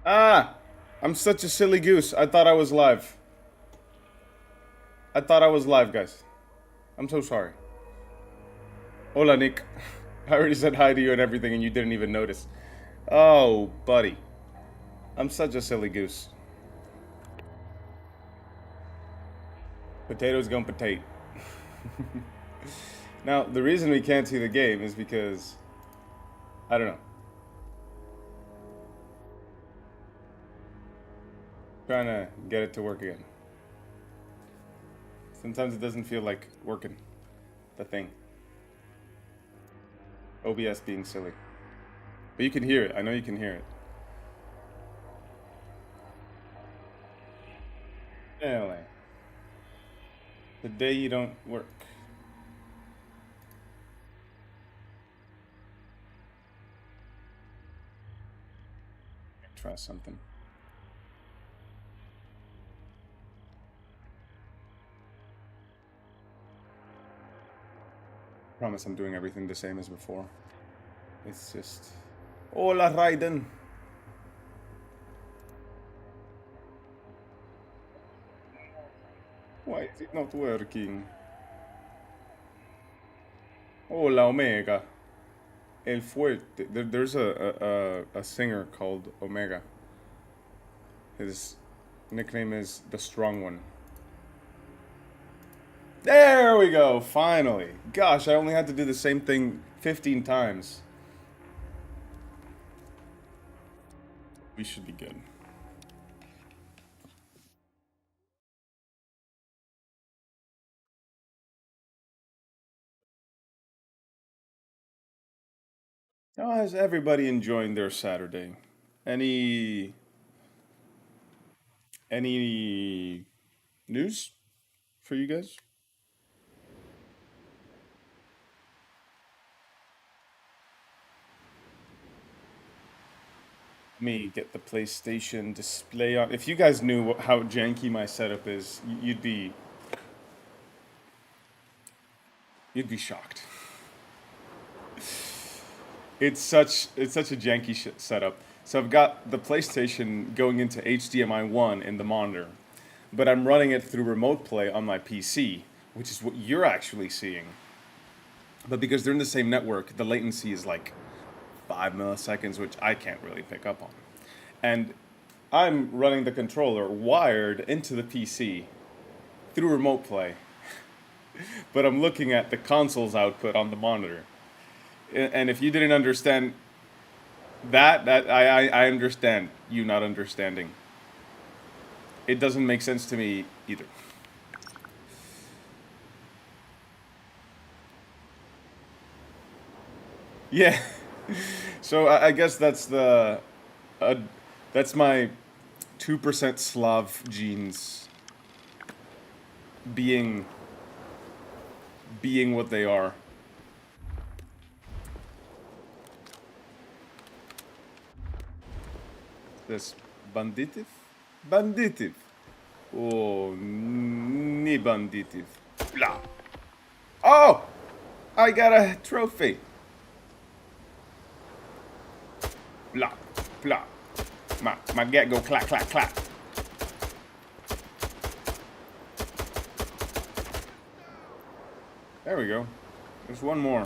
Ah! I'm such a silly goose. I thought I was live. I thought I was live, guys. I'm so sorry. Hola, Nick. I already said hi to you and everything, and you didn't even notice. Oh, buddy. I'm such a silly goose. Potatoes gonna potate. Now, the reason we can't see the game is because I don't know. Trying to get it to work again. Sometimes it doesn't feel like working. The thing. OBS being silly. But you can hear it. I know you can hear it. Anyway. The day you don't work. Try something. Promise I'm doing everything the same as before. It's just... Hola, Raiden! Why is it not working? Hola, Omega. El Fuerte. There's a singer called Omega. His nickname is the Strong One. There we go, finally. Gosh, I only had to do the same thing 15 times. We should be good. How is everybody enjoying their Saturday? Any any news for you guys? Let me get the PlayStation display on. If you guys knew how janky my setup is, you'd be shocked. It's such a janky setup. So I've got the PlayStation going into HDMI 1 in the monitor, but I'm running it through remote play on my PC, which is what you're actually seeing. But because they're in the same network, the latency is like 5 milliseconds, which I can't really pick up on. And I'm running the controller wired into the PC through remote play, but I'm looking at the console's output on the monitor. And if you didn't understand that I understand you not understanding. It doesn't make sense to me either. Yeah. So I guess uh, that's my 2% Slav genes being being what they are. This banditiv? Banditiv. Oh, ni banditiv. Blah. Oh! I got a trophy. Blah. Blah. My get go clack clack clack. There we go. There's one more.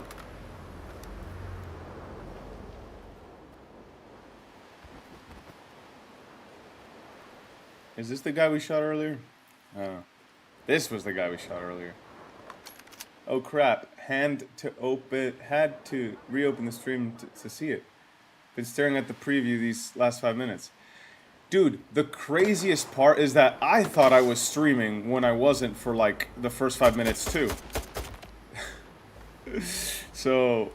Is this the guy we shot earlier? Oh. This was the guy we shot earlier. Oh crap. Had to reopen the stream to see it. Been staring at the preview these last 5 minutes. Dude, the craziest part is that I thought I was streaming when I wasn't for like the first 5 minutes too. So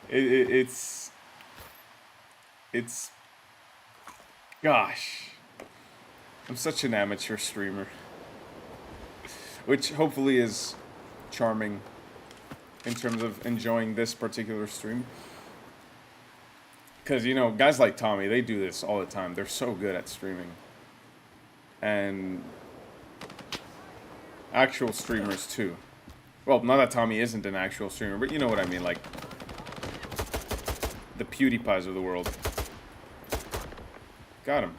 it's it's gosh, I'm such an amateur streamer, which hopefully is charming in terms of enjoying this particular stream. Because, you know, guys like Tommy, they do this all the time. They're so good at streaming. And actual streamers, too. Well, not that Tommy isn't an actual streamer, but you know what I mean. Like, the PewDiePies of the world. Got him.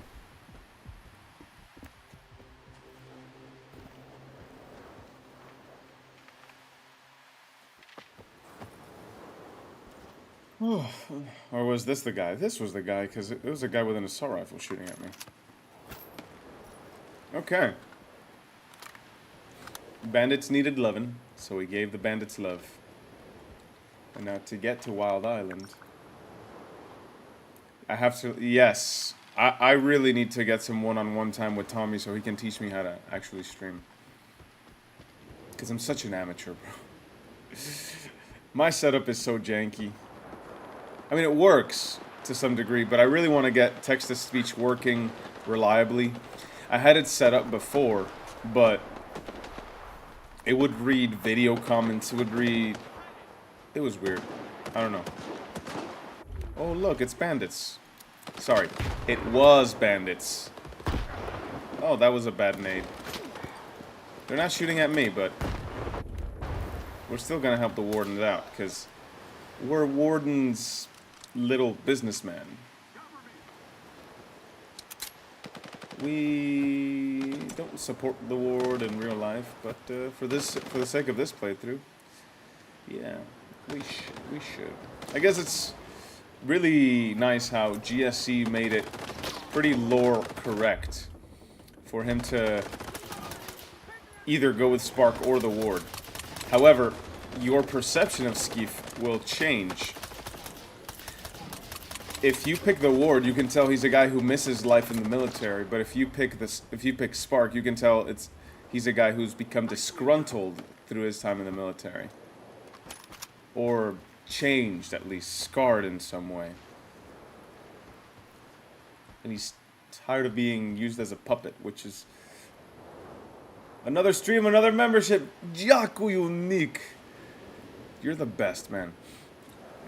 Or was this the guy? This was the guy, because it was a guy with an assault rifle shooting at me. Okay. Bandits needed lovin', so we gave the bandits love. And now to get to Wild Island, I have to... Yes. I really need to get some one-on-one time with Tommy so he can teach me how to actually stream. Because I'm such an amateur, bro. My setup is so janky. I mean, it works to some degree, but I really want to get text-to-speech working reliably. I had it set up before, but it would read video comments, it would read... It was weird. I don't know. Oh, look, it's bandits. Sorry, it was bandits. Oh, that was a bad nade. They're not shooting at me, but we're still gonna help the wardens out, because we're warden's little businessman. We don't support the ward in real life, but for the sake of this playthrough, yeah, we should. I guess it's really nice how GSC made it pretty lore correct for him to either go with Spark or the ward. However, your perception of Skeef will change. If you pick the ward, you can tell he's a guy who misses life in the military. But if you pick Spark, you can tell he's a guy who's become disgruntled through his time in the military, or changed, at least scarred in some way. And he's tired of being used as a puppet, which is another stream, another membership. Jaku Unique, you're the best, man.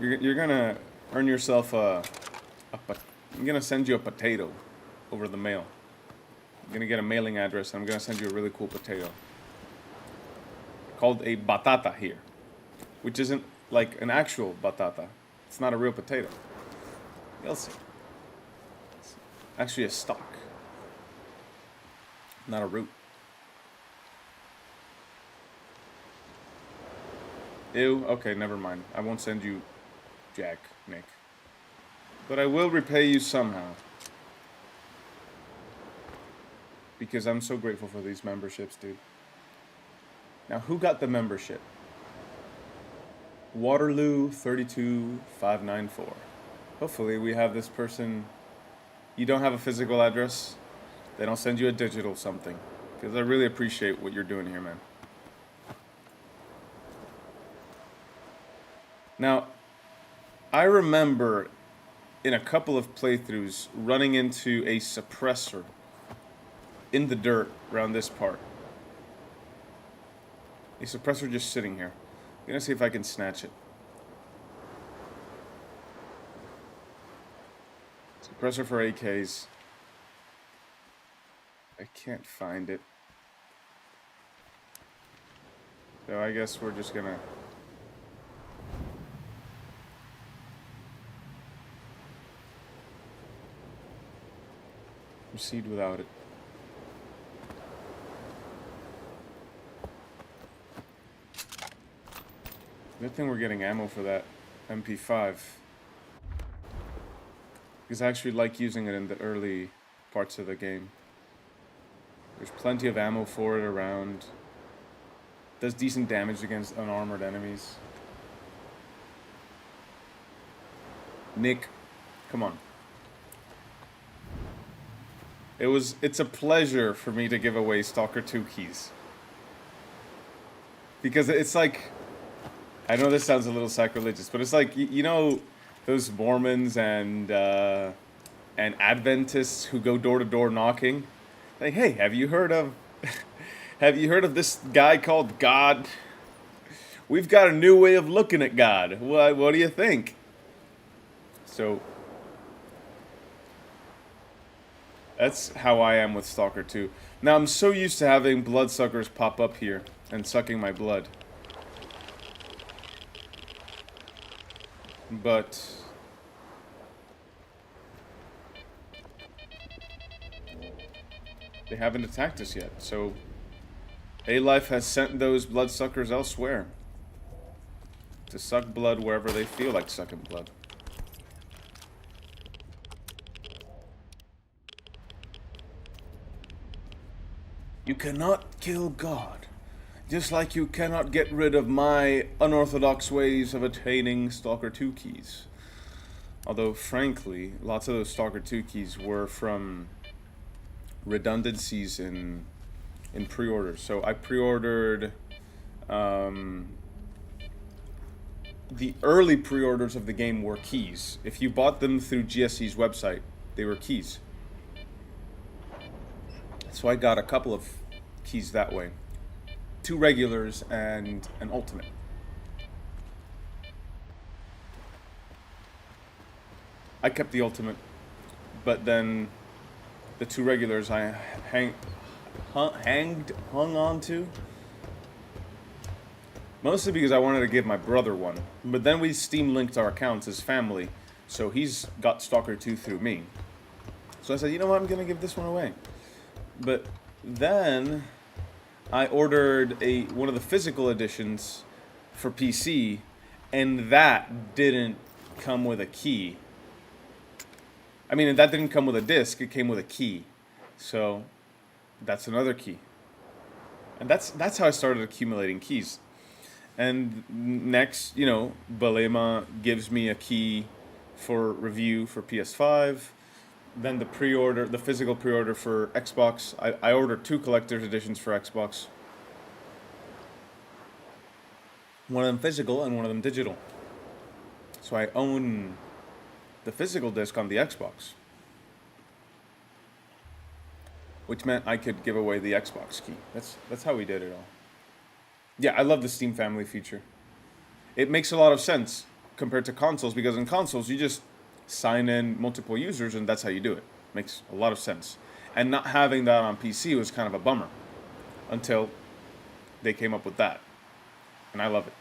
You're gonna earn yourself I'm gonna send you a potato over the mail. I'm gonna get a mailing address and I'm gonna send you a really cool potato called a batata here, which isn't like an actual batata. It's not a real potato. You'll see. It's actually a stalk, not a root. Ew, okay, never mind. I won't send you Jack, Nick. But I will repay you somehow. Because I'm so grateful for these memberships, dude. Now, who got the membership? Waterloo 32594. Hopefully we have this person. You don't have a physical address? They don't send you a digital something. Because I really appreciate what you're doing here, man. Now, I remember in a couple of playthroughs running into a suppressor in the dirt around this part. A suppressor just sitting here. I'm gonna see if I can snatch it. Suppressor for AKs. I can't find it. So I guess we're just gonna... proceed without it. Good thing we're getting ammo for that MP5. Because I actually like using it in the early parts of the game. There's plenty of ammo for it around. Does decent damage against unarmored enemies. Nick, come on. It's a pleasure for me to give away S.T.A.L.K.E.R 2 keys. Because it's like, I know this sounds a little sacrilegious, but it's like, you know, those Mormons and Adventists who go door to door knocking? Like, hey, have you heard of this guy called God? We've got a new way of looking at God. What do you think? So that's how I am with S.T.A.L.K.E.R 2. Now, I'm so used to having bloodsuckers pop up here and sucking my blood. But they haven't attacked us yet. So A-Life has sent those bloodsuckers elsewhere to suck blood wherever they feel like sucking blood. You cannot kill God, just like you cannot get rid of my unorthodox ways of attaining Stalker 2 keys. Although, frankly, lots of those Stalker 2 keys were from redundancies in pre-orders. So I pre-ordered the early pre-orders of the game were keys. If you bought them through GSC's website, they were keys. So I got a couple of keys that way. 2 regulars and an ultimate. I kept the ultimate, but then the 2 regulars I hung on to. Mostly because I wanted to give my brother one. But then we Steam linked our accounts as family, so he's got Stalker 2 through me. So I said, you know what, I'm gonna give this one away. But then I ordered one of the physical editions for PC, and that didn't come with a key. I mean, that didn't come with a disc, it came with a key. So that's another key. And that's how I started accumulating keys. And next, you know, Balema gives me a key for review for PS5. Then the pre-order, the physical pre-order for Xbox. I ordered 2 collector's editions for Xbox. One of them physical and one of them digital. So I own the physical disc on the Xbox. Which meant I could give away the Xbox key. That's how we did it all. Yeah, I love the Steam Family feature. It makes a lot of sense compared to consoles, because in consoles you just sign in multiple users and that's how you do it. Makes a lot of sense. And not having that on PC was kind of a bummer until they came up with that. And I love it.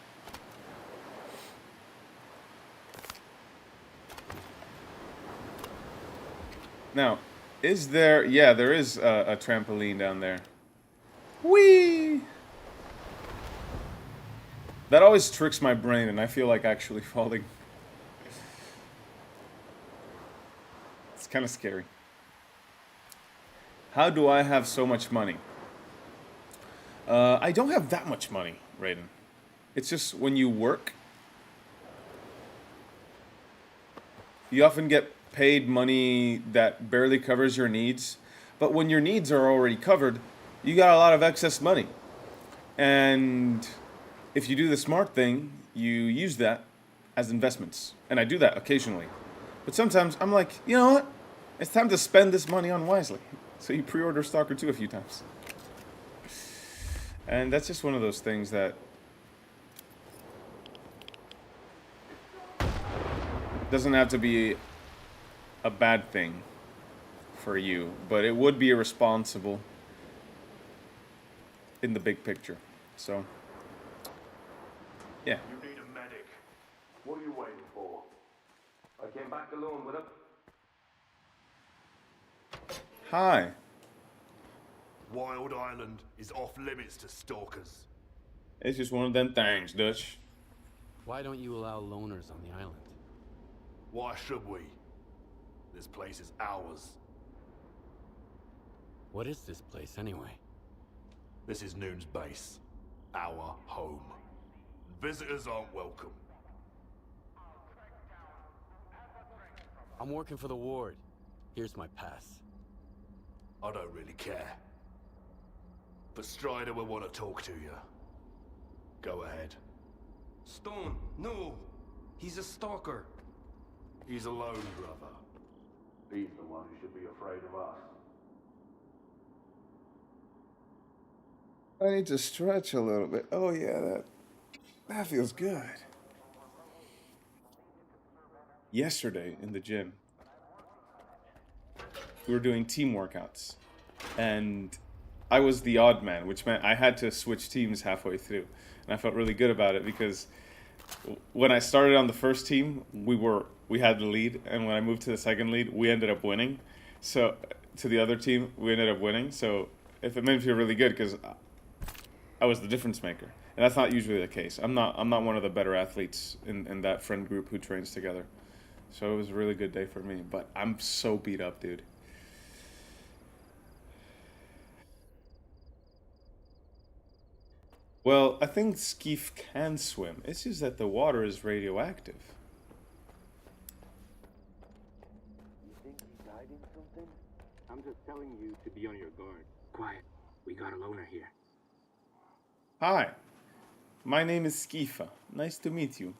Now, is there... Yeah, there is a trampoline down there. Whee! That always tricks my brain and I feel like actually falling. It's kind of scary. How do I have so much money? I don't have that much money, Raiden. It's just when you work, you often get paid money that barely covers your needs. But when your needs are already covered, you got a lot of excess money. And if you do the smart thing, you use that as investments. And I do that occasionally. But sometimes I'm like, you know what? It's time to spend this money unwisely. So you pre-order Stalker 2 a few times. And that's just one of those things that doesn't have to be a bad thing for you, but it would be irresponsible in the big picture. So, yeah. You need a medic. What are you waiting for? I came back alone with him. Hi. Wild Island is off limits to stalkers. It's just one of them things, Dutch. Why don't you allow loners on the island? Why should we? This place is ours. What is this place, anyway? This is Noon's base. Our home. Visitors aren't welcome. I'm working for the ward. Here's my pass. I don't really care. But Strider will want to talk to you. Go ahead. Stone, no! He's a stalker. He's alone, brother. He's the one who should be afraid of us. I need to stretch a little bit. Oh yeah, that feels good. Yesterday in the gym, we were doing team workouts, and I was the odd man, which meant I had to switch teams halfway through, and I felt really good about it because when I started on the first team, we had the lead, and when I moved to the second lead, we ended up winning. So to the other team, we ended up winning. So if it made me feel really good because I was the difference maker, and that's not usually the case. I'm not one of the better athletes in that friend group who trains together. So it was a really good day for me. But I'm so beat up, dude. Well, I think Skeef can swim. It's just that the water is radioactive. You think he died in something? I'm just telling you to be on your guard. Quiet. We got a loner here. Hi, my name is Skeefa. Nice to meet you.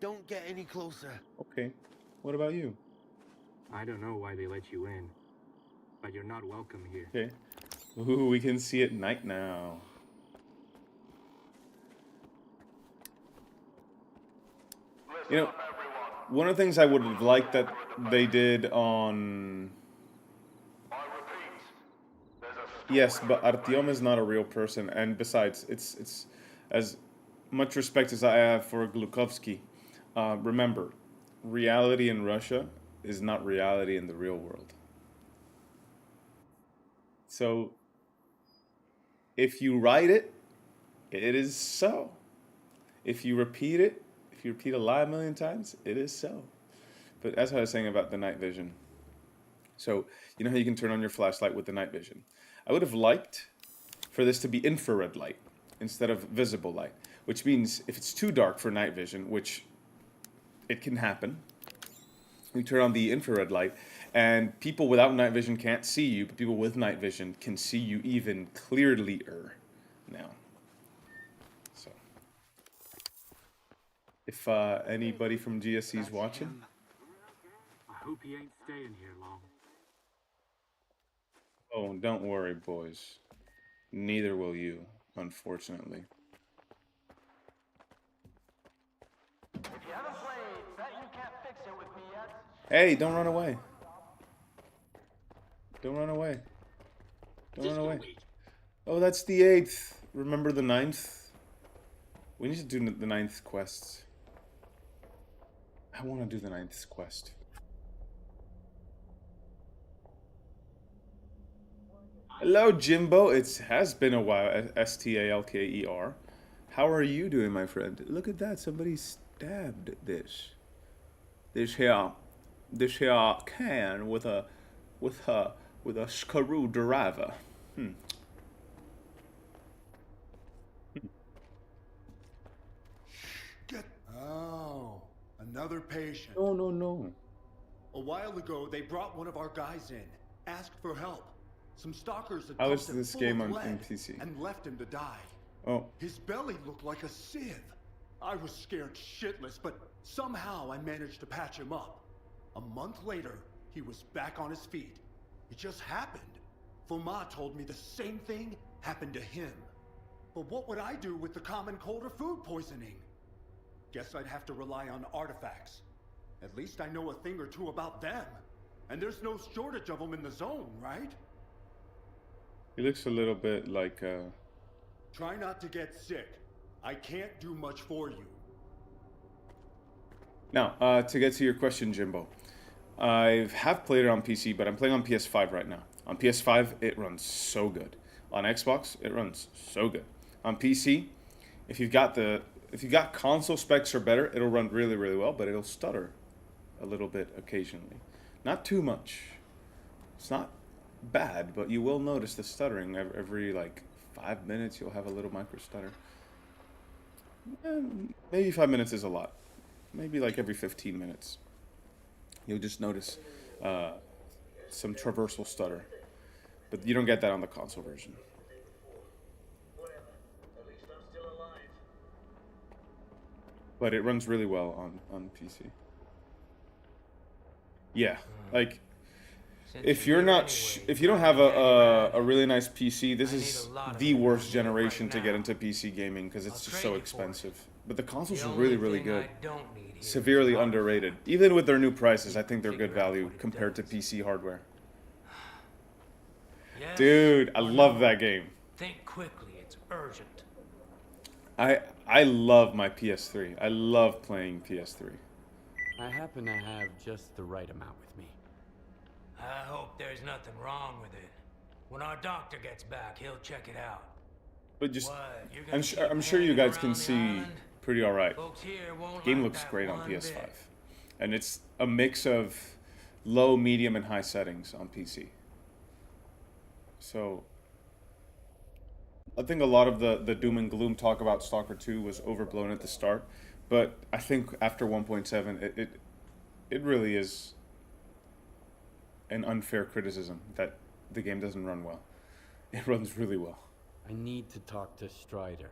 Don't get any closer. Okay, what about you? I don't know why they let you in, but you're not welcome here. Okay. Ooh, we can see at night now. You know, one of the things I would have liked that they did on... Yes, but Artyom is not a real person, and besides, it's as much respect as I have for Glukovsky. Remember, reality in Russia is not reality in the real world. So, if you write it, it is so. If you repeat it, if you repeat a lie a million times, it is so. But that's what I was saying about the night vision. So, you know how you can turn on your flashlight with the night vision? I would have liked for this to be infrared light instead of visible light, which means if it's too dark for night vision, which it can happen, you turn on the infrared light, and people without night vision can't see you, but people with night vision can see you even clearly-er now. So, if anybody from GSC is watching, I hope he ain't staying here long. oh, don't worry, boys. Neither will you, unfortunately. If you haven't played, bet you can't fix it with me yet. Hey, don't run away. Don't run away. Don't run away. Oh, that's the 8th. Remember the 9th? We need to do the 9th quest. I want to do the 9th quest. Hello, Jimbo. It has been a while. S.T.A.L.K.E.R. How are you doing, my friend? Look at that. Somebody stabbed this. This here can with a screwdriver. Oh, another patient. No, no, no. A while ago, they brought one of our guys in, asked for help. Some stalkers had How pumped is him this full game of on lead PC? and left him to die. Oh, His belly looked like a sieve. I was scared shitless, but somehow I managed to patch him up. A month later, he was back on his feet. It just happened. Foma told me the same thing happened to him. But what would I do with the common cold or food poisoning? Guess I'd have to rely on artifacts. At least I know a thing or two about them. And there's no shortage of them in the zone, right? he looks a little bit like Try not to get sick. I can't do much for you. Now, to get to your question, Jimbo, I have played it on PC, but I'm playing on PS5 right now. On PS5, it runs so good. On Xbox, it runs so good. On PC, if you've got console specs or better, it'll run really, really well, but it'll stutter a little bit occasionally. Not too much. It's not bad, but you will notice the stuttering every like 5 minutes. You'll have a little micro stutter. Maybe 5 minutes is a lot. Maybe like every 15 minutes. You'll just notice some traversal stutter. But you don't get that on the console version. But it runs really well on PC. Yeah, like if you're not, if you don't have a really nice PC, this is the worst generation to get into PC gaming because it's just so expensive. But the consoles are really, really good. Severely underrated. Even with their new prices, I think they're good value compared to PC hardware. Dude, I love that game. Think quickly, it's urgent. I love my PS3. I love playing PS3. I happen to have just the right amount with me. I hope there's nothing wrong with it. When our doctor gets back, he'll check it out. But just, What, you're gonna keep I'm sure you hanging guys can around the see island? pretty all right. Folks here won't Game like looks that great on one PS5, bit. and it's a mix of low, medium, and high settings on PC. So I think a lot of the doom and gloom talk about Stalker 2 was overblown at the start, but I think after 1.7, it really is an unfair criticism that the game doesn't run well. It runs really well. I need to talk to Strider.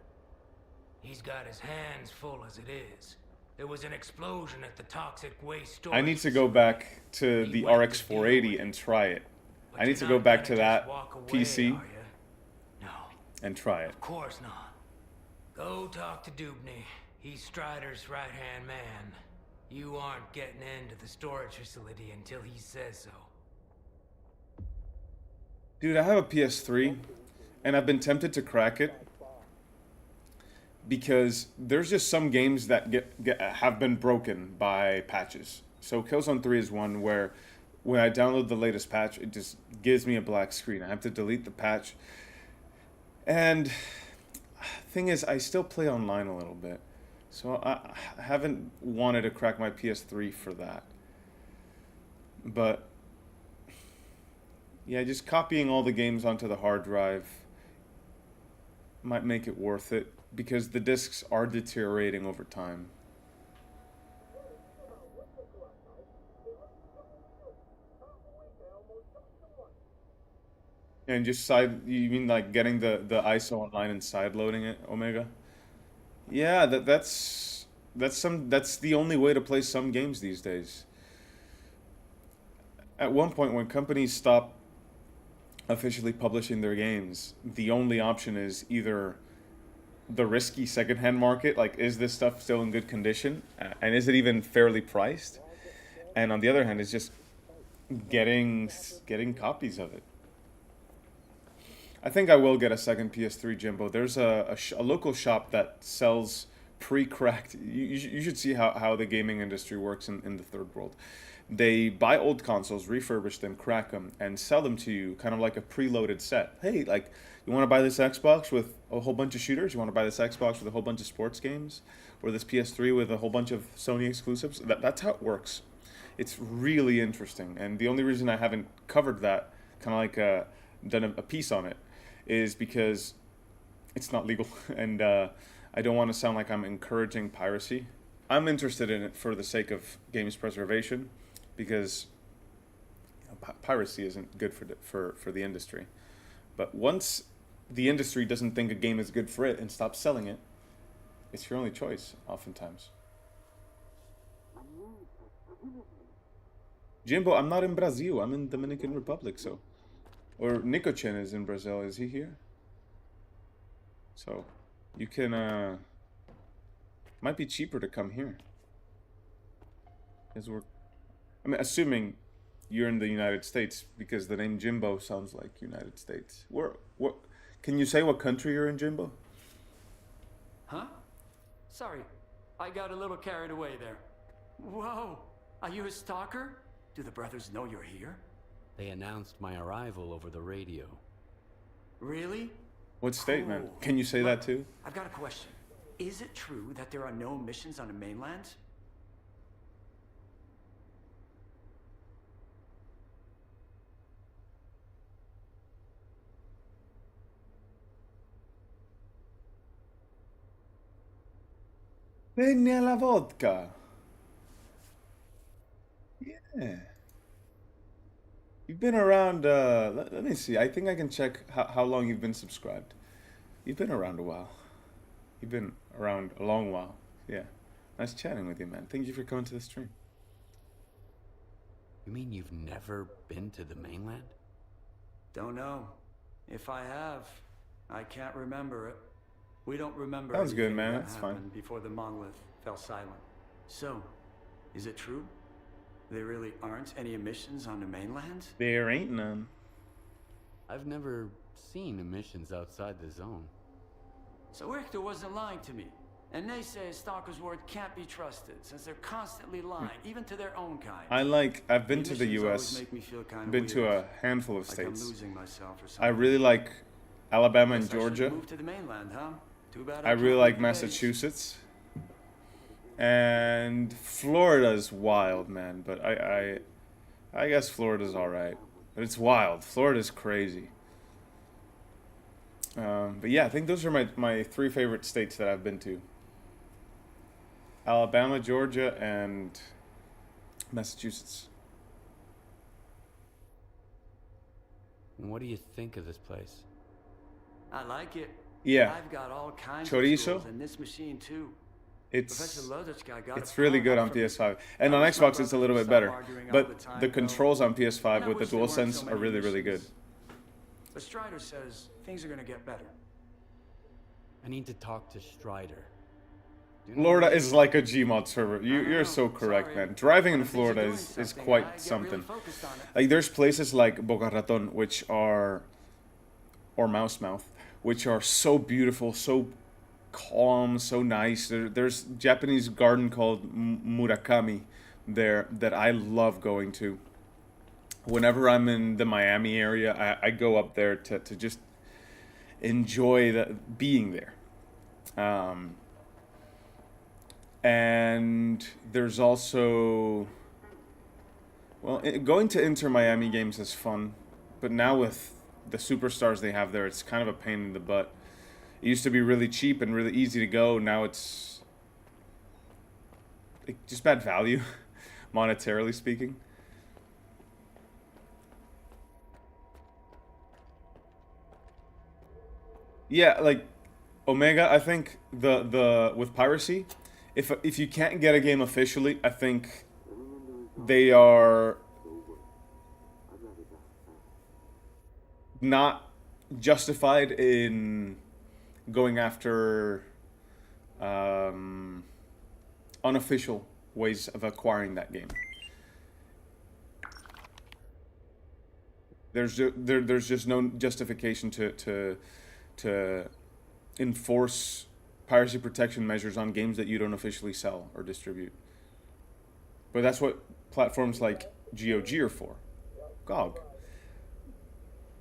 He's got his hands full as it is. There was an explosion at the toxic waste storage I need to go back to He the went to RX deal 480 with it. and try it. But I need you're to go not back to gonna that just walk away, PC are ya? No, and try it. of course not. Go talk to Dubney. He's Strider's right-hand man. You aren't getting into the storage facility until he says so. Dude, I have a PS3, and I've been tempted to crack it because there's just some games that have been broken by patches. So Killzone 3 is one where when I download the latest patch, it just gives me a black screen. I have to delete the patch. And thing is, I still play online a little bit. So I haven't wanted to crack my PS3 for that. But yeah, just copying all the games onto the hard drive might make it worth it because the discs are deteriorating over time. And just you mean like getting the ISO online and side loading it, Omega? Yeah, that's the only way to play some games these days. At one point when companies stop officially publishing their games, the only option is either the risky secondhand market, like is this stuff still in good condition, and is it even fairly priced? And on the other hand, it's just getting copies of it. I think I will get a second PS3, Jimbo. There's a local shop that sells pre-cracked. You should see how the gaming industry works in the third world. They buy old consoles, refurbish them, crack them, and sell them to you kind of like a preloaded set. Hey, like, you want to buy this Xbox with a whole bunch of shooters? You want to buy this Xbox with a whole bunch of sports games? Or this PS3 with a whole bunch of Sony exclusives? That's how it works. It's really interesting. And the only reason I haven't covered that, kind of like done a piece on it, is because it's not legal. And I don't want to sound like I'm encouraging piracy. I'm interested in it for the sake of games preservation, because piracy isn't good for the industry. But once the industry doesn't think a game is good for it and stops selling it, it's your only choice, oftentimes. Jimbo, I'm not in Brazil. I'm in Dominican Republic, so. Or Nico-chan is in Brazil. Is he here? So, you can, might be cheaper to come here. Because I mean, assuming you're in the United States, because the name Jimbo sounds like United States. What? Can you say what country you're in, Jimbo? Huh? Sorry, I got a little carried away there. Whoa, are you a stalker? Do the brothers know you're here? They announced my arrival over the radio. Really? What state, man? Cool. Can you say that too? I've got a question. Is it true that there are no missions on the mainland? Venne alla vodka. Yeah. You've been around, let me see. I think I can check how long you've been subscribed. You've been around a while. You've been around a long while. Yeah. Nice chatting with you, man. Thank you for coming to the stream. You mean you've never been to the mainland? Don't know. If I have, I can't remember it. We don't remember. Sounds good, anything man. that That's happened fine. Before the monolith fell silent. So, is it true? There really aren't any emissions on the mainland? There ain't none. I've never seen emissions outside the zone. So Richter wasn't lying to me. And they say Stalker's word can't be trusted since they're constantly lying, even to their own kind. I've been to the Missions always U.S., make me feel kinda been to weird, a handful of like I'm states. losing myself or I something. really like Alabama and Guess I should Georgia. move to the mainland, huh? Too bad I can't really leave like the base. Massachusetts. And Florida's wild, man. But I guess Florida's all right. But it's wild. Florida's crazy. But yeah, I think those are my 3 favorite states that I've been to. Alabama, Georgia, and Massachusetts. And what do you think of this place? I like it. Yeah. I've got all kinds Chorizo? of tools in this machine too. It's got it's really good on PS5. And on Xbox it's a little bit better. But the controls on PS5 with the DualSense are really, really good. But Strider says things are gonna get better. I need to talk to Strider. Florida is like a Gmod server. You're so correct, man. Driving in Florida is quite something. Like there's places like Boca Raton, which are, or Mouse Mouth, which are so beautiful, so calm, so nice. There's Japanese garden called Murakami there that I love going to. Whenever I'm in the Miami area, I go up there to just enjoy being there. And there's also, well, going to Inter Miami games is fun, but now with the superstars they have there, it's kind of a pain in the butt. It used to be really cheap and really easy to go. Now it's like just bad value, monetarily speaking. Yeah, like Omega, I think the with piracy, if you can't get a game officially, I think they are not justified in going after unofficial ways of acquiring that game. There's just no justification to enforce piracy protection measures on games that you don't officially sell or distribute. But that's what platforms like GOG are for. GOG.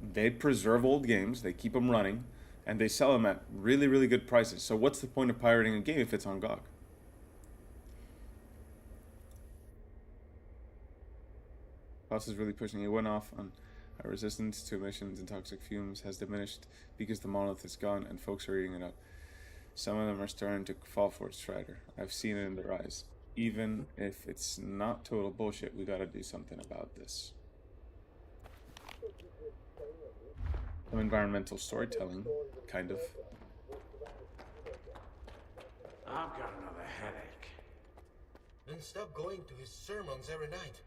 They preserve old games, they keep them running, and they sell them at really, really good prices. So what's the point of pirating a game if it's on GOG? Boss is really pushing. It went off on resistance to emissions and toxic fumes has diminished because the monolith is gone and folks are eating it up. Some of them are starting to fall for Strider. I've seen it in their eyes. Even if it's not total bullshit, we gotta do something about this. Some environmental storytelling, kind of. I've got another headache. Then stop going to his sermons every night.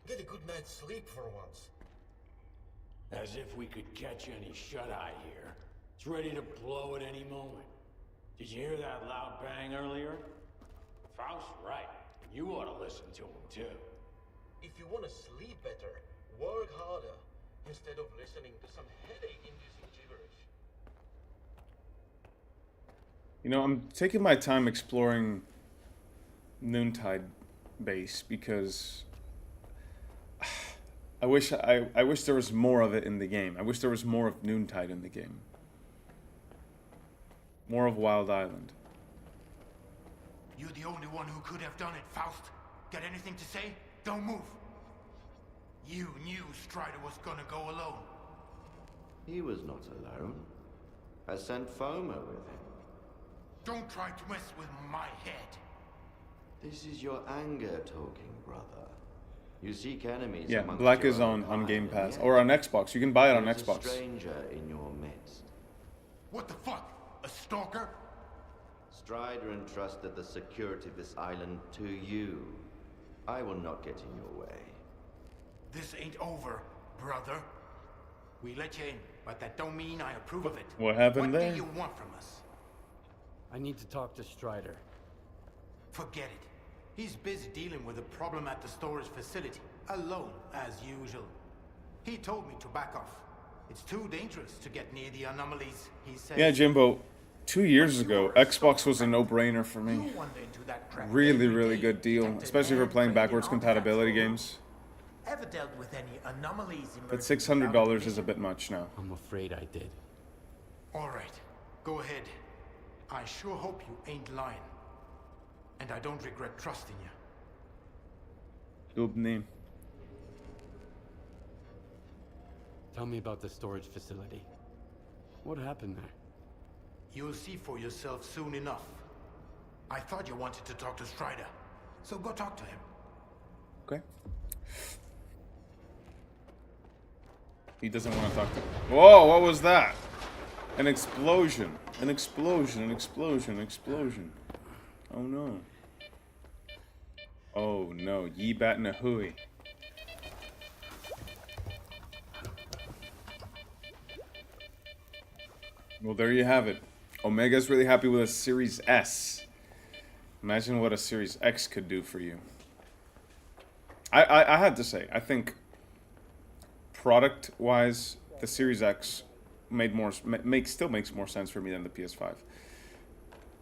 Get a good night's sleep for once. As if we could catch any shut-eye here. It's ready to blow at any moment. Did you hear that loud bang earlier? Faust's right. You ought to listen to him, too. If you want to sleep better, work harder, instead of listening to some headache-inducing gibberish. You know, I'm taking my time exploring Noontide Base because I wish there was more of it in the game. I wish there was more of Noontide in the game. More of Wild Island. You're the only one who could have done it, Faust. Got anything to say? Don't move. You knew Strider was gonna go alone. He was not alone. I sent Foma with him. Don't try to mess with my head. This is your anger talking, brother. You seek enemies. Yeah, amongst Black your is own on kind, Game and Pass yet or on Xbox. You can buy it on there's Xbox. A stranger in your midst. What the fuck? A stalker? Strider entrusted the security of this island to you. I will not get in your way. This ain't over, brother. We let you in, but that don't mean I approve of it. What happened What there? do you want from us? I need to talk to Strider. Forget it. He's busy dealing with a problem at the storage facility, alone, as usual. He told me to back off. It's too dangerous to get near the anomalies, he says. Yeah, Jimbo. 2 years ago, Xbox was a no-brainer for me. You wander into that trap Really, every really day, good deal, detected especially for and playing traded backwards artifacts compatibility for games. Ever dealt with any anomalies But emerging $600 without is a bit much now. I'm afraid I did. All right, go ahead. I sure hope you ain't lying. And I don't regret trusting you. Dubny. Tell me about the storage facility. What happened there? You'll see for yourself soon enough. I thought you wanted to talk to Strider, so go talk to him. Okay. He doesn't want to talk to... Whoa, what was that? An explosion. An explosion, an explosion, an explosion. Oh no. Oh no, ye bat na hooey. Well, there you have it. Omega's really happy with a Series S. Imagine what a Series X could do for you. I had to say, I think product-wise, the Series X still makes more sense for me than the PS5.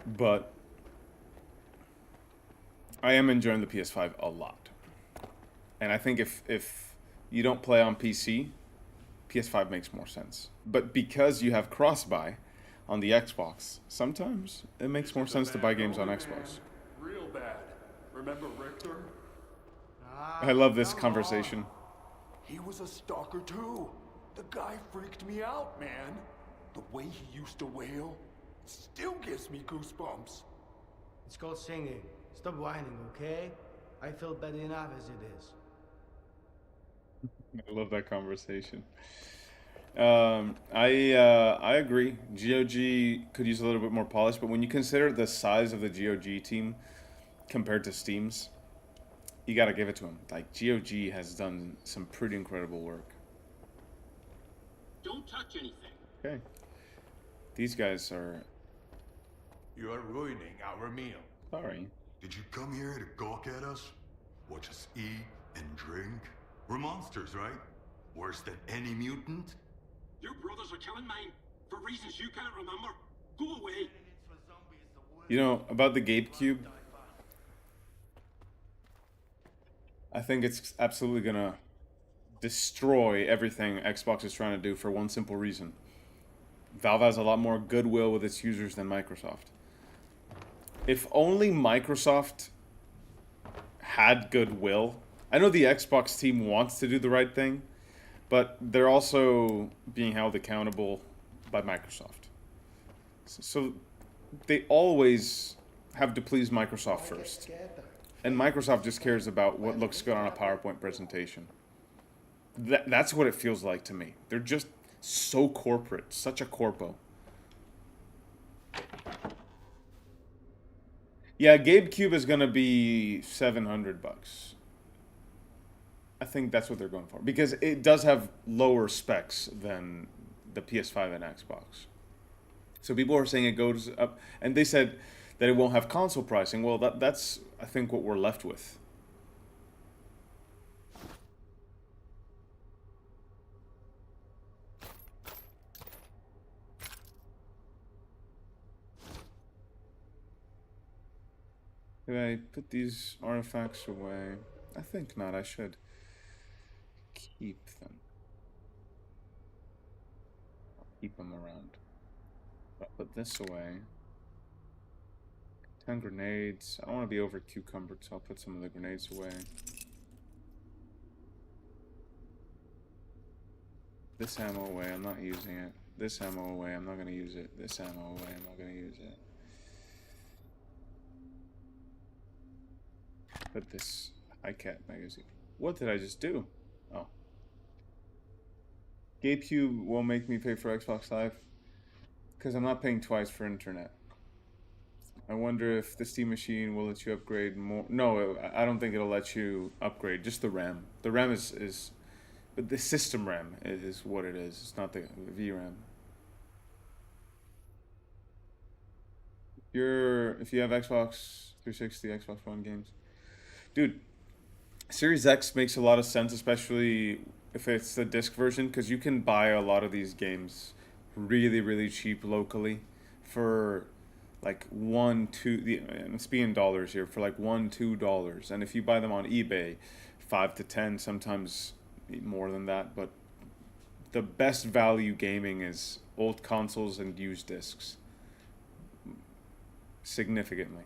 But I am enjoying the PS5 a lot. And I think if you don't play on PC, PS5 makes more sense. But because you have cross-buy on the Xbox, sometimes it makes more sense to buy games on Xbox. Real bad. Remember Richter? I love this conversation. He was a stalker too. The guy freaked me out, man. The way he used to wail still gives me goosebumps. It's called singing. Stop whining, okay? I feel bad enough as it is. I love that conversation. I agree. GOG could use a little bit more polish, but when you consider the size of the GOG team compared to Steam's, you gotta give it to them. Like, GOG has done some pretty incredible work. Don't touch anything. Okay. These guys are... You are ruining our meal. Sorry. Did you come here to gawk at us? Watch us eat and drink? We're monsters, right? Worse than any mutant? Your brothers are killing mine for reasons you can't remember. Go away. You know, about the GameCube, I think it's absolutely gonna destroy everything Xbox is trying to do for one simple reason. Valve has a lot more goodwill with its users than Microsoft. If only Microsoft had goodwill. I know the Xbox team wants to do the right thing, but they're also being held accountable by Microsoft. So they always have to please Microsoft first. And Microsoft just cares about what looks good on a PowerPoint presentation. That's what it feels like to me. They're just so corporate, such a corpo. Yeah, GameCube is gonna be $700. I think that's what they're going for because it does have lower specs than the PS5 and Xbox. So people are saying it goes up, and they said that it won't have console pricing. Well, that's I think what we're left with. Did I put these artifacts away? I think not. I should keep them. I'll keep them around. I'll put this away. 10 grenades. I don't want to be over cucumbered, so I'll put some of the grenades away. This ammo away, I'm not using it. This ammo away, I'm not going to use it. This ammo away, I'm not going to use it. Put this iCat magazine. What did I just do? Oh. GameCube will make me pay for Xbox Live because I'm not paying twice for internet. I wonder if the Steam machine will let you upgrade more. No, I don't think it'll let you upgrade. Just the RAM. The RAM is but the system RAM is what it is. It's not the VRAM. If you have Xbox 360, Xbox One games, dude, Series X makes a lot of sense, especially if it's the disc version, because you can buy a lot of these games really, really cheap locally for like I'm speaking dollars here, for like $1-2, and if you buy them on eBay, 5 to 10, sometimes more than that. But the best value gaming is old consoles and used discs, significantly.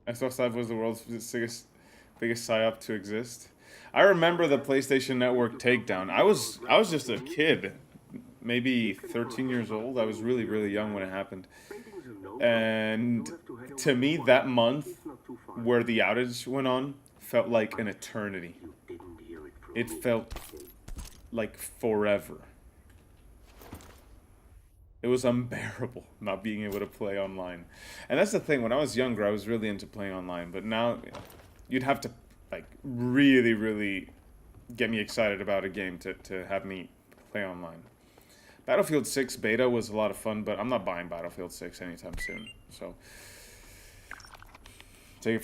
Xbox Live was the world's biggest psyop to exist. I remember the PlayStation Network takedown. I was just a kid, maybe 13 years old. I was really, really young when it happened. And to me, that month where the outage went on felt like an eternity. It felt like forever. It was unbearable not being able to play online. And that's the thing, when I was younger, I was really into playing online. But now, you'd have to like really, really get me excited about a game to have me play online. Battlefield 6 beta was a lot of fun, but I'm not buying Battlefield 6 anytime soon. So take it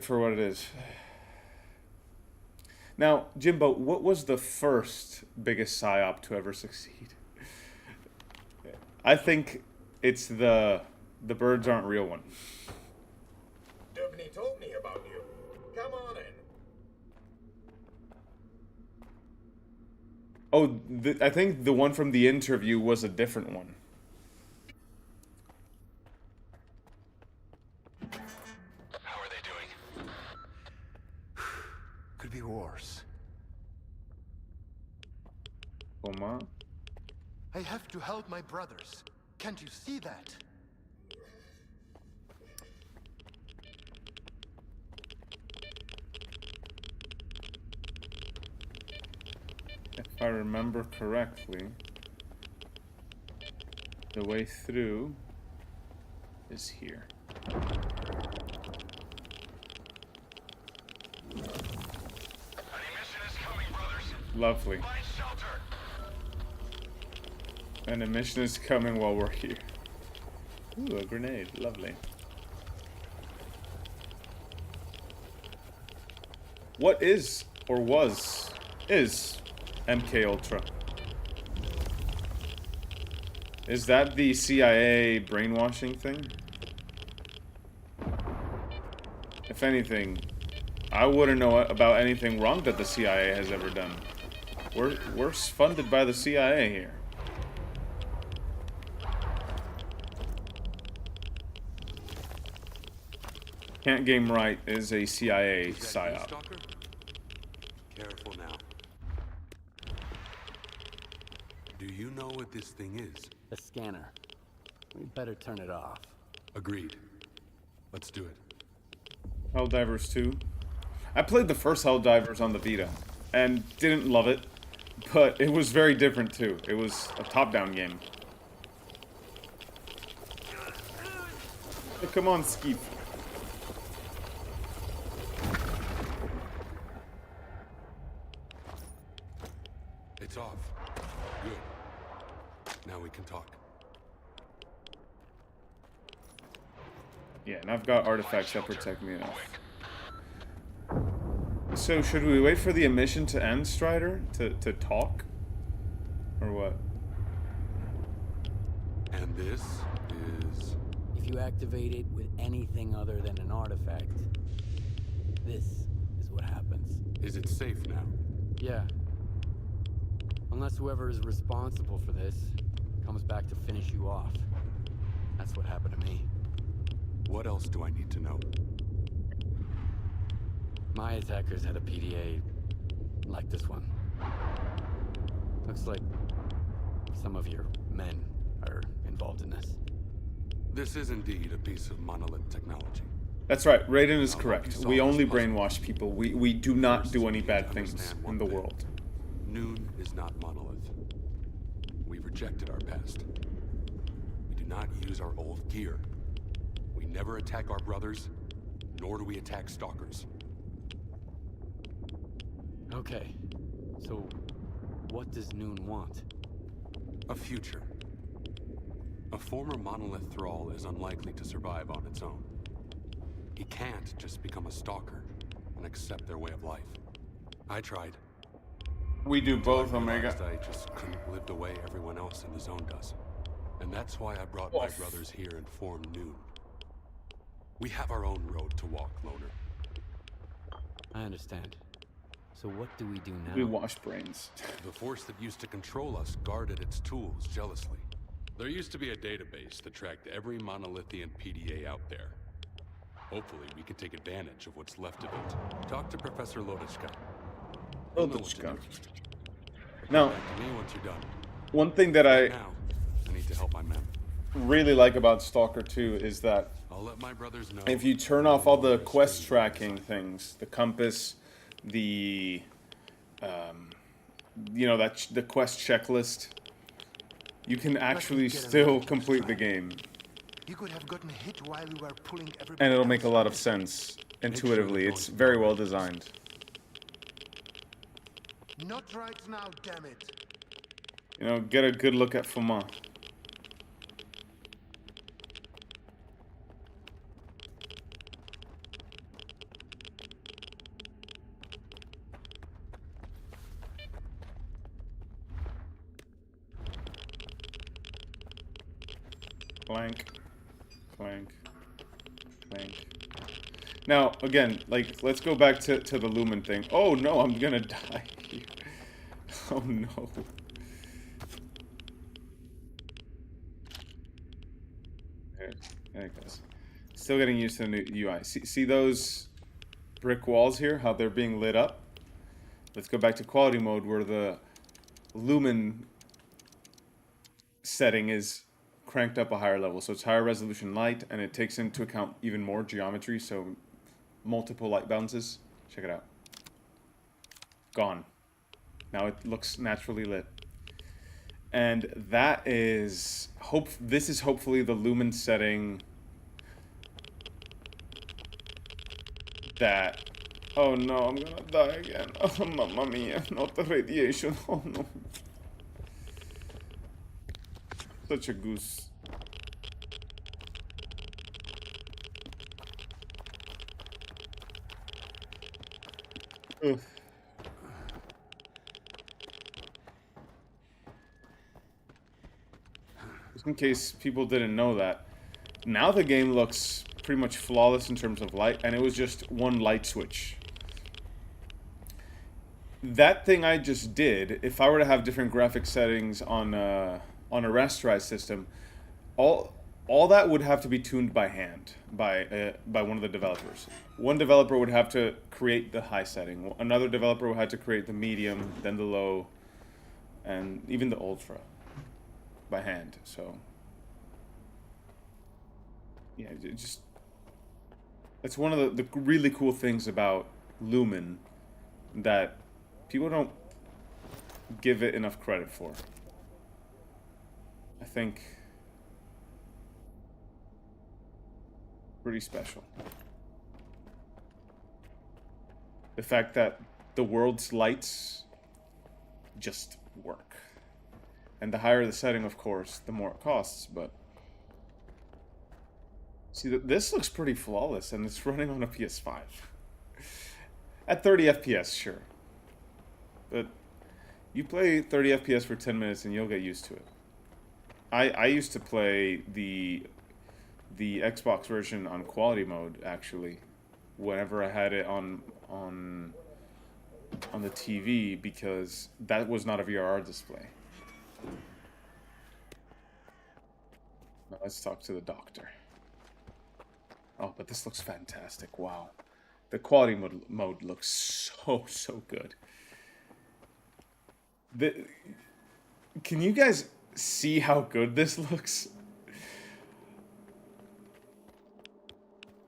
for what it is. Now, Jimbo, what was the first biggest psyop to ever succeed? I think it's the birds aren't real one. Dubney told me about you. Come on in. Oh, I think the one from the interview was a different one. How are they doing? Could be worse. Oma? I have to help my brothers. Can't you see that? If I remember correctly, the way through is here. Lovely. And a mission is coming while we're here. Ooh, a grenade. Lovely. What is, or is MK Ultra? Is that the CIA brainwashing thing? If anything, I wouldn't know about anything wrong that the CIA has ever done. We're funded by the CIA here. Can't Game Right is a CIA psyop. Careful now. Do you know what this thing is? The scanner. We better turn it off. Agreed. Let's do it. Helldivers 2. I played the first Helldivers on the Vita and didn't love it, but it was very different too. It was a top-down game. Oh, come on, Skeef. It's off. Good. Now we can talk. Yeah, and I've got artifacts that protect me enough. So, should we wait for the emission to end, Strider? To talk? Or what? And this is... If you activate it with anything other than an artifact, this is what happens. Is it safe now? Yeah. Unless whoever is responsible for this comes back to finish you off. That's what happened to me. What else do I need to know? My attackers had a PDA like this one. Looks like some of your men are involved in this. This is indeed a piece of monolith technology. That's right, Raiden is correct. We only brainwash people. We do not do any bad things in the world. Noon is not monolith. We rejected our past. We do not use our old gear. We never attack our brothers, nor do we attack stalkers. Okay, so what does Noon want? A future. A former monolith thrall is unlikely to survive on its own. He can't just become a stalker and accept their way of life. I tried. We do both, I Omega. realized I just couldn't live the way everyone else in the zone does. And that's why I brought my brothers here and formed Noon. We have our own road to walk, Loner. I understand. So what do we do now? We wash brains. The force that used to control us guarded its tools jealously. There used to be a database that tracked every monolithian PDA out there. Hopefully, we can take advantage of what's left of it. Talk to Professor Lodishka. He'll know what to do. Now, Back to me once you're done. one thing that I Now, I need to help my men. really like about Stalker 2 is that I'll let my brothers know. if you turn off all the quest tracking things, the compass, the you know, that the quest checklist, you can actually still complete the game, You could have gotten hit while you were pulling everybody and it'll make a else lot of in. sense intuitively. It's very well designed. Not right now, damn it. You know, get a good look at Fuma. Clank, clank, clank. Now, again, like, let's go back to the Lumen thing. Oh no, I'm gonna die here. Oh no. There it goes. Still getting used to the new UI. See those brick walls here? How they're being lit up? Let's go back to quality mode where the Lumen setting is cranked up a higher level. So it's higher resolution light, and it takes into account even more geometry, so multiple light bounces. Check it out. Gone. Now it looks naturally lit. And that is this is hopefully the Lumen setting that, oh no, I'm gonna die again. Oh mamma mia, not the radiation. Oh no. Such a goose. Ugh. Just in case people didn't know that, now the game looks pretty much flawless in terms of light, and it was just one light switch. That thing I just did, if I were to have different graphic settings on a rasterized system, all that would have to be tuned by hand by one of the developers. One developer would have to create the high setting. Another developer would have to create the medium, then the low, and even the ultra by hand. So yeah, it's one of the really cool things about Lumen that people don't give it enough credit for. I think pretty special. The fact that the world's lights just work. And the higher the setting, of course, the more it costs, but see, this looks pretty flawless, and it's running on a PS5. At 30 FPS, sure. But you play 30 FPS for 10 minutes and you'll get used to it. I used to play the Xbox version on quality mode, actually, whenever I had it on the TV, because that was not a VRR display. Now let's talk to the doctor. Oh, but this looks fantastic. Wow. The quality mode looks so good. Can you guys see how good this looks?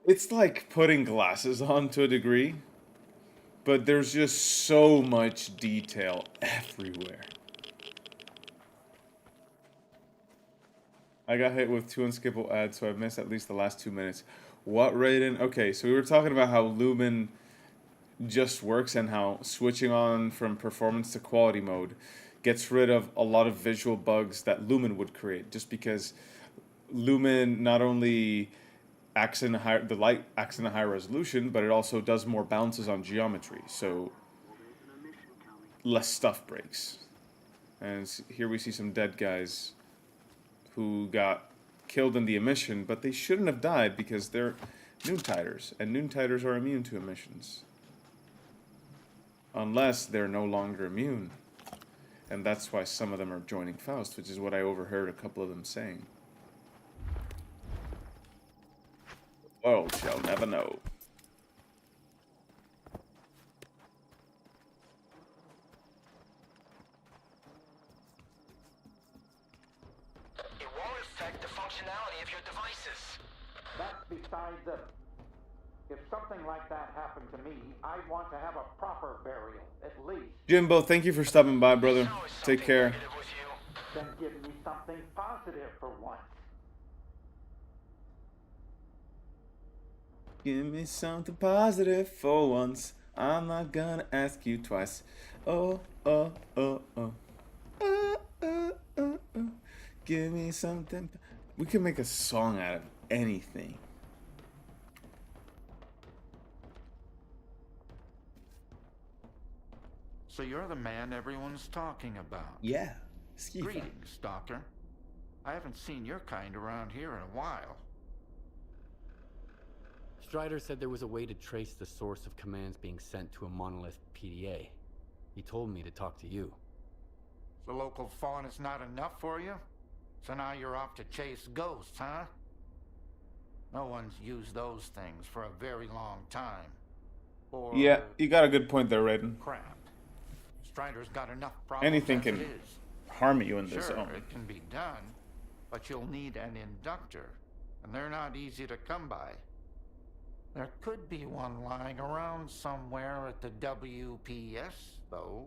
It's like putting glasses on to a degree, but there's just so much detail everywhere. I got hit with 2 unskippable ads, so I missed at least the last 2 minutes. What, Raiden? Okay, so we were talking about how Lumen just works and how switching on from performance to quality mode gets rid of a lot of visual bugs that Lumen would create, just because Lumen not only acts in the light acts in a higher resolution, but it also does more bounces on geometry. So less stuff breaks. And here we see some dead guys who got killed in the emission, but they shouldn't have died because they're Noontiders, and Noontiders are immune to emissions. Unless they're no longer immune. And that's why some of them are joining Faust, which is what I overheard a couple of them saying. The world shall never know. It won't affect the functionality of your devices. That's beside the... If something like that happened to me, I'd want to have a proper burial, at least. Jimbo, thank you for stopping by, brother. Take care. Then give me something positive for once. Give me something positive for once. I'm not gonna ask you twice. Oh, oh, oh, oh. Give me something. We can make a song out of anything. So you're the man everyone's talking about. Yeah. Greetings, Stalker. I haven't seen your kind around here in a while. Strider said there was a way to trace the source of commands being sent to a monolith PDA. He told me to talk to you. The local fawn is not enough for you? So now you're off to chase ghosts, huh? No one's used those things for a very long time. Or... Yeah, you got a good point there, Raiden. Crap. Strider's got enough problems. Anything as can it is. harm you in this Sure, zone. it can be done, but you'll need an inductor, and they're not easy to come by. There could be one lying around somewhere at the WPS, though.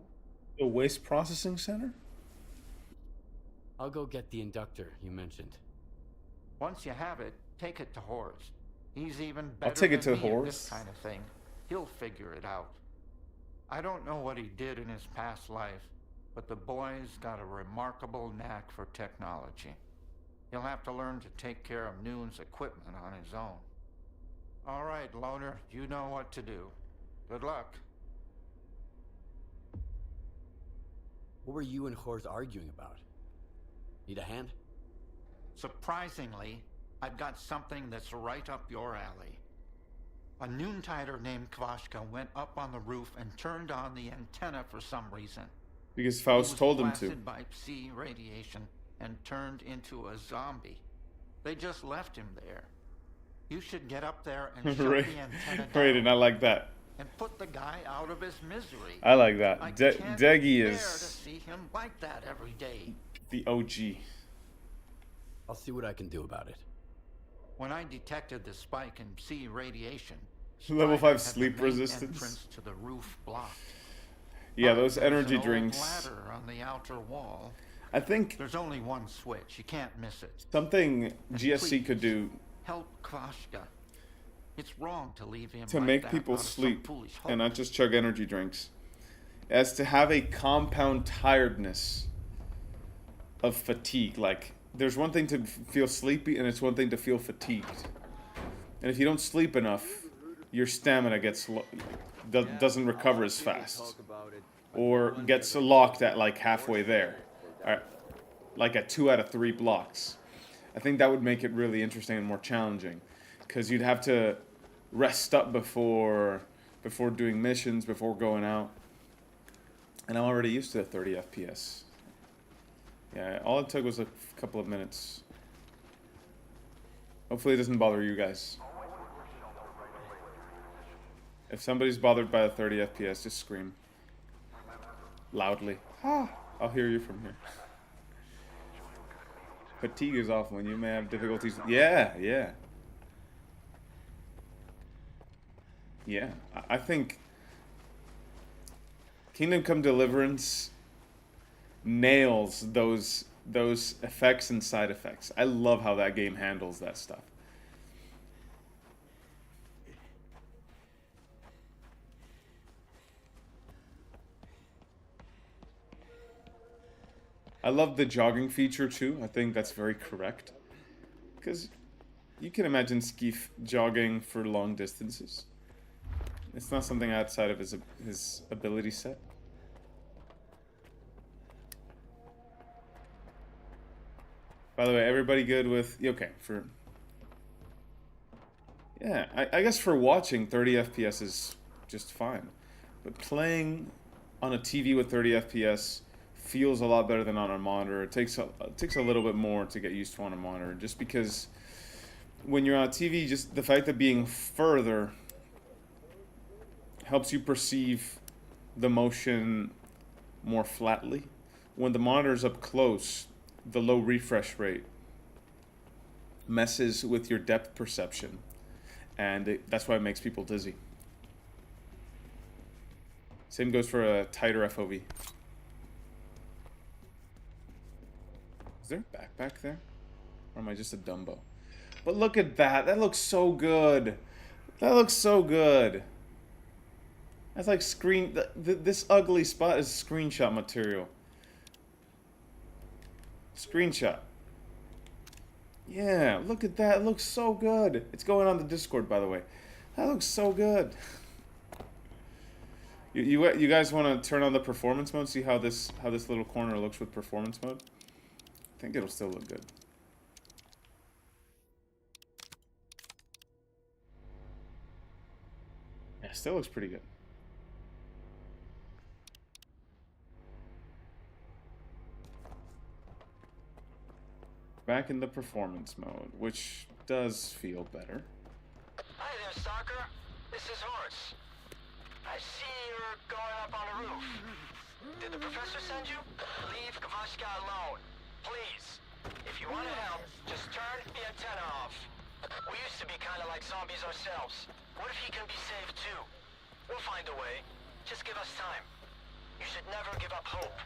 The Waste Processing Center? I'll go get the inductor you mentioned. Once you have it, take it to Horse. He's even better I'll take it than to me at Horse. this kind of thing. He'll figure it out. I don't know what he did in his past life, but the boy's got a remarkable knack for technology. He'll have to learn to take care of Noon's equipment on his own. All right, Loner, you know what to do. Good luck. What were you and Horse arguing about? Need a hand? Surprisingly, I've got something that's right up your alley. A Noontider named Kvashka went up on the roof and turned on the antenna for some reason. Because Faust told him to. He was blasted by Psi radiation and turned into a zombie. They just left him there. You should get up there and shut Right. the antenna down. Raiden, I like that. And put the guy out of his misery. I like that. I Deggy can't bear to is see him like that every day. the OG. I'll see what I can do about it. When I detected the spike in Psi radiation, Level 5 Strider had the sleep main resistance. entrance to the roof blocked. Yeah, But those there's energy an old drinks. ladder on the outer wall. I think There's only one switch. You can't miss it. something GSC could do Help Kvashka. It's wrong to leave him to like make that people out of some sleep foolish hope. and not just chug energy drinks as to have a compound tiredness of fatigue. Like, there's one thing to feel sleepy and it's one thing to feel fatigued. And if you don't sleep enough, your stamina gets doesn't recover as fast, or gets locked at like halfway there, like at 2 out of 3 blocks. I think that would make it really interesting and more challenging, because you'd have to rest up before doing missions, before going out. And I'm already used to the 30 FPS. Yeah, all it took was a couple of minutes. Hopefully it doesn't bother you guys. If somebody's bothered by the 30 FPS, just scream. Loudly. I'll hear you from here. Fatigue is off when you may have difficulties. Yeah. Yeah, I think Kingdom Come Deliverance nails those effects and side effects. I love how that game handles that stuff. I love the jogging feature too. I think that's very correct, because you can imagine Skeef jogging for long distances. It's not something outside of his ability set. By the way, everybody good with... Okay, Yeah, I guess for watching, 30 FPS is just fine. But playing on a TV with 30 FPS feels a lot better than on a monitor. It takes a little bit more to get used to on a monitor, just because when you're on a TV, just the fact that being further helps you perceive the motion more flatly. When the monitor's up close, the low refresh rate messes with your depth perception, and that's why it makes people dizzy. Same goes for a tighter FOV. Is there a backpack there? Or am I just a Dumbo? But look at that. That looks so good. That looks so good. That's like this ugly spot is screenshot material. Screenshot. Yeah, look at that. It looks so good. It's going on the Discord, by the way. That looks so good. You guys want to turn on the performance mode? See how this little corner looks with performance mode? I think it'll still look good. Yeah, still looks pretty good. Back in the performance mode, which does feel better. Hi there, S.T.A.L.K.E.R. This is Horace. I see you're going up on the roof. Did the professor send you? Leave Kavashka alone. Please. If you want to help, just turn the antenna off. We used to be kind of like zombies ourselves. What if he can be saved too? We'll find a way. Just give us time. You should never give up hope.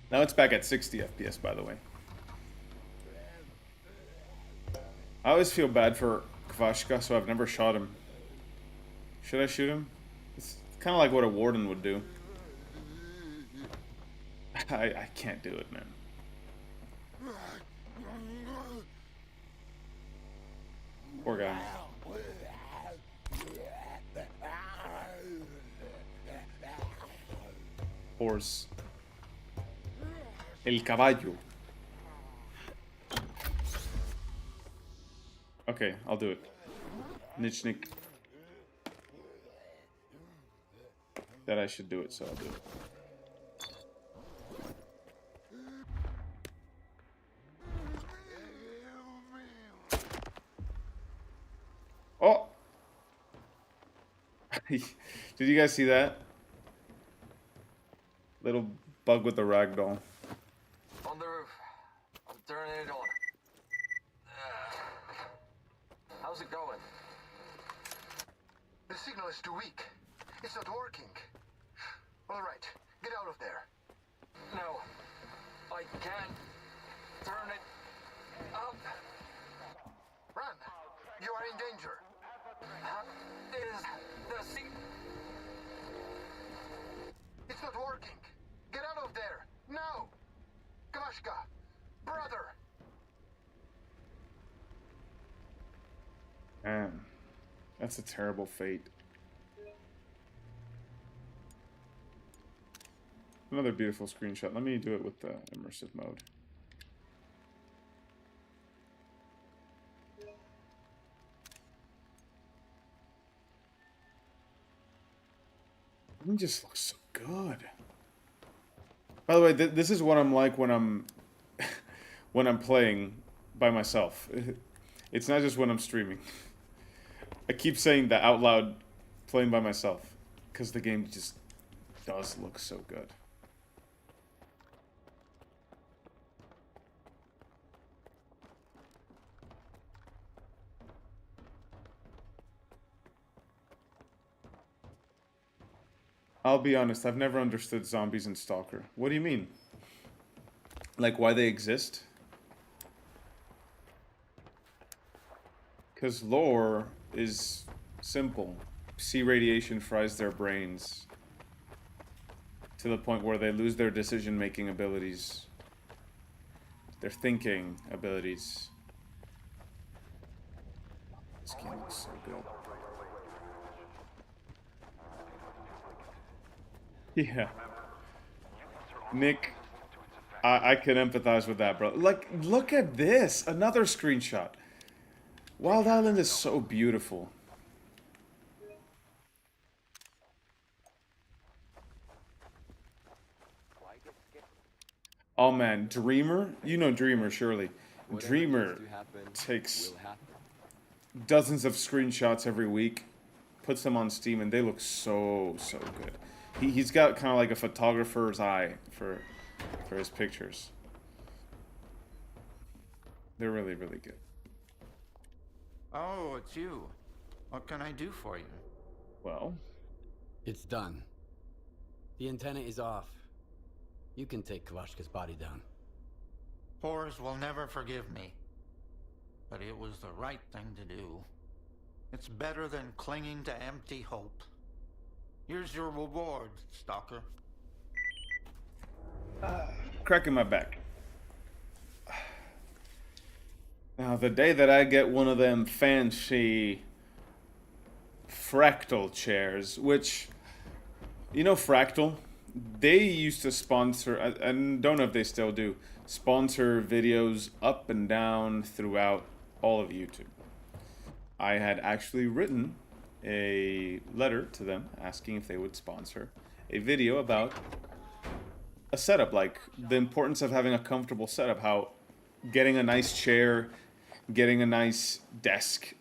Now it's back at 60 FPS, by the way. I always feel bad for Kvashka, so I've never shot him. Should I shoot him? It's kind of like what a warden would do. I can't do it, man. Poor guy. Horse. El caballo. Okay, I'll do it. Nichnik. That I should do it, so I'll do it. Oh! Did you guys see that? Little bug with the ragdoll. On the roof. I'm turning it on. How's it going? The signal is too weak. It's not working. All right, get out of there. No, I can't turn it up. Run! You are in danger. Is the It's not working. Get out of there. Now! Kavashka! Brother! Man, that's a terrible fate. Another beautiful screenshot. Let me do it with the immersive mode. It just looks so good. By the way, this is what I'm like when I'm when I'm playing by myself. It's not just when I'm streaming. I keep saying that out loud, playing by myself, because the game just does look so good. I'll be honest, I've never understood zombies in Stalker. What do you mean? Like, why they exist? Because lore is simple. C radiation fries their brains to the point where they lose their decision-making abilities, their thinking abilities. This game looks so good. Yeah. Nick, I can empathize with that, bro. Like, look at this. Another screenshot. Wild Island is so beautiful. Oh man, Dreamer? You know Dreamer, surely. Dreamer takes dozens of screenshots every week, puts them on Steam, and they look so good. He's got kind of like a photographer's eye for his pictures. They're really good. Oh, it's you. What can I do for you? Well, it's done. The antenna is off. You can take Kavashka's body down. Whores will never forgive me. But it was the right thing to do. It's better than clinging to empty hope. Here's your reward, Stalker. Cracking my back. Now, the day that I get one of them fancy fractal chairs, which, you know, Fractal, they used to sponsor, I don't know if they still do, sponsor videos up and down throughout all of YouTube. I had actually written a letter to them asking if they would sponsor a video about a setup, like the importance of having a comfortable setup, how getting a nice chair, getting a nice desk,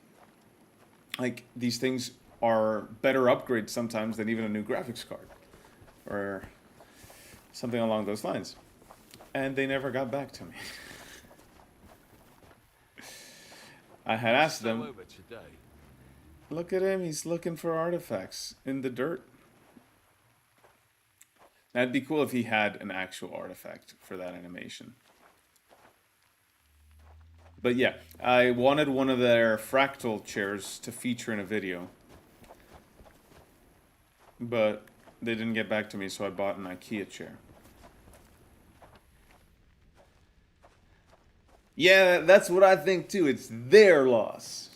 like these things are better upgrades sometimes than even a new graphics card or something along those lines. And they never got back to me. I had asked them, look at him, he's looking for artifacts in the dirt. That'd be cool if he had an actual artifact for that animation. But yeah, I wanted one of their fractal chairs to feature in a video. But they didn't get back to me, so I bought an IKEA chair. Yeah, that's what I think too. It's their loss.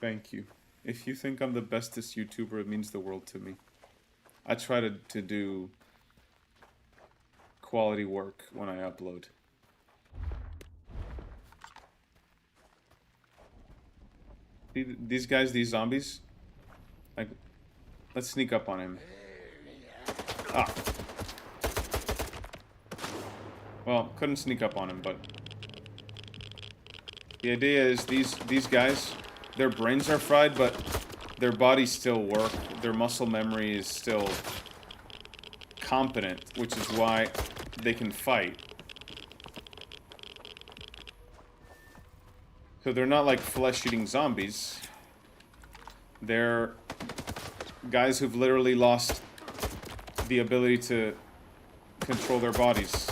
Thank you. If you think I'm the bestest YouTuber, it means the world to me. I try to do quality work when I upload. These guys, these zombies, like, let's sneak up on him. Ah. Well, couldn't sneak up on him, but the idea is these guys, their brains are fried, but their bodies still work. Their muscle memory is still competent, which is why they can fight. So they're not like flesh-eating zombies. They're guys who've literally lost the ability to control their bodies.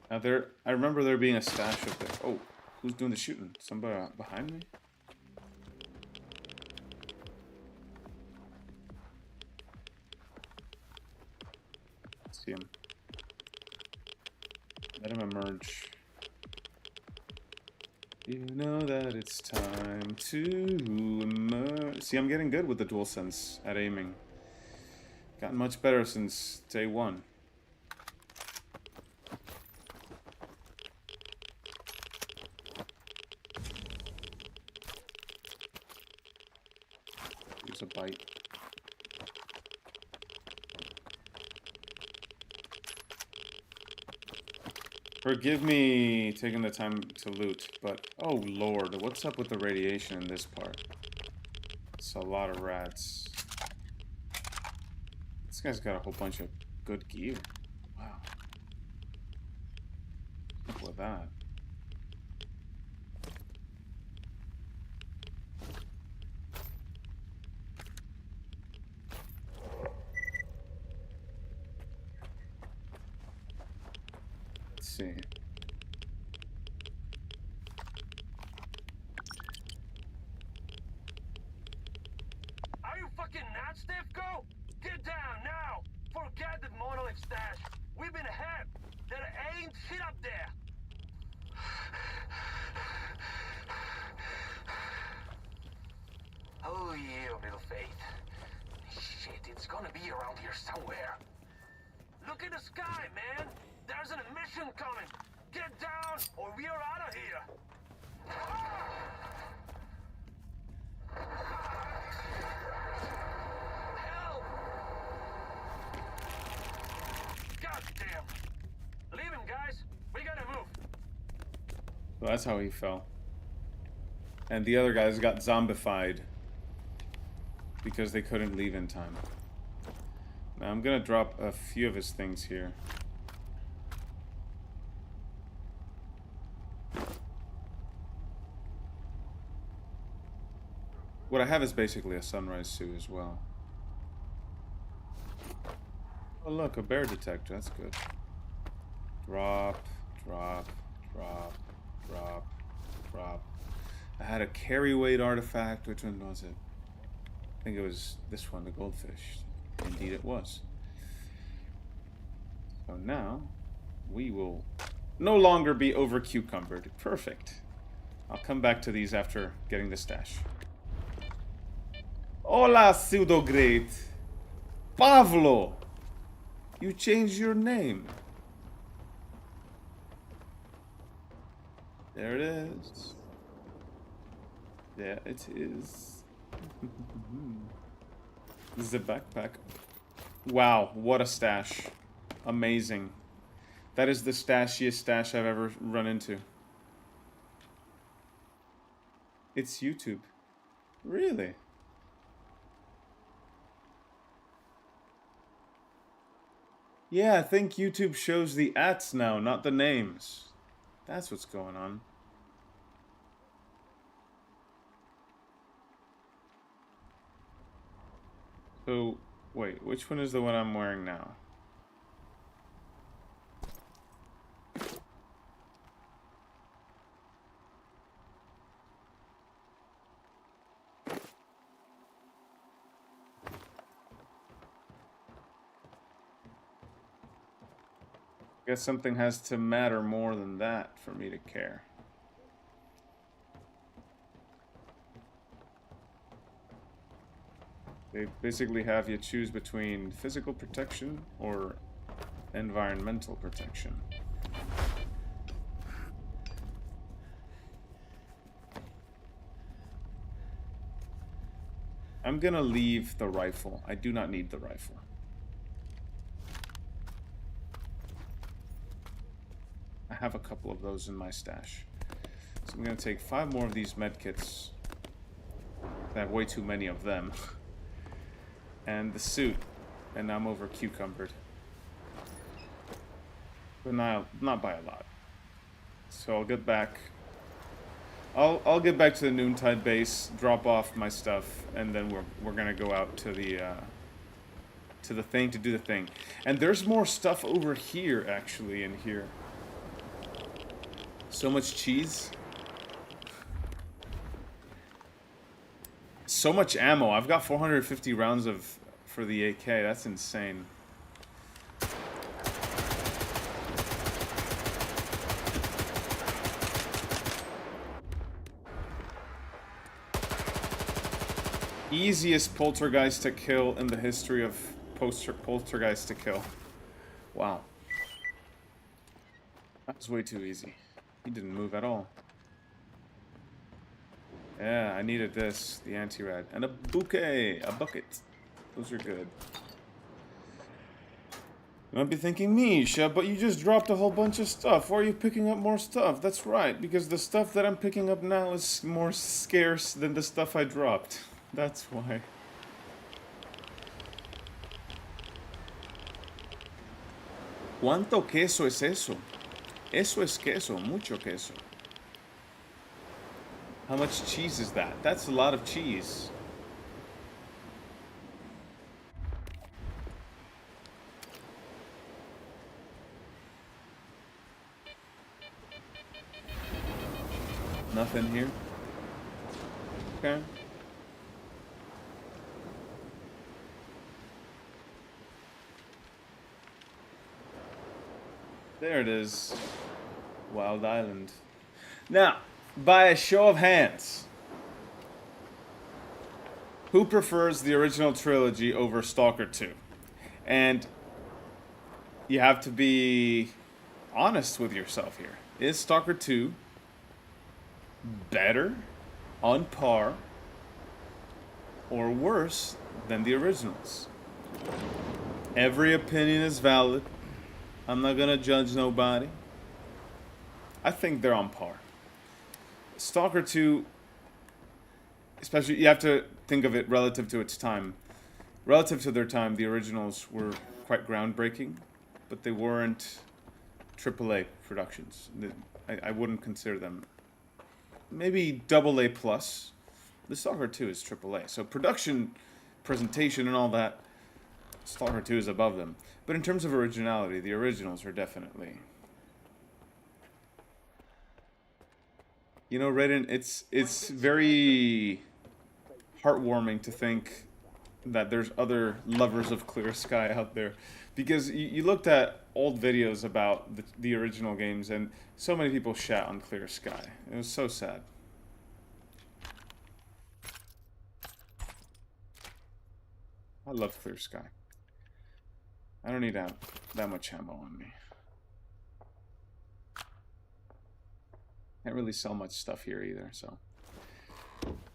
Now I remember there being a stash up there. Oh, who's doing the shooting? Somebody behind me? See him. Let him emerge. You know that it's time to emerge. See, I'm getting good with the DualSense at aiming. Gotten much better since day one. Here's a bite. Forgive me taking the time to loot, but oh lord, what's up with the radiation in this part? It's a lot of rats. This guy's got a whole bunch of good gear. Wow. What's up with that? Let's see. Are you fucking nuts, Stefko? Get down now! Forget the monolith stash. We've been ahead. There ain't shit up there. It's gonna be around here somewhere. Look in the sky, man! There's an mission coming! Get down, or we are out of here! Help! God damn! Leave him, guys! We gotta move! So that's how he fell. And the other guys got zombified because they couldn't leave in time. Now I'm gonna drop a few of his things here. What I have is basically a sunrise suit as well. Oh look, a bear detector, that's good. Drop, drop, drop, drop, drop. I had a carry weight artifact, which one was it? I think it was this one, the goldfish. Indeed it was. So now, we will no longer be over cucumbered. Perfect. I'll come back to these after getting the stash. Hola, pseudo-great. Pavlo! You changed your name. There it is. There it is. This is a backpack. Wow, what a stash. Amazing. That is the stashiest stash I've ever run into. It's YouTube. Really? Yeah, I think YouTube shows the ats now, not the names. That's what's going on. So, wait, which one is the one I'm wearing now? I guess something has to matter more than that for me to care. They basically have you choose between physical protection or environmental protection. I'm gonna leave the rifle. I do not need the rifle. I have a couple of those in my stash. So I'm gonna take 5 more of these medkits. I have way too many of them. And the suit. And I'm over cucumbered. But not by a lot. So I'll get back. I'll get back to the Noontide base, drop off my stuff, and then we're gonna go out to the thing to do the thing. And there's more stuff over here, actually, in here. So much cheese. So much ammo. I've got 450 rounds for the AK. That's insane. Easiest poltergeist to kill in the history of poltergeist to kill. Wow. That was way too easy. He didn't move at all. Yeah, I needed this, the anti-rad, and a bouquet, a bucket. Those are good. You might be thinking, Misha, but you just dropped a whole bunch of stuff. Why are you picking up more stuff? That's right, because the stuff that I'm picking up now is more scarce than the stuff I dropped. That's why. ¿Cuánto queso es eso? Eso es queso, mucho queso. How much cheese is that? That's a lot of cheese. Nothing here? Okay. There it is. Wild Island. Now, by a show of hands, who prefers the original trilogy over Stalker 2? And you have to be honest with yourself here. Is Stalker 2 better, on par, or worse than the originals? Every opinion is valid. I'm not gonna judge nobody. I think they're on par. Stalker 2, especially, you have to think of it relative to its time. Relative to their time, the originals were quite groundbreaking, but they weren't AAA productions. I wouldn't consider them. Maybe AA plus. The Stalker 2 is AAA. So production, presentation, and all that, Stalker 2 is above them. But in terms of originality, the originals are definitely... You know, Raiden, it's very heartwarming to think that there's other lovers of Clear Sky out there. Because you looked at old videos about the original games, and so many people shat on Clear Sky. It was so sad. I love Clear Sky. I don't need that much ammo on me. Can't really sell much stuff here either, so...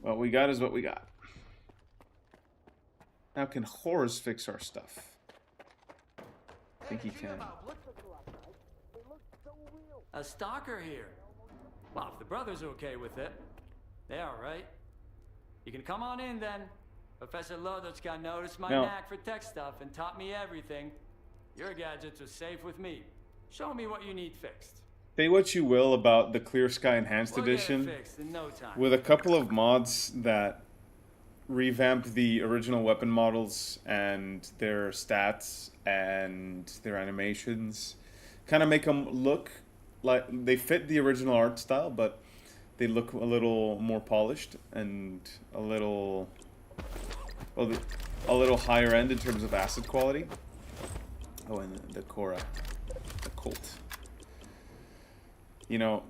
What we got is what we got. Now, can Horus fix our stuff? I think he can. A stalker here. Well, if the brothers are okay with it, they are, right? You can come on in then. Professor Lodotska noticed my knack for tech stuff and taught me everything. Your gadgets are safe with me. Show me what you need fixed. Say what you will about the Clear Sky Enhanced We'll get it Edition. fixed in no time. With a couple of mods that revamp the original weapon models and their stats and their animations, kind of make them look like they fit the original art style, but they look a little more polished and a little, well, a little higher end in terms of acid quality. Oh, and the Cora, the Colt. You know,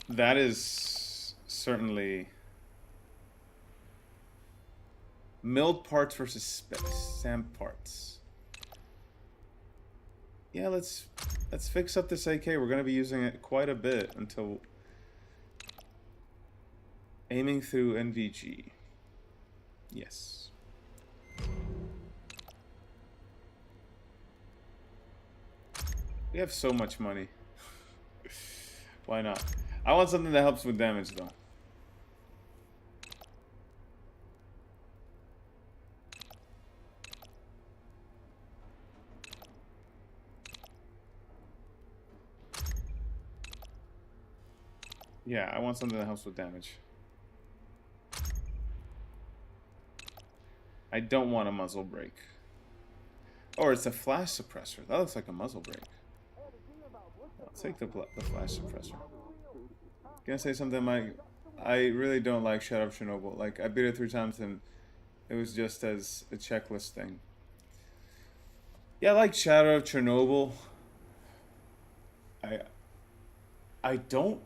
that is certainly milled parts versus stamped parts. Yeah, let's fix up this AK. We're gonna be using it quite a bit until aiming through NVG. Yes. We have so much money. Why not? I want something that helps with damage, though. Yeah, I want something that helps with damage. I don't want a muzzle brake. Or it's a flash suppressor. That looks like a muzzle brake. I'll take the flash suppressor. Gonna say something, Mike. I really don't like Shadow of Chernobyl. Like, I beat it 3 times and it was just as a checklist thing. Yeah, I like Shadow of Chernobyl. I don't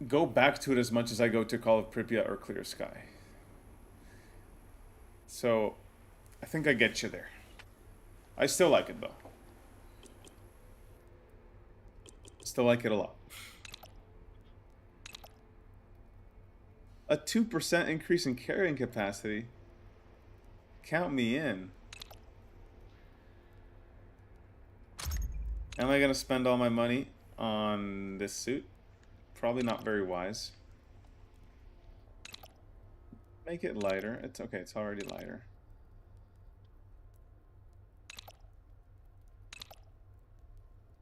go back to it as much as I go to Call of Pripyat or Clear Sky. So, I think I get you there. I still like it, though. Still like it a lot. A 2% increase in carrying capacity? Count me in. Am I going to spend all my money on this suit? Probably not very wise. Make it lighter. It's okay, it's already lighter.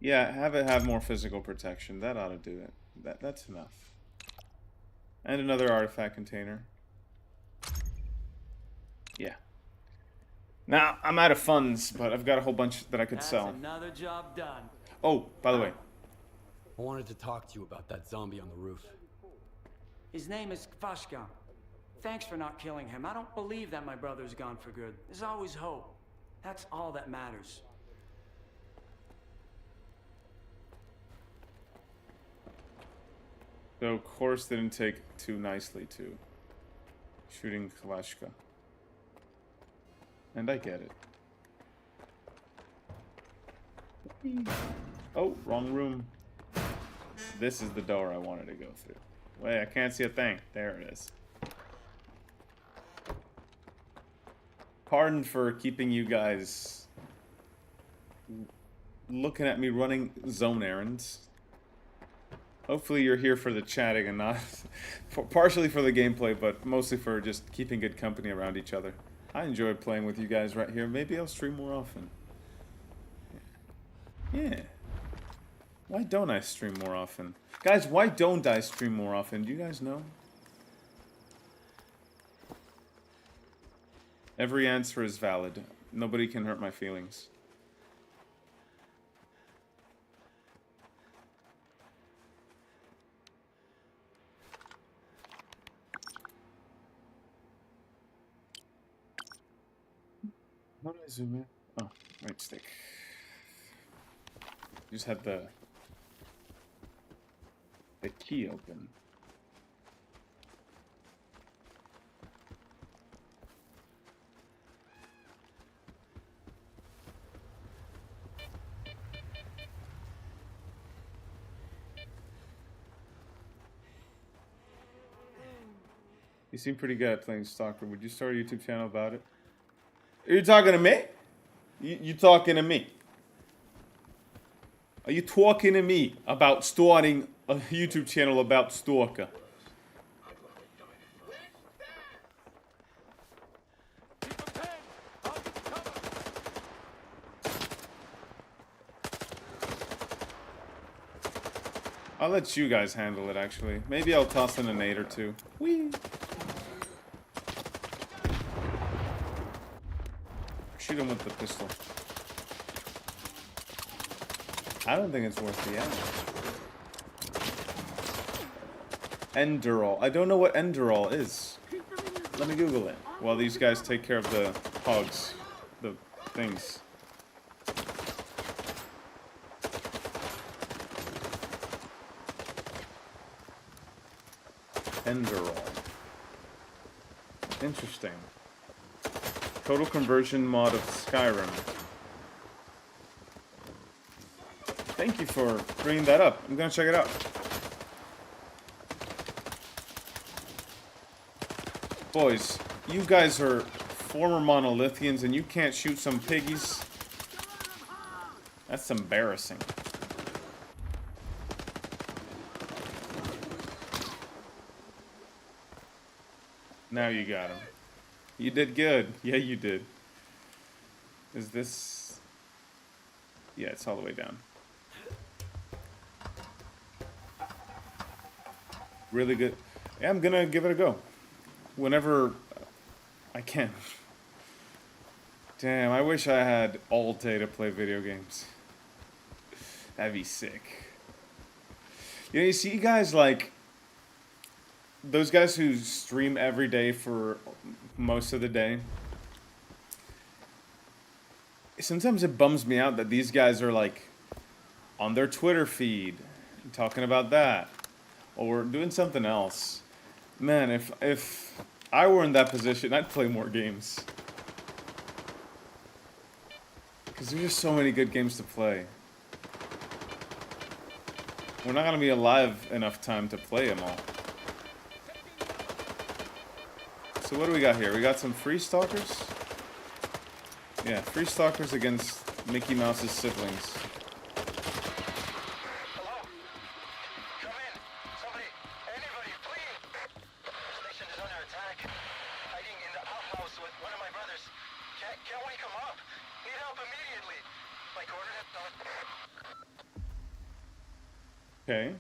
Yeah, have it have more physical protection. That ought to do it. That's enough. And another artifact container. Yeah. Now, I'm out of funds, but I've got a whole bunch that I could sell. Another job done. Oh, by the way. I wanted to talk to you about that zombie on the roof. His name is Kvashka. Thanks for not killing him. I don't believe that my brother's gone for good. There's always hope. That's all that matters. So, Horus didn't take too nicely to shooting Kalashka. And I get it. Oh, wrong room. This is the door I wanted to go through. Wait, I can't see a thing. There it is. Pardon for keeping you guys looking at me running zone errands. Hopefully you're here for the chatting and not partially for the gameplay, but mostly for just keeping good company around each other. I enjoy playing with you guys right here. Maybe I'll stream more often. Yeah. Why don't I stream more often? Guys, why don't I stream more often? Do you guys know? Every answer is valid. Nobody can hurt my feelings. How do I zoom in? Oh, right stick. Just had the key open. You seem pretty good at playing S.T.A.L.K.E.R. Would you start a YouTube channel about it? Are you talking to me? You talking to me? Are you talking to me about starting a YouTube channel about S.T.A.L.K.E.R? I'll let you guys handle it, actually. Maybe I'll toss in a nade or two. Whee! Shoot him with the pistol. I don't think it's worth the ammo. Enderall. I don't know what Enderall is. Let me Google it. While these guys take care of the hogs. The things. Enderall. Interesting. Total conversion mod of Skyrim. Thank you for bringing that up. I'm gonna check it out. Boys, you guys are former monolithians and you can't shoot some piggies? That's embarrassing. Now you got him. You did good. Yeah, you did. Is this... Yeah, it's all the way down. Really good. Yeah, I'm gonna give it a go. Whenever I can. Damn, I wish I had all day to play video games. That'd be sick. You know, you see guys like... Those guys who stream every day for most of the day. Sometimes it bums me out that these guys are like on their Twitter feed talking about that or doing something else. Man, if I were in that position, I'd play more games. Because there's just so many good games to play. We're not going to be alive enough time to play them all. So what do we got here? We got some free stalkers? Yeah, free stalkers against Mickey Mouse's siblings. Hello? Come in. Somebody, anybody, please. The station is under attack. Hiding in the outhouse with one of my brothers. Can't wake him up. Need help immediately. My coordinates are... Okay.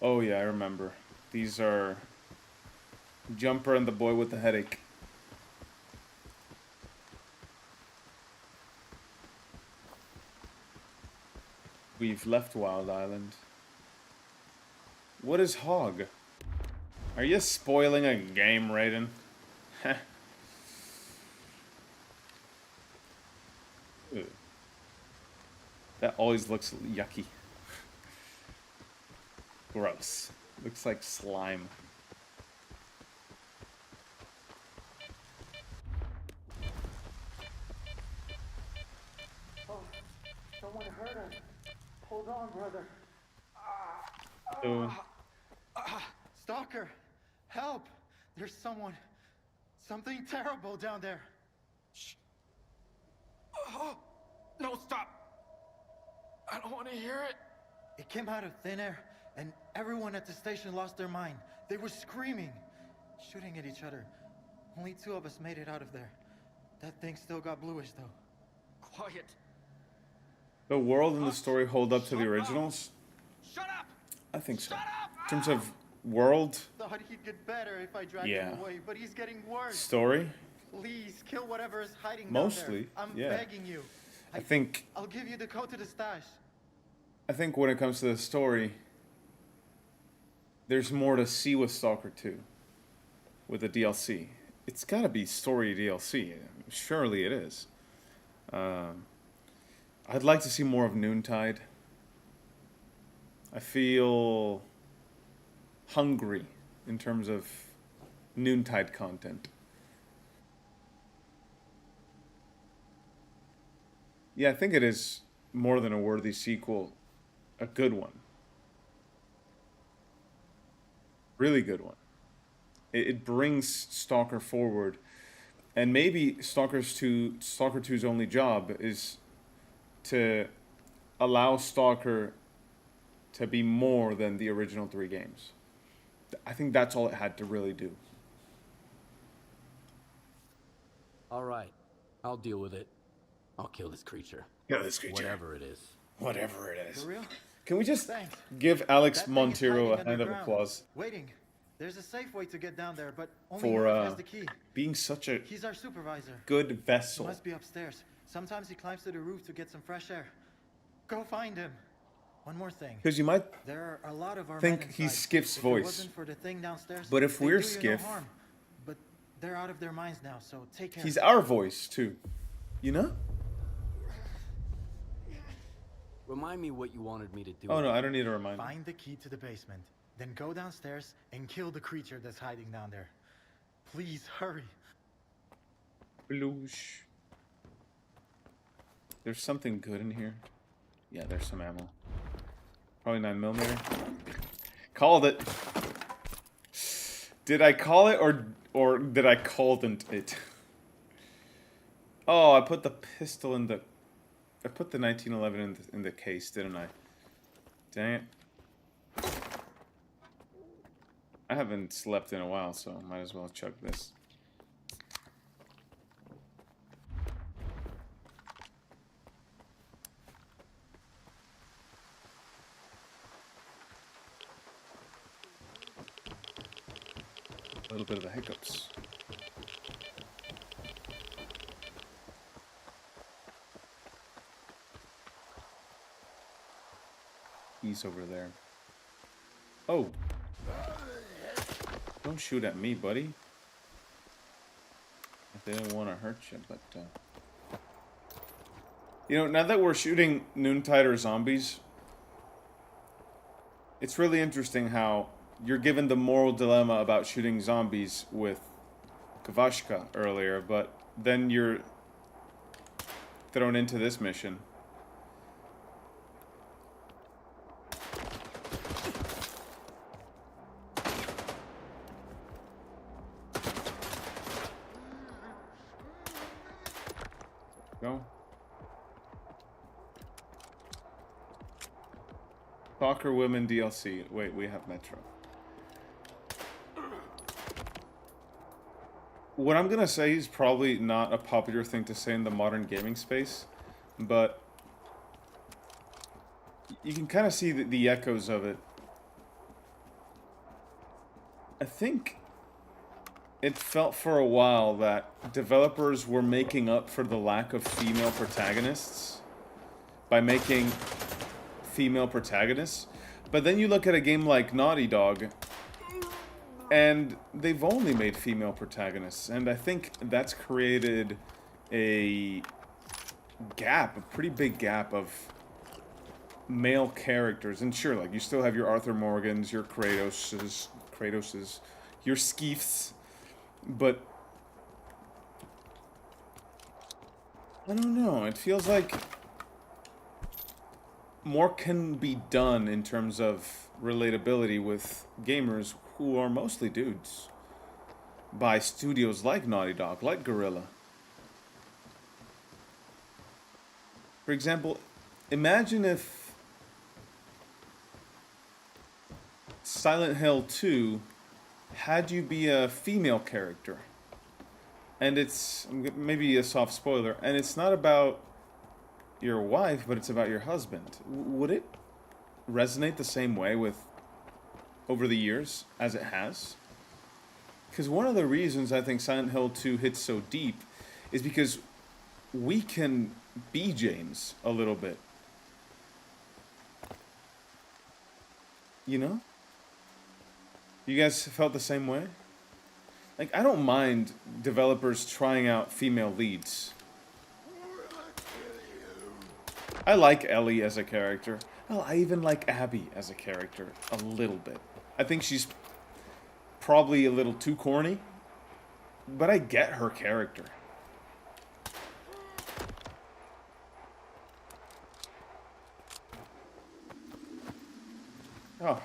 Oh yeah, I remember. These are Jumper and the boy with the headache. We've left Wild Island. What is Hog? Are you spoiling a game, Raiden? Heh. Ugh. That always looks yucky. Gross. Looks like slime. Hold on, brother. So, Stalker, help! There's something terrible down there. Shh. Oh, no, stop. I don't want to hear it. It came out of thin air, and everyone at the station lost their mind. They were screaming, shooting at each other. Only 2 of us made it out of there. That thing still got bluish, though. Quiet. the world and the story hold up to the originals? Shut up! I think so. In terms of world, Thought he'd get better if I dragged Yeah. him away, but he's getting worse. story, Please, kill whatever is hiding Mostly, down there. I'm yeah. begging you. I think I'll give you the code to the stash. when it comes to the story, there's more to see with Stalker 2, with the DLC. It's gotta be story DLC. Surely it is. I'd like to see more of Noontide. I feel hungry in terms of Noontide content. Yeah, I think it is more than a worthy sequel, a good one. Really good one. It brings Stalker forward. And maybe Stalker 2's only job is to allow Stalker to be more than the original 3 games. I think that's all it had to really do. All right, I'll deal with it. I'll kill this creature. Kill this creature. Whatever it is. Whatever it is. For real? Can we just Thanks. give Alex That thing is Montero a hiding hand of underground, applause waiting. There's a safe way to get down there, but only for North has the key. being such a He's our supervisor. good He vessel? must be upstairs. Sometimes he climbs to the roof to get some fresh air. Go find him. One more thing. Because you might There are a lot of our think men he's inside. Skiff's If voice. It wasn't for the thing downstairs, But if they'd we're do you Skiff, no harm. But they're out of their minds now, so take care. he's our voice too. You know? Remind me what you wanted me to do. Oh no, I don't need a reminder. Find the key to the basement, then go downstairs and kill the creature that's hiding down there. Please hurry. Bloosh. There's something good in here. Yeah, there's some ammo. Probably 9mm. Called it. Did I call it or did I called it? Oh, I put the pistol in the. I put the 1911 in the case, didn't I? Dang it. I haven't slept in a while, so might as well chug this. A little bit of the hiccups. He's over there. Oh! Don't shoot at me, buddy. I didn't want to hurt you, but... You know, now that we're shooting Noontide or zombies, it's really interesting how you're given the moral dilemma about shooting zombies with Kavashka earlier, but then you're thrown into this mission. Go. Stalker Women DLC. Wait, we have Metro. What I'm gonna say is probably not a popular thing to say in the modern gaming space, but you can kind of see the echoes of it. I think it felt for a while that developers were making up for the lack of female protagonists by making female protagonists. But then you look at a game like Naughty Dog, and they've only made female protagonists. And I think that's created a gap, a pretty big gap of male characters. And sure, like, you still have your Arthur Morgans, your Kratoses, your Skeefs. But I don't know, it feels like more can be done in terms of relatability with gamers who are mostly dudes by studios like Naughty Dog, like Guerrilla. For example, imagine if Silent Hill 2 had you be a female character. And it's maybe a soft spoiler, and it's not about your wife, but it's about your husband. Would it resonate the same way with over the years as it has? Because one of the reasons I think Silent Hill 2 hits so deep is because we can be James a little bit. You know? You guys felt the same way? Like, I don't mind developers trying out female leads. I like Ellie as a character. Hell, I even like Abby as a character a little bit. I think she's probably a little too corny, but I get her character. Oh,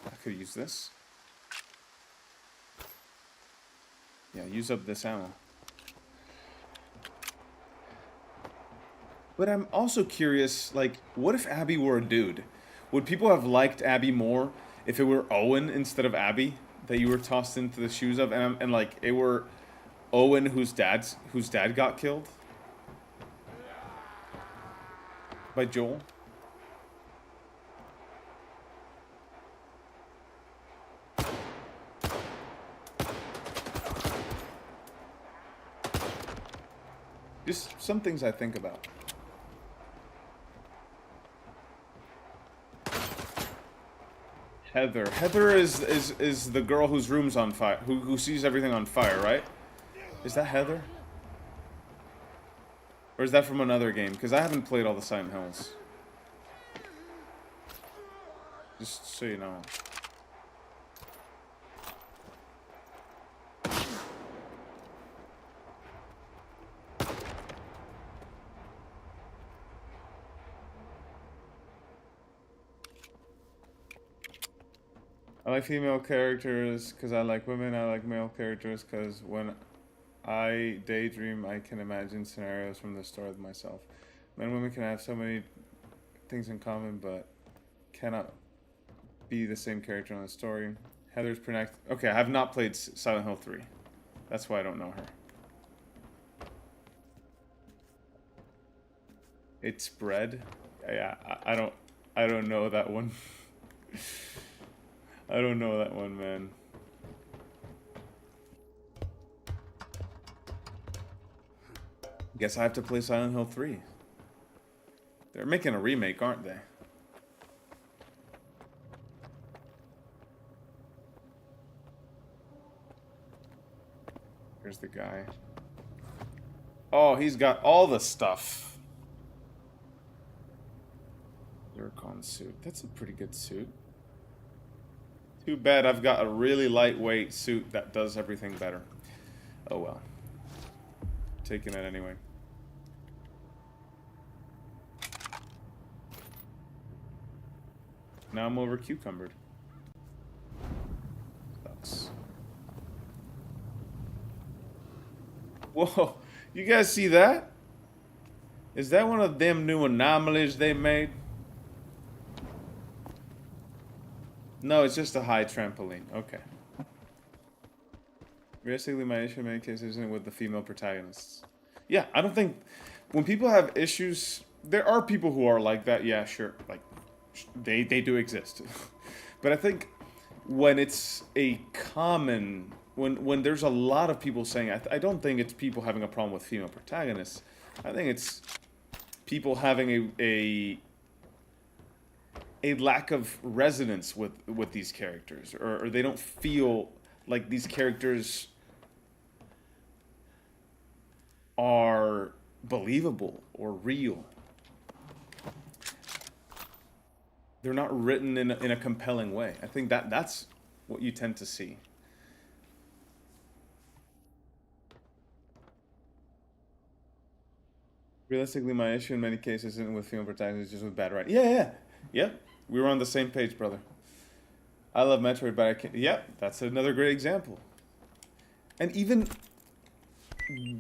I could use this. Yeah, use up this ammo. But I'm also curious, like, what if Abby were a dude? Would people have liked Abby more if it were Owen instead of Abby that you were tossed into the shoes of, and like it were Owen whose dad got killed by Joel? Just some things I think about. Heather. Heather is the girl whose room's on fire, who sees everything on fire, right? Is that Heather? Or is that from another game? Because I haven't played all the Silent Hills. Just so you know. I like female characters because I like women. I like male characters because when I daydream, I can imagine scenarios from the story of myself. Men and women can have so many things in common, but cannot be the same character in the story. Heather's pronounced. Okay, I have not played Silent Hill 3. That's why I don't know her. It's bread. Yeah, I don't know that one. I don't know that one, man. Guess I have to play Silent Hill 3. They're making a remake, aren't they? Here's the guy. Oh, he's got all the stuff. Zircon suit. That's a pretty good suit. Too bad I've got a really lightweight suit that does everything better. Oh well. Taking it anyway. Now I'm over cucumbered. Sucks. Whoa, you guys see that? Is that one of them new anomalies they made? No, it's just a high trampoline. Okay. Realistically, my issue in many cases isn't with the female protagonists. Yeah, I don't think... When people have issues... There are people who are like that, yeah, sure. Like, they do exist. But I think when it's a common... When there's a lot of people saying... I don't think it's people having a problem with female protagonists. I think it's people having a lack of resonance with these characters, or they don't feel like these characters are believable or real. They're not written in a compelling way. I think that's what you tend to see. Realistically, my issue in many cases isn't with female protagonists, just with bad writing. Yep. We were on the same page, brother. I love Metroid, but I can't. Yep, that's another great example. And even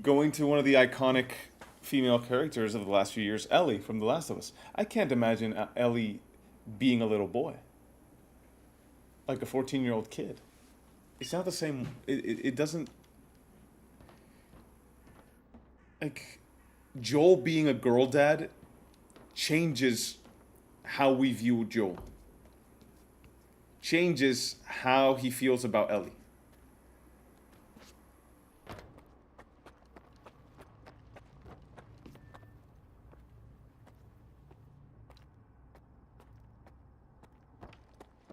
going to one of the iconic female characters of the last few years, Ellie from The Last of Us. I can't imagine Ellie being a little boy, like a 14-year-old kid. It's not the same. It doesn't. Like, Joel being a girl dad changes how we view Joel. Changes how he feels about Ellie.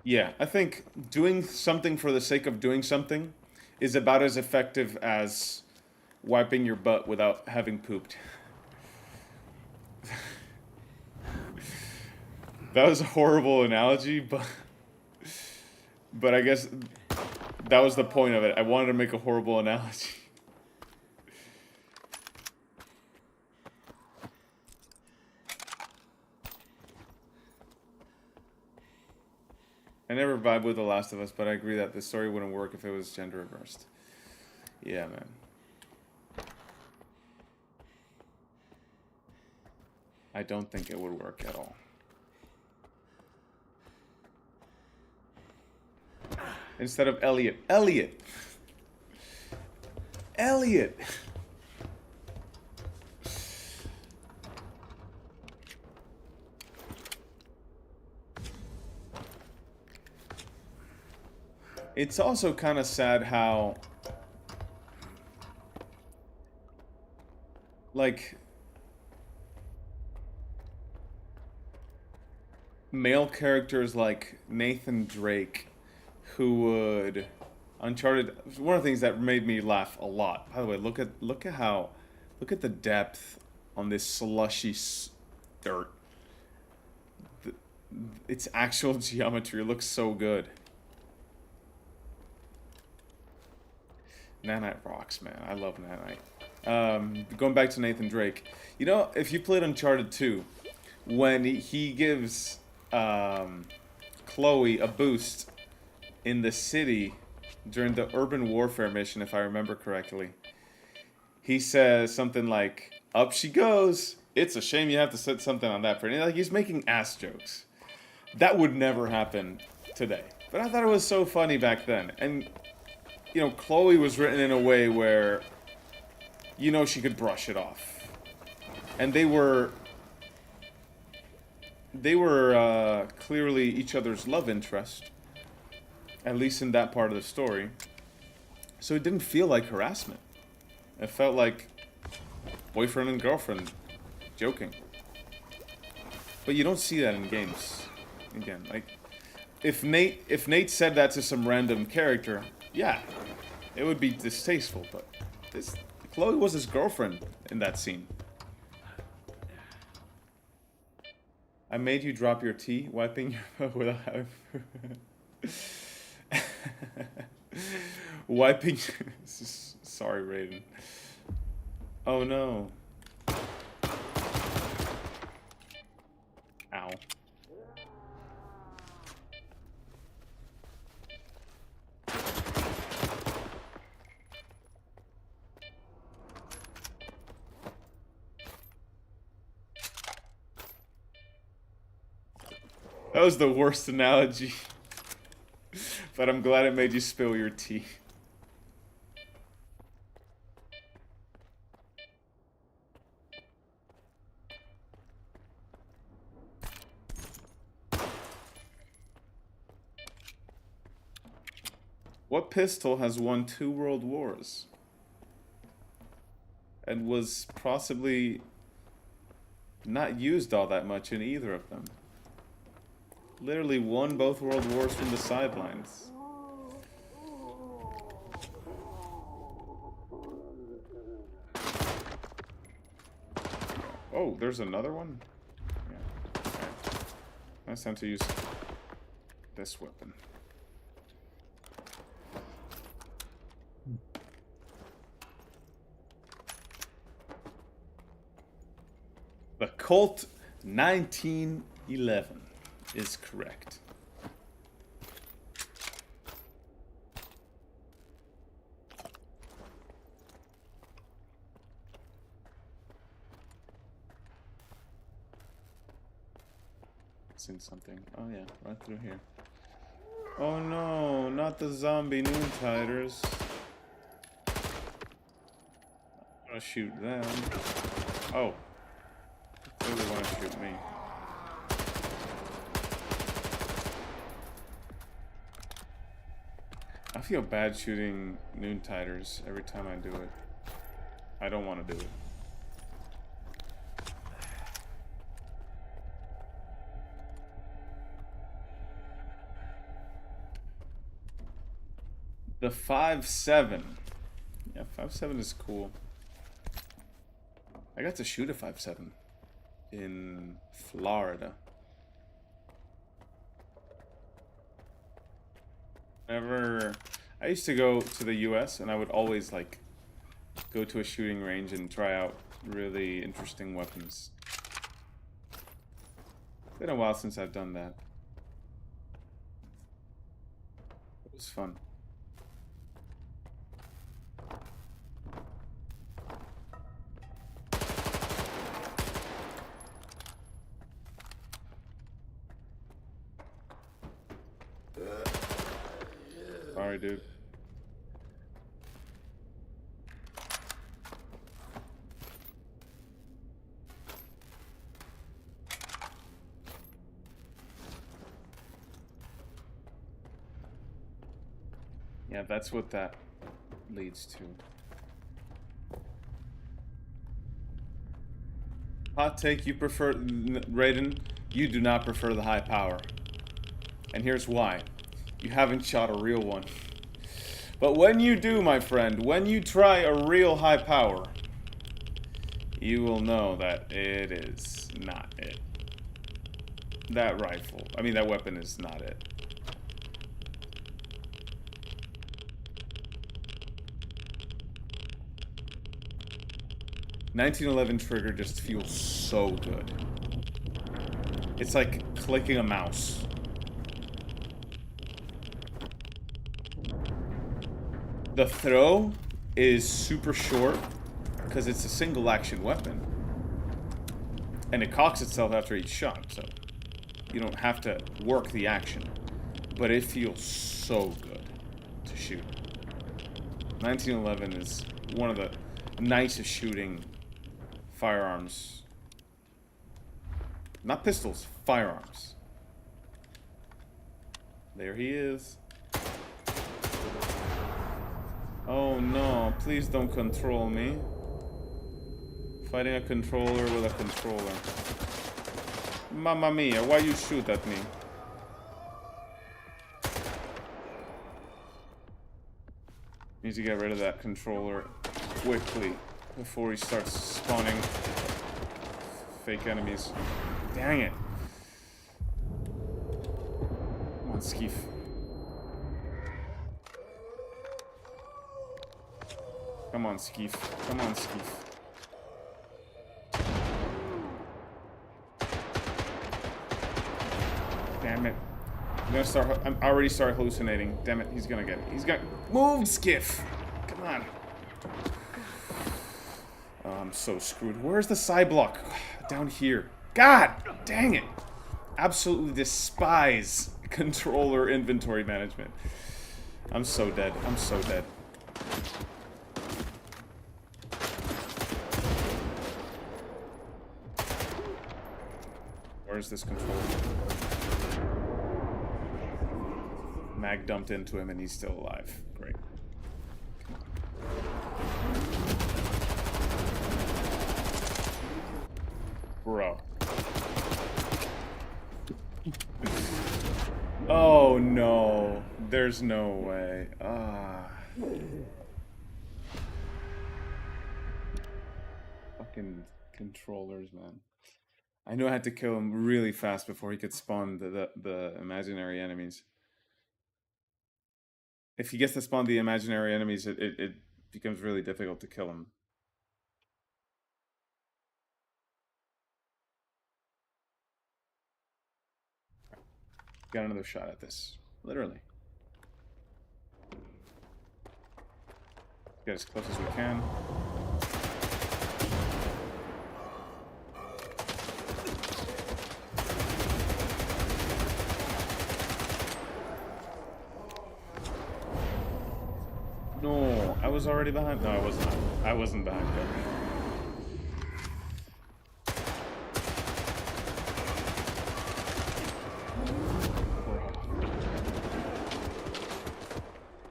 Yeah, I think doing something for the sake of doing something is about as effective as wiping your butt without having pooped. That was a horrible analogy, but I guess that was the point of it. I wanted to make a horrible analogy. I never vibe with The Last of Us, but I agree that the story wouldn't work if it was gender reversed. Yeah, man. I don't think it would work at all. Instead of Elliot. Elliot! Elliot! It's also kind of sad how, like, male characters like Nathan Drake, who would Uncharted. One of the things that made me laugh a lot. By the way, look at the depth on this slushy dirt. Its actual geometry looks so good. Nanite rocks, man. I love Nanite. Going back to Nathan Drake, you know, if you played Uncharted 2, when he gives Chloe a boost in the city during the urban warfare mission, if I remember correctly, he says something like, "Up she goes. It's a shame you have to set something on that for." Like, he's making ass jokes. That would never happen today. But I thought it was so funny back then. And, you know, Chloe was written in a way where, you know, she could brush it off. And they were clearly each other's love interest, at least in that part of the story. So it didn't feel like harassment. It felt like boyfriend and girlfriend joking. But you don't see that in games. Again, like, if Nate said that to some random character, yeah, it would be distasteful. But Chloe was his girlfriend in that scene. I made you drop your tea, wiping your without having wiping. Sorry, Raiden. Oh no. Ow. That was the worst analogy. But I'm glad it made you spill your tea. What pistol has won 2 world wars? And was possibly not used all that much in either of them. Literally won both world wars from the sidelines. Oh, there's another one? Yeah. Okay. Now it's time to use this weapon. Colt 1911 is correct. Seen something. Oh yeah, right through here. Oh no, not the zombie noontiders. I'm gonna shoot them. Oh. They really want to shoot me. I feel bad shooting noontiders every time I do it. I don't want to do it. The 5.7. Yeah, 5.7 is cool. I got to shoot a 5.7 in Florida. I used to go to the US and I would always like go to a shooting range and try out really interesting weapons. It's been a while since I've done that. It was fun. Sorry, dude. Yeah, that's what that leads to. Hot take, you prefer... Raiden, you do not prefer the high power. And here's why. You haven't shot a real one. But when you do, my friend, when you try a real high power, you will know that it is not it. That rifle, I mean that weapon is not it. .1911 trigger just feels so good. It's like clicking a mouse. The throw is super short because it's a single action weapon. And it cocks itself after each shot, so you don't have to work the action. But it feels so good to shoot. 1911 is one of the nicest shooting firearms. Not pistols, firearms. There he is. Oh no, please don't control me. Fighting a controller with a controller. Mamma mia, why you shoot at me? Need to get rid of that controller quickly before he starts spawning fake enemies. Dang it. Come on, Skeef. Come on, Skeef. Come on, Skeef. Damn it. I'm already started hallucinating. Damn it, he's gonna get it. He's got... Move, Skiff! Come on. Oh, I'm so screwed. Where's the side block? Down here. God dang it. Absolutely despise controller inventory management. I'm so dead. I'm so dead. Where's this controller? Mag dumped into him and he's still alive. Great. Bro. Oh no. There's no way. Fucking controllers, man. I knew I had to kill him really fast before he could spawn the imaginary enemies. If he gets to spawn the imaginary enemies, it becomes really difficult to kill him. Got another shot at this. Literally. Get as close as we can. No, I was already behind. No, I was not. I wasn't behind them.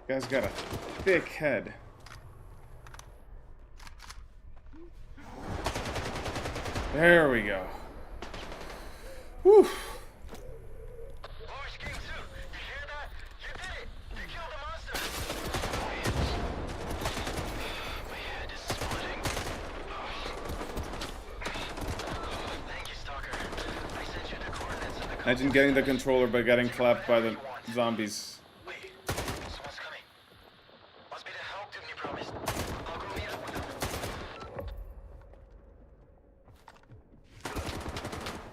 Guy's got a thick head. There we go. Whew. Imagine getting the controller but getting clapped by the zombies.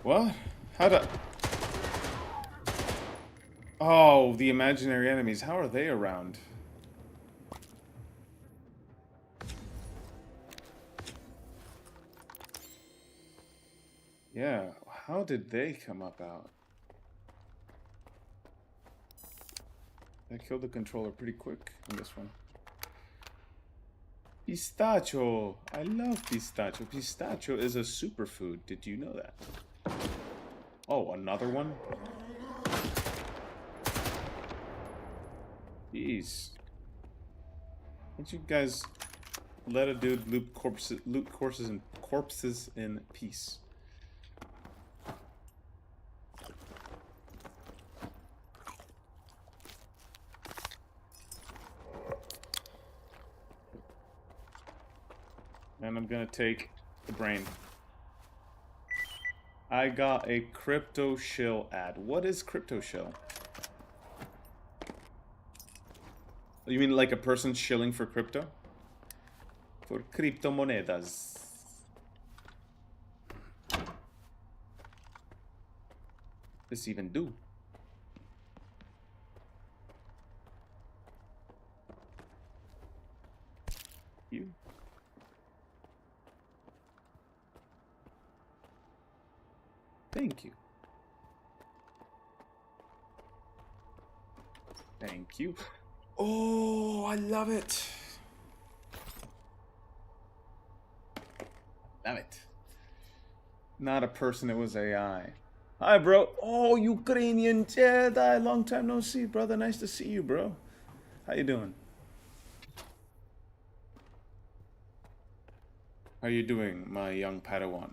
What? How to... Oh, the imaginary enemies. How are they around? Yeah, how did they come out? I killed the controller pretty quick in this one. Pistachio! I love pistachio. Pistachio is a superfood. Did you know that? Oh, another one? Jeez. Why don't you guys let a dude loot corpses in peace? And I'm gonna take the brain. I got a crypto shill ad. What is crypto shill? You mean like a person shilling for crypto? For criptomonedas. This even do? You? Thank you. Thank you. Oh, I love it. Love it. Not a person, it was AI. Hi, bro. Oh, Ukrainian Jedi. Long time no see, brother. Nice to see you, bro. How you doing? How you doing, my young Padawan?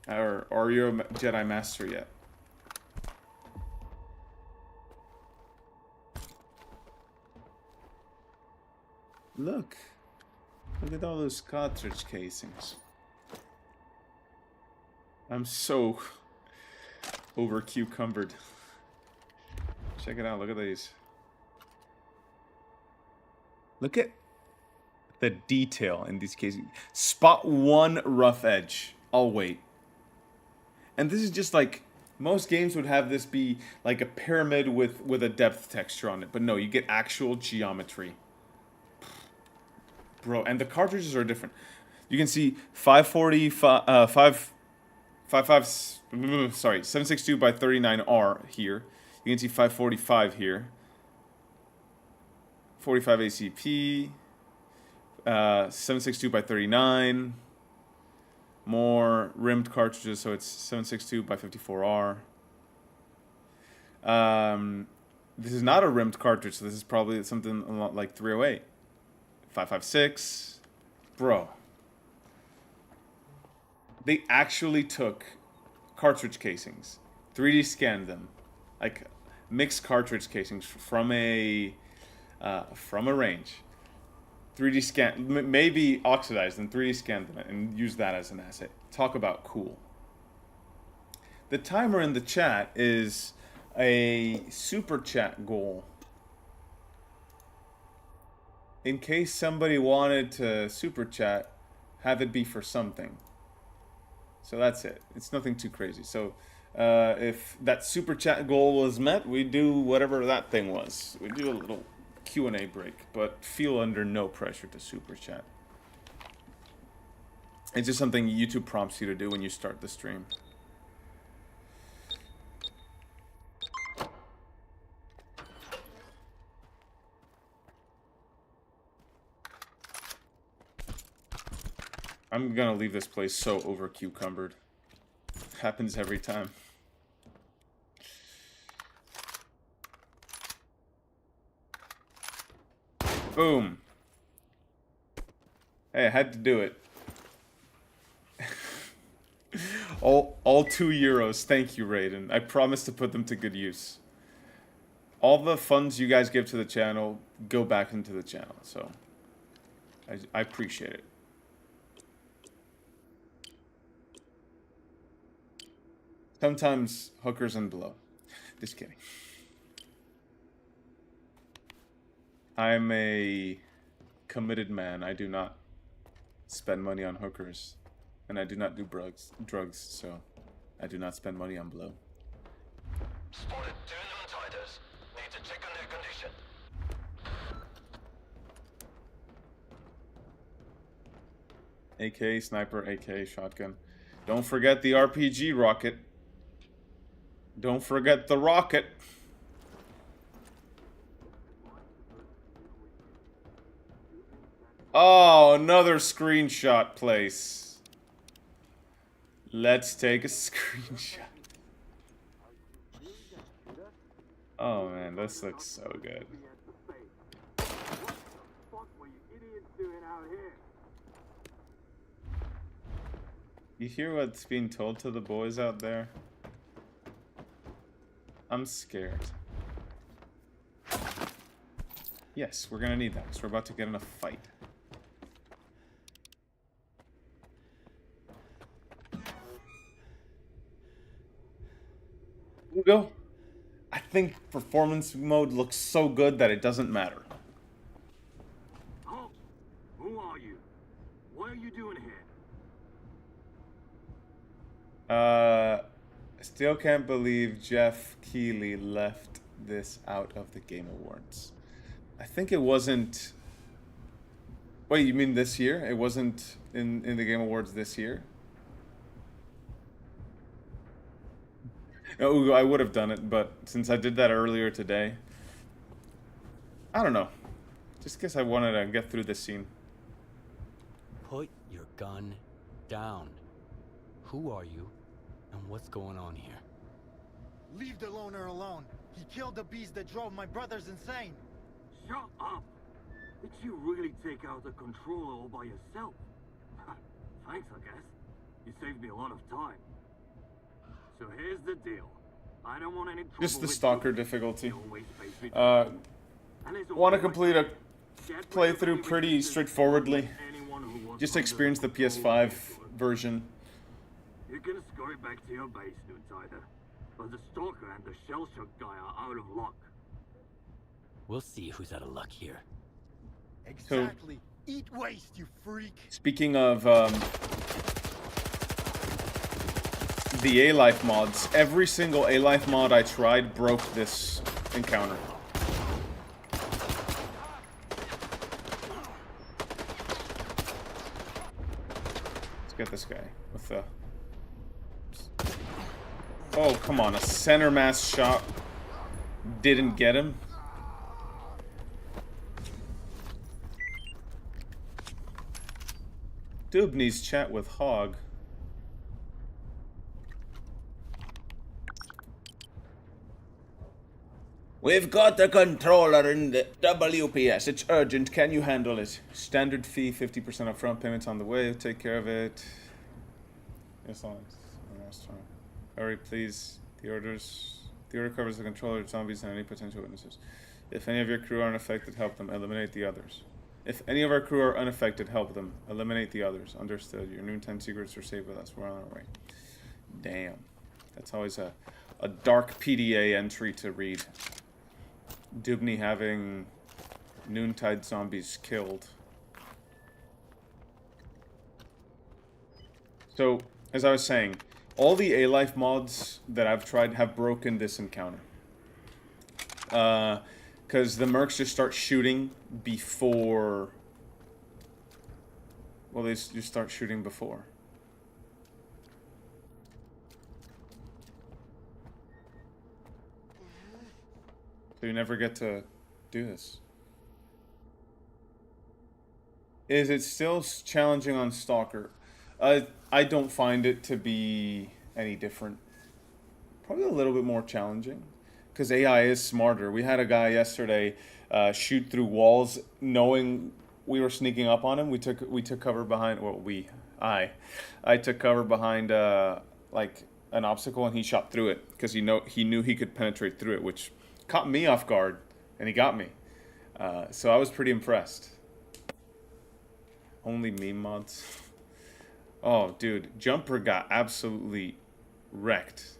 Or are you a Jedi Master yet? Look. Look at all those cartridge casings. I'm so over cucumbered. Check it out. Look at these. Look at the detail in these casings. Spot one rough edge. I'll wait. And this is just like, most games would have this be like a pyramid with a depth texture on it. But no, you get actual geometry. Bro, and the cartridges are different. You can see 762 by 39R here. You can see 545 here. 45 ACP. 762 by 39. More rimmed cartridges, so it's 762 by 54R. This is not a rimmed cartridge, so this is probably something a lot like 308. 556. Bro. They actually took cartridge casings, 3D scanned them, like mixed cartridge casings from a range. 3D scan, maybe oxidized and 3D scanned them and use that as an asset. Talk about cool. The timer in the chat is a super chat goal. In case somebody wanted to super chat, have it be for something. So that's it. It's nothing too crazy. So If that super chat goal was met, we do whatever that thing was. We do a little Q&A break, but feel under no pressure to super chat. It's just something YouTube prompts you to do when you start the stream. I'm gonna leave this place so over-cucumbered. Happens every time. Boom. Hey, I had to do it. all €2. Thank you, Raiden. I promise to put them to good use. All the funds you guys give to the channel go back into the channel, so I appreciate it. Sometimes hookers and blow. Just kidding. I'm a committed man. I do not spend money on hookers. And I do not do drugs, so I do not spend money on blow. Spotted 2 non-titers. Need to check on their condition. AK, sniper, AK, shotgun. Don't forget the RPG rocket. Don't forget the rocket. Oh, another screenshot place. Let's take a screenshot. Oh man, this looks so good. You hear what's being told to the boys out there? I'm scared. Yes, we're gonna need that, because we're about to get in a fight. We'll go. I think performance mode looks so good that it doesn't matter. Oh, who are you? What are you doing here? Still can't believe Jeff Keighley left this out of the Game Awards. I think it wasn't... Wait, you mean this year? It wasn't in the Game Awards this year? No, I would have done it, but since I did that earlier today... I don't know. Just guess I wanted to get through this scene. Put your gun down. Who are you, and what's going on here? Leave the loner alone. He killed the beast that drove my brothers insane. Shut up! Did you really take out the controller all by yourself? Thanks, I guess. You saved me a lot of time. So here's the deal. I don't want any trouble. Just the with stalker you. difficulty. And Want to complete a playthrough pretty straightforwardly. Just experience the PS5 version. You can scurry back to your base, Noontider. But the stalker and the shell-shock guy are out of luck. We'll see who's out of luck here. Exactly. Eat waste, you freak. Speaking of the A-Life mods, every single A-Life mod I tried broke this encounter. Let's get this guy with the... Oh, come on, a center mass shot didn't get him. Dubney's chat with Hog. We've got the controller in the WPS. It's urgent. Can you handle it? Standard fee, 50% upfront payments on the way. Take care of it. Yes, last time. Hurry, please. The order covers the controller, zombies, and any potential witnesses. If any of your crew are unaffected, help them. Eliminate the others. If any of our crew are unaffected, help them. Eliminate the others. Understood. Your noontime secrets are safe with us. We're on our way. Damn. That's always a dark PDA entry to read. Dubney having noontide zombies killed. So, as I was saying, all the A-Life mods that I've tried have broken this encounter. Because the mercs just start shooting before... Well, they just start shooting before. So you never get to do this. Is it still challenging on S.T.A.L.K.E.R? I don't find it to be any different. Probably a little bit more challenging. Because AI is smarter. We had a guy yesterday shoot through walls knowing we were sneaking up on him. We took cover behind... Well, I took cover behind like an obstacle, and he shot through it. Because he knew he could penetrate through it, which caught me off guard. And he got me. So I was pretty impressed. Only meme mods. Oh, dude. Jumper got absolutely wrecked.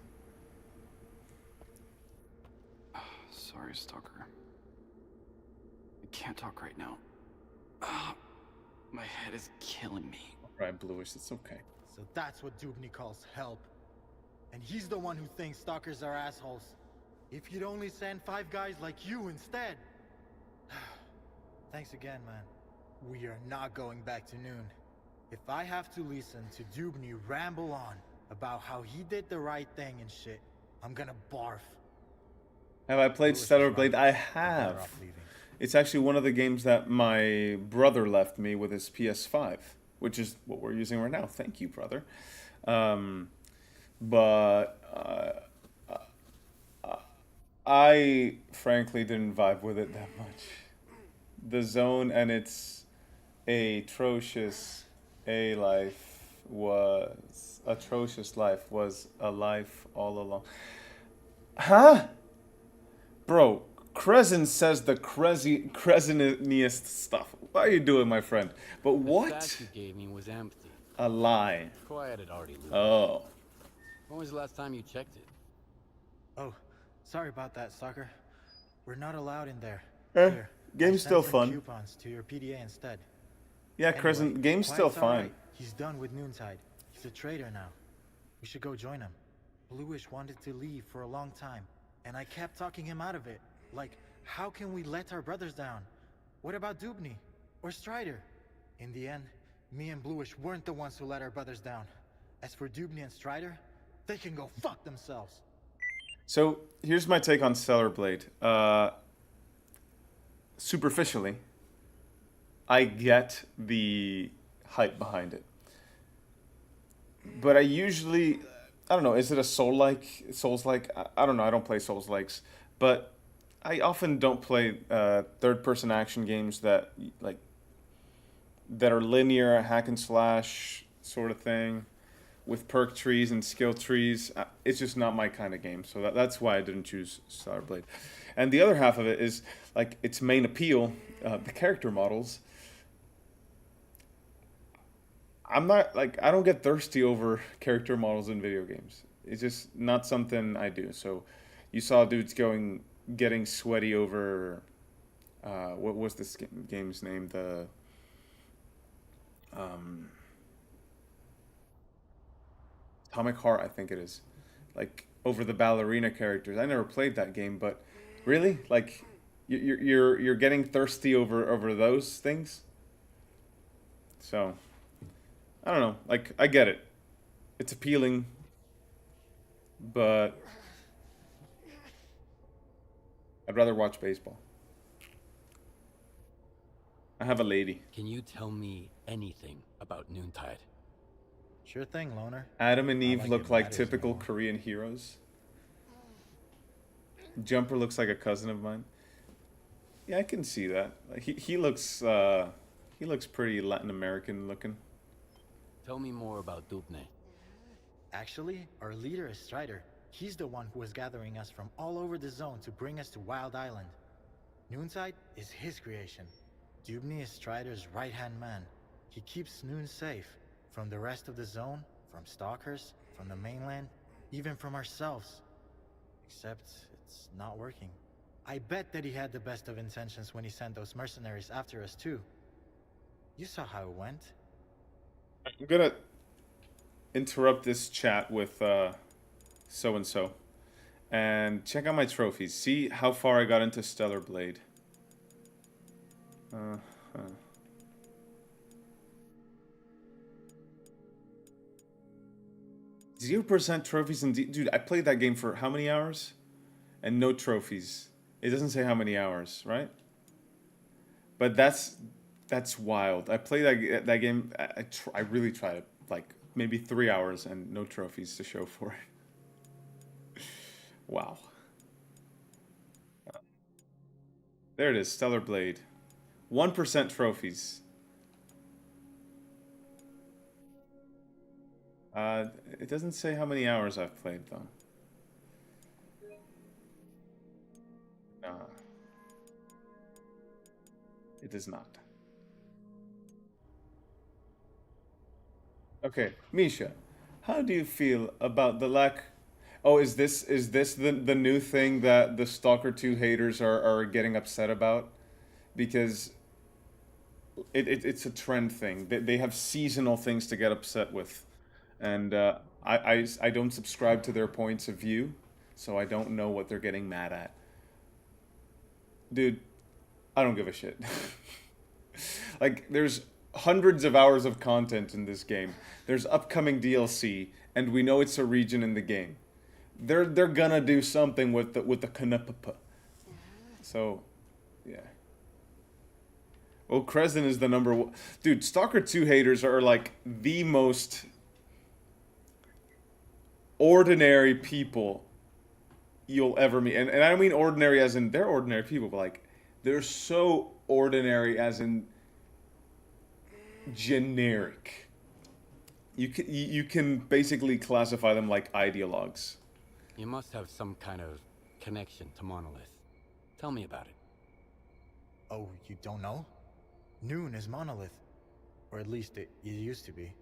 Sorry, Stalker. I can't talk right now. My head is killing me. Alright, Bluish, it's okay. So that's what Dubny calls help. And he's the one who thinks stalkers are assholes. If you'd only send 5 guys like you instead. Thanks again, man. We are not going back to noon. If I have to listen to Dubny ramble on about how he did the right thing and shit, I'm gonna barf. Have I played S.T.A.L.K.E.R? I have. It's actually one of the games that my brother left me with his PS5, which is what we're using right now. Thank you, brother. I frankly didn't vibe with it that much. The zone and its atrocious life was a life all along. Huh? Bro, Crescent says the crescentiest stuff. What are you doing, my friend? But what? The sack you gave me was empty. A lie. Quiet had already looted. Oh. When was the last time you checked it? Oh, sorry about that, Stalker. We're not allowed in there. Here, game's still fun. Coupons to your PDA instead. Yeah, anyway, Crescent, game's still fine. Right. He's done with Noontide. He's a traitor now. We should go join him. Bluish wanted to leave for a long time, and I kept talking him out of it. Like, how can we let our brothers down? What about Dubny? Or Strider? In the end, me and Bluish weren't the ones who let our brothers down. As for Dubny and Strider, they can go fuck themselves. So, here's my take on Stellar Blade. Superficially, I get the hype behind it. But I don't know, is it a Souls-like? I don't know, I don't play Souls-likes. But I often don't play third-person action games that are linear, hack and slash sort of thing, with perk trees and skill trees. It's just not my kind of game, so that's why I didn't choose Stellar Blade. And the other half of it is, like, its main appeal, the character models. I don't get thirsty over character models in video games. It's just not something I do. So you saw dudes getting sweaty over, what was this game's name? The, Atomic Heart, I think it is. Like, over the ballerina characters. I never played that game, but really? Like, you're getting thirsty over those things? So, I don't know. Like, I get it. It's appealing, but I'd rather watch baseball. I have a lady. Can you tell me anything about Noontide? Sure thing, Loner. Adam and Eve look like typical Korean heroes. Jumper looks like a cousin of mine. Yeah, I can see that. Like, he looks pretty Latin American looking. Tell me more about Dubny. Actually, our leader is Strider. He's the one who was gathering us from all over the zone to bring us to Wild Island. Noontide is his creation. Dubny is Strider's right-hand man. He keeps Noon safe. From the rest of the zone, from stalkers, from the mainland, even from ourselves. Except it's not working. I bet that he had the best of intentions when he sent those mercenaries after us too. You saw how it went. interrupt this chat with so and so, and check out my trophies. See how far I got into Stellar Blade. 0% trophies and dude, I played that game for how many hours? And no trophies. It doesn't say how many hours, right? But that's wild. I played that game. I really tried it, like maybe 3 hours and no trophies to show for it. Wow. There it is, Stellar Blade. 1% trophies. It doesn't say how many hours I've played though. Nah. It does not. Okay, Misha, how do you feel about the lack? Oh, is this the new thing that the Stalker 2 haters are getting upset about? Because it's a trend thing. They have seasonal things to get upset with, and I don't subscribe to their points of view, so I don't know what they're getting mad at. Dude, I don't give a shit. Like, there's hundreds of hours of content in this game. There's upcoming DLC, and we know it's a region in the game. They're gonna do something with the Knuppa. So, yeah. Well, Crescent is the number one. Dude, Stalker 2 haters are like the most ordinary people you'll ever meet. And I don't mean ordinary as in they're ordinary people, but like they're so ordinary as in generic. You can basically classify them like ideologues. You must have some kind of connection to Monolith. Tell me about it. Oh, you don't know? Noon is Monolith. Or at least it used to be.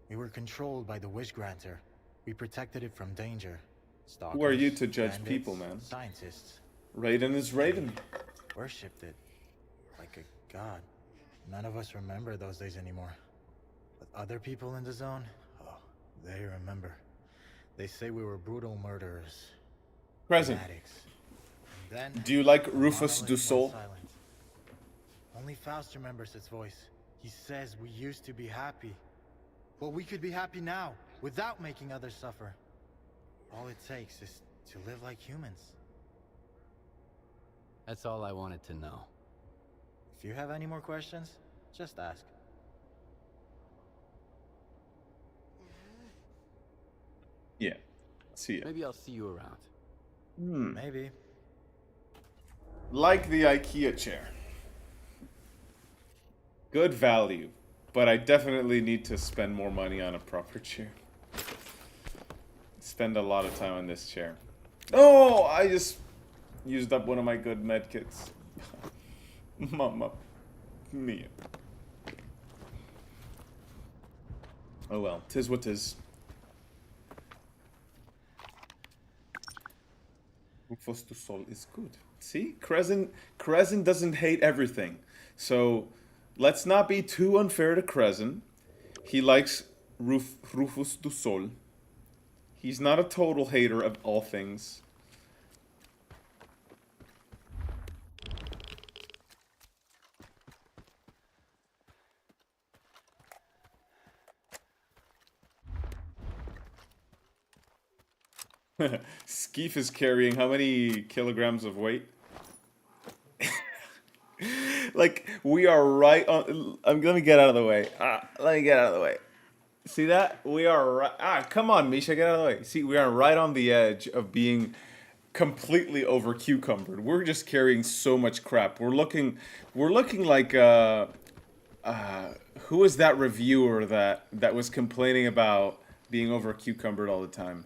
We were controlled by the Wish Granter. We protected it from danger. Stalkers, Who are you to judge bandits, people, man? Scientists. Raiden is Raiden. Worshipped it. Like a god. None of us remember those days anymore. But other people in the zone, oh, they remember. They say we were brutal murderers. Present. Fanatics. And then, Do you like the Rufus monolith du went Sol? silent. Only Faust remembers its voice. He says we used to be happy. Well, we could be happy now, without making others suffer. All it takes is to live like humans. That's all I wanted to know. If you have any more questions, just ask. Yeah. See ya. Maybe I'll see you around. Maybe. Like the IKEA chair. Good value, but I definitely need to spend more money on a proper chair. Spend a lot of time on this chair. Oh, I just used up one of my good med kits. Mamma mia. Oh well, tis what tis. Rufus du Sol is good. See? Crescent doesn't hate everything. So let's not be too unfair to Crescent. He likes Rufus du Sol. He's not a total hater of all things. Skeef is carrying how many kilograms of weight? Like, we are right on... let me get out of the way. Let me get out of the way. See that? We are right... come on, Misha, get out of the way. See, we are right on the edge of being completely over-cucumbered. We're just carrying so much crap. We're looking like... who was that reviewer that was complaining about being over-cucumbered all the time?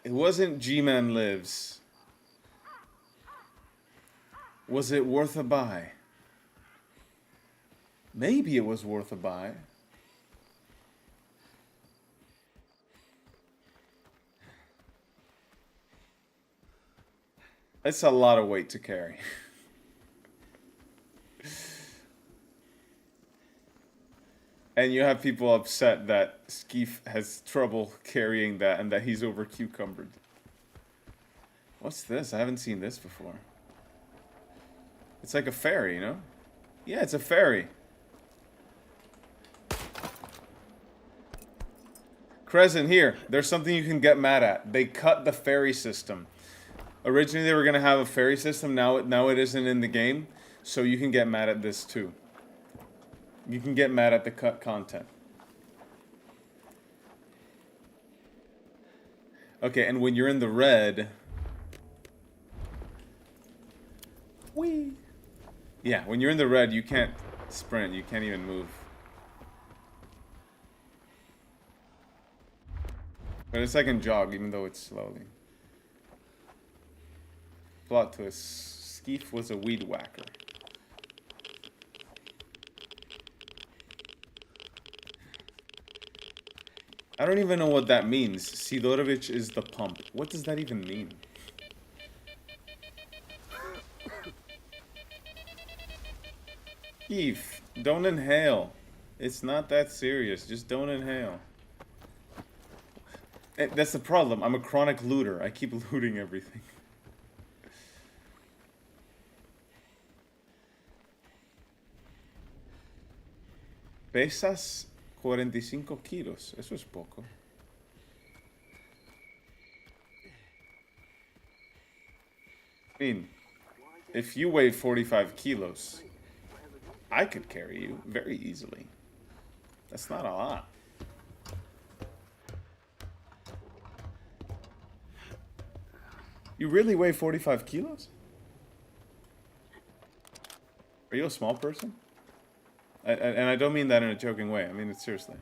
It wasn't G-Man Lives. Was it worth a buy? Maybe it was worth a buy. That's a lot of weight to carry. And you have people upset that Skeef has trouble carrying that and that he's over cucumbered. What's this? I haven't seen this before. It's like a ferry, you know? Yeah, it's a ferry. Crescent, here. There's something you can get mad at. They cut the ferry system. Originally, they were going to have a ferry system. Now it isn't in the game. So you can get mad at this, too. You can get mad at the cut content. Okay, and when you're in the red... Whee! Yeah, when you're in the red, you can't sprint. You can't even move. But it's like in jog, even though it's slowly. Plot twist. Skeef was a weed whacker. I don't even know what that means. Sidorovich is the pump. What does that even mean? Skeef, don't inhale. It's not that serious. Just don't inhale. That's the problem. I'm a chronic looter. I keep looting everything. Pesas 45 kilos. Eso es poco. I mean, if you weighed 45 kilos, I could carry you very easily. That's not a lot. You really weigh 45 kilos? Are you a small person? And I don't mean that in a joking way. I mean it seriously.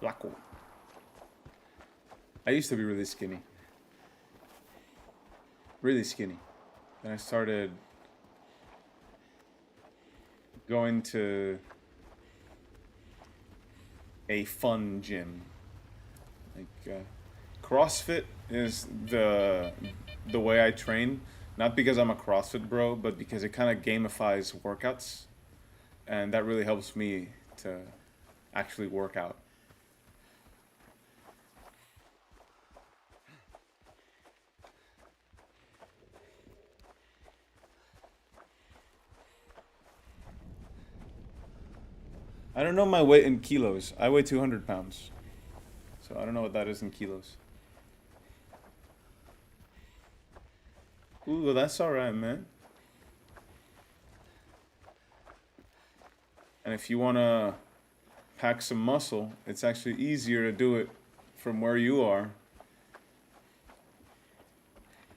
Flaco. I used to be really skinny. Really skinny. Then I started going to a fun gym. Like CrossFit is the way I train, not because I'm a CrossFit bro, but because it kind of gamifies workouts, and that really helps me to actually work out. I don't know my weight in kilos. I weigh 200 pounds. So I don't know what that is in kilos. Ooh, well, that's alright, man. And if you want to pack some muscle, it's actually easier to do it from where you are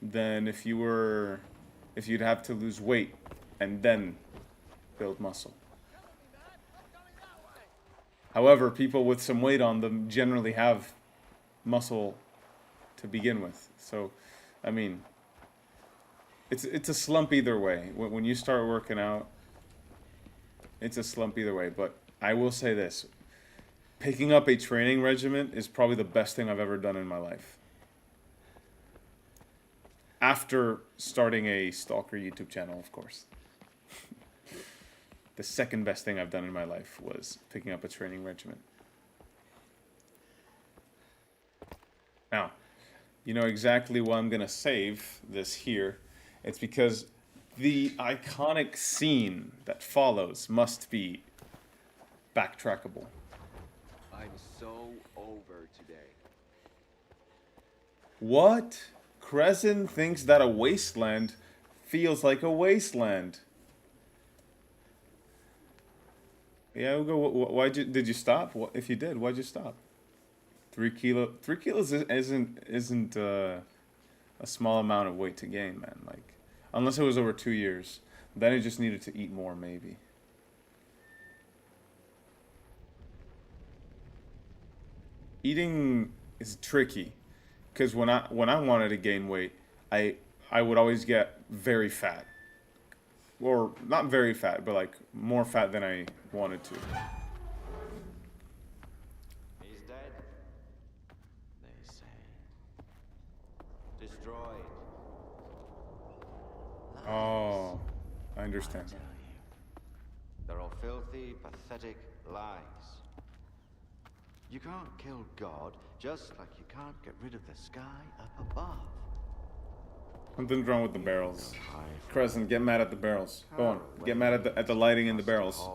than if you'd have to lose weight and then build muscle. However, people with some weight on them generally have muscle to begin with. So, I mean, it's a slump either way. When you start working out, it's a slump either way. But I will say this. Picking up a training regimen is probably the best thing I've ever done in my life. After starting a S.T.A.L.K.E.R YouTube channel, of course. The second best thing I've done in my life was picking up a training regimen. Now, you know exactly why I'm going to save this here. It's because the iconic scene that follows must be backtrackable. I'm so over today. What? Crescent thinks that a wasteland feels like a wasteland. Yeah, Ugo, did you stop? If you did, why'd you stop? 3 kilos isn't a small amount of weight to gain, man. Like, unless it was over 2 years, then it just needed to eat more, maybe. Eating is tricky, because when I wanted to gain weight, I would always get very fat. Or not very fat, but like more fat than I wanted to. He's dead, they say. droid. Oh, I understand. They're all filthy, pathetic lies. You can't kill God, just like you can't get rid of the sky up above. Something's wrong with the barrels. Crescent, get mad at the barrels. Go on, get mad at the lighting in the barrels.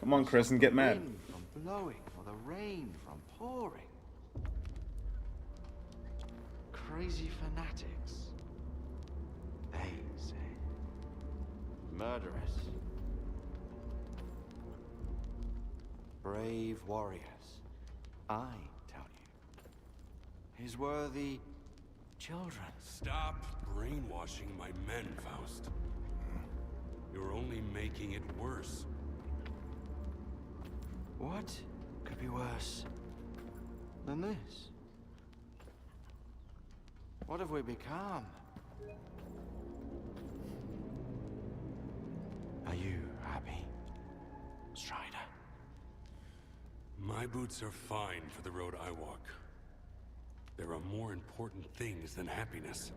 Come on, Crescent, get mad. From blowing or the rain from pouring. Crazy fanatics. They say. Murderers. Brave warriors. I tell you. His worthy children. Stop brainwashing my men, Faust. You're only making it worse. What could be worse than this? What have we become? Are you happy, Strider? My boots are fine for the road I walk. There are more important things than happiness.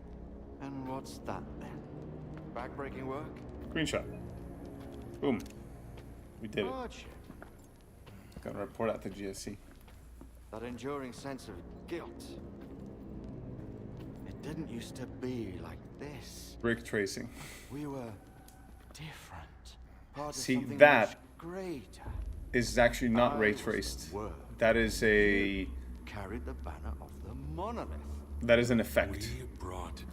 And what's that then? Backbreaking work? Screenshot. Boom. We did it. Hardship. Gotta report out to GSC. That enduring sense of guilt. It didn't used to be like this. Brick tracing. We were different. Part of See, something that much greater. is actually not ray traced. That is a... Carried the banner of the monolith. That is an effect.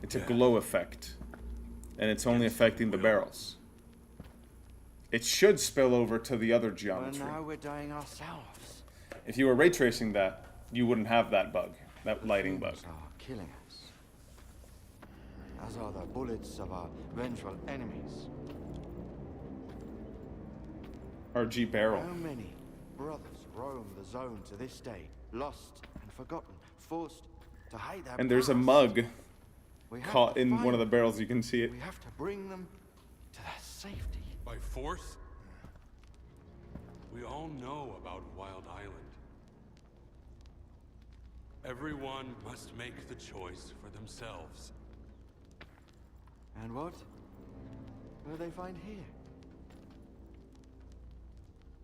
It's a glow effect. And it's only affecting the barrels. It should spill over to the other geometry. Well, now we're dying ourselves. If you were ray tracing that, you wouldn't have that bug. That lighting bug. Are killing us. As are the bullets of our vengeful enemies. RG barrel. How many brothers roam the zone to this day, lost and forgotten, forced to hide their And there's a past? mug We have caught to in find one of the barrels. You can see it. We have to bring them to their safety. By force? We all know about Wild Island. Everyone must make the choice for themselves. And what will they find here?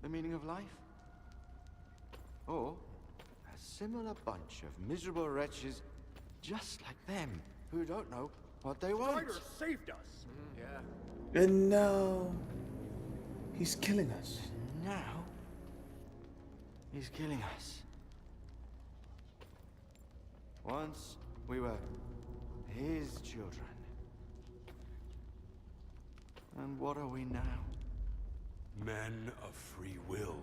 The meaning of life? Or a similar bunch of miserable wretches just like them who don't know what they want? Strider saved us. Yeah. And now... he's killing us. Now he's killing us. Once we were his children. And what are we now? Men of free will.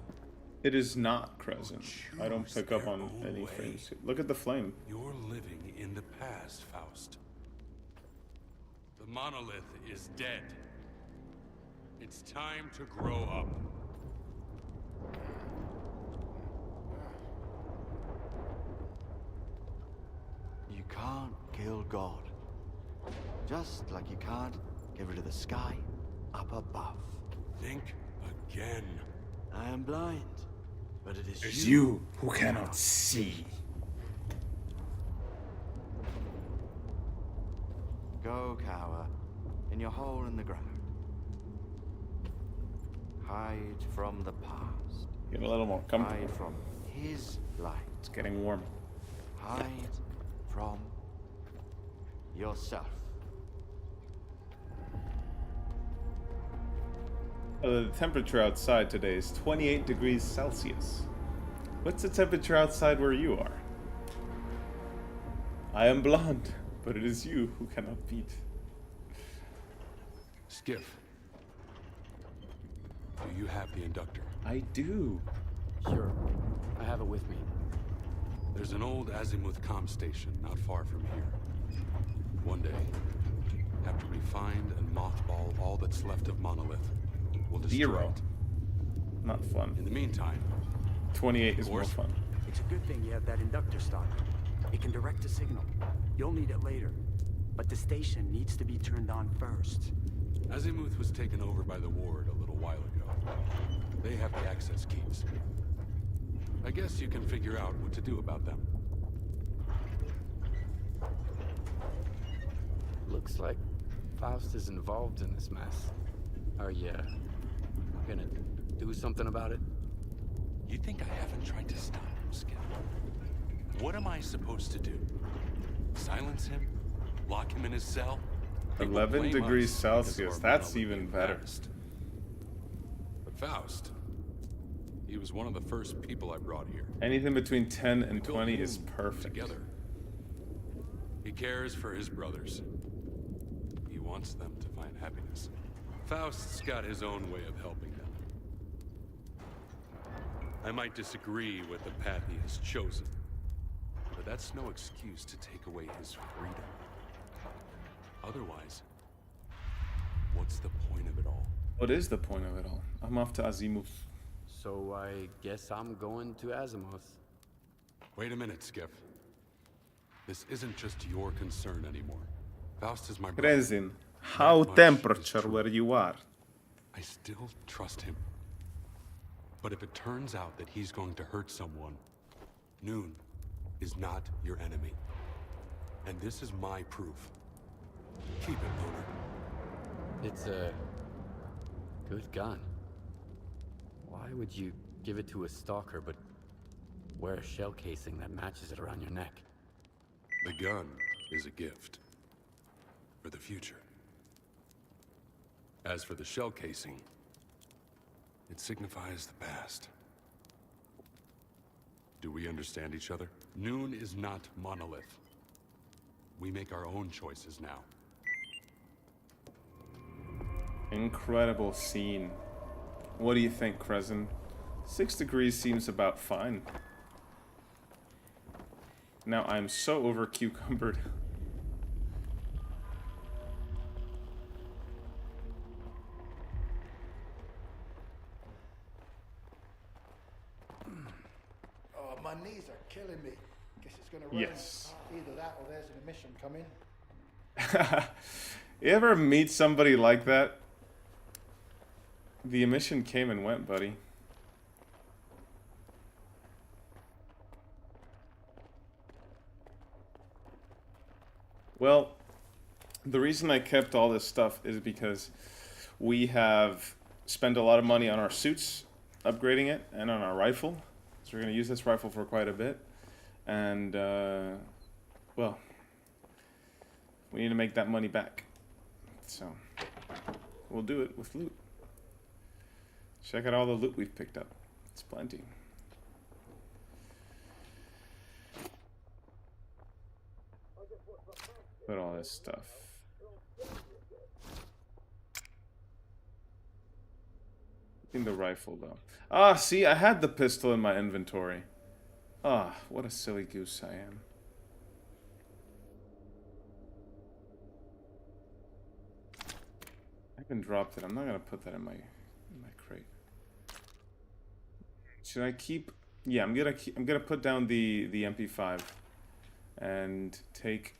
It is not Crescent. I don't pick up on any frames. Look at the flame. You're living in the past, Faust. The monolith is dead. It's time to grow up. You can't kill God. Just like you can't get rid of the sky up above. Think again. I am blind, but it is It's you who cannot see. Go cower in your hole in the ground. Hide from the past. Get a little more comfortable. Hide from his light. It's getting warm. Hide from yourself. The temperature outside today is 28 degrees Celsius. What's the temperature outside where you are? I am blonde, but it is you who cannot beat. Skiff. Do you have the inductor? I do. Sure. I have it with me. There's an old azimuth comm station not far from here. One day, after we find and mothball all that's left of Monolith, we'll destroy Zero. it. Not fun. In the meantime, 28 is more fun. It's a good thing you have that inductor stock. It can direct a signal. You'll need it later. But the station needs to be turned on first. Azimuth was taken over by the Ward a little while ago. They have the access keys. I guess you can figure out what to do about them. Looks like Faust is involved in this mess. Are you gonna do something about it? You think I haven't tried to stop him, Skip? What am I supposed to do? Silence him? Lock him in his cell? He will 11 blame degrees us because of Celsius. our That's monolithian even better. past. But Faust, he was one of the first people I brought here. Anything between 10 and We built 20 is Moon perfect. Together. He cares for his brothers. He wants them to find happiness. Faust's got his own way of helping them. I might disagree with the path he has chosen, but that's no excuse to take away his freedom. Otherwise, what's the point of it all? What is the point of it all? I'm off to Azimuth. So I guess I'm going to Azimuth. Wait a minute, Skip. This isn't just your concern anymore. Faust is my brother. Resin, how temperature where you are? I still trust him. But if it turns out that he's going to hurt someone, Noon is not your enemy. And this is my proof. Keep it, Lunar. It's a good gun. Why would you give it to a stalker but wear a shell casing that matches it around your neck? The gun is a gift. For the future. As for the shell casing, it signifies the past. Do we understand each other? Noon is not Monolith. We make our own choices now. Incredible scene. What do you think, Crescent? 6 degrees seems about fine. Now I'm so over cucumbered. Oh, my knees are killing me. Guess it's gonna rain. Yes. Either that or there's an emission coming. You ever meet somebody like that? The emission came and went, buddy. Well, the reason I kept all this stuff is because we have spent a lot of money on our suits, upgrading it, and on our rifle. So we're going to use this rifle for quite a bit. And, well, we need to make that money back. So, we'll do it with loot. Check out all the loot we've picked up. It's plenty. Put all this stuff. In the rifle, though. Ah, see, I had the pistol in my inventory. Ah, what a silly goose I am. I even dropped it. I'm not gonna put that in my crate. Should I keep? Yeah, I'm gonna put down the MP5 and take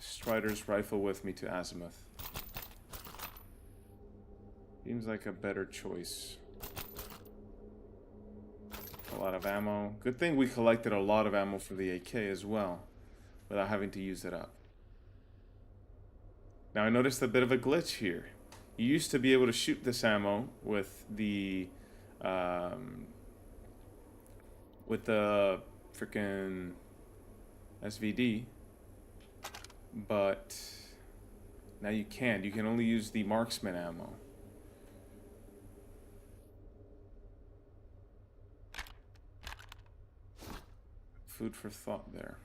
Strider's rifle with me to Azimuth. Seems like a better choice. A lot of ammo. Good thing we collected a lot of ammo for the AK as well, without having to use it up. Now I noticed a bit of a glitch here. You used to be able to shoot this ammo with the frickin' SVD, but now you can't. You can only use the marksman ammo. Food for thought there.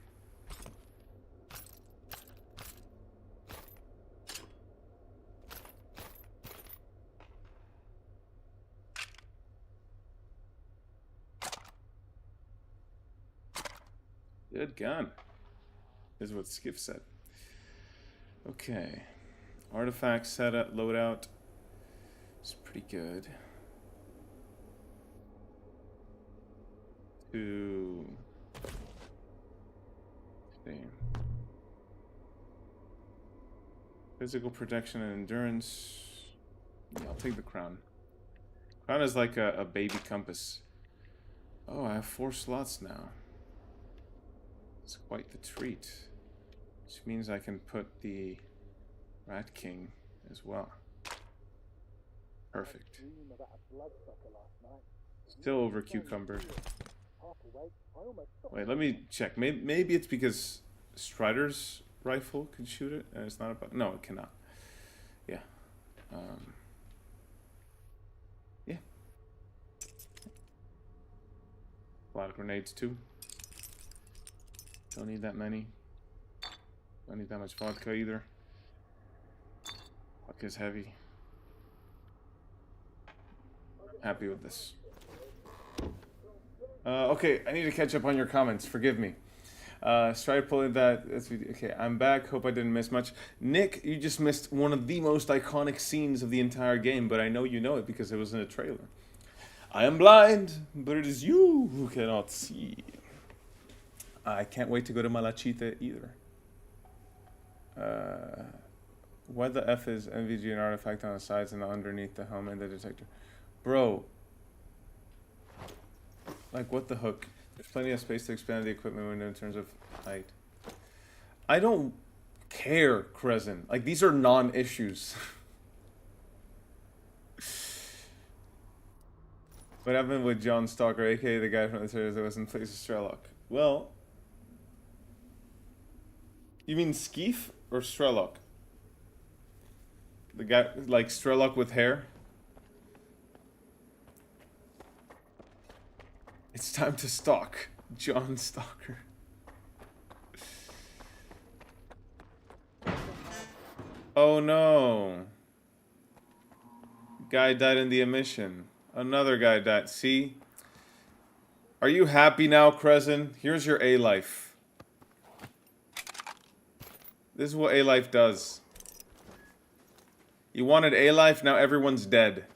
Good gun, is what Skip said. Okay. Artifact setup, loadout. It's pretty good. Physical protection and endurance. Yeah, I'll take the crown. Crown is like a baby compass. Oh, I have 4 slots now. It's quite the treat. Which means I can put the Rat King as well. Perfect. Still over cucumber. Wait, let me check. Maybe it's because Strider's rifle can shoot it, and it's not about. No, it cannot. Yeah. Yeah. A lot of grenades too. Don't need that many. Don't need that much vodka either. Vodka's heavy. Happy with this. Okay, I need to catch up on your comments. Forgive me. Strider pulling that. Okay, I'm back. Hope I didn't miss much. Nick, you just missed one of the most iconic scenes of the entire game, but I know you know it because it was in a trailer. I am blind, but it is you who cannot see. I can't wait to go to Malachite either. What the F is NVG an artifact on the sides and underneath the helmet and the detector? Bro. Like, what the hook? There's plenty of space to expand the equipment window in terms of height. I don't care, Crescent. Like, these are non-issues. What happened with John Stalker, aka the guy from the series that was in place of S.T.A.L.K.E.R? Well... You mean Skeef or S.T.A.L.K.E.R? The guy, like, S.T.A.L.K.E.R with hair? It's time to stalk John Stalker. Oh no. Guy died in the emission. Another guy died. See? Are you happy now, Crescent? Here's your A-Life. This is what A-Life does. You wanted A-Life, now everyone's dead.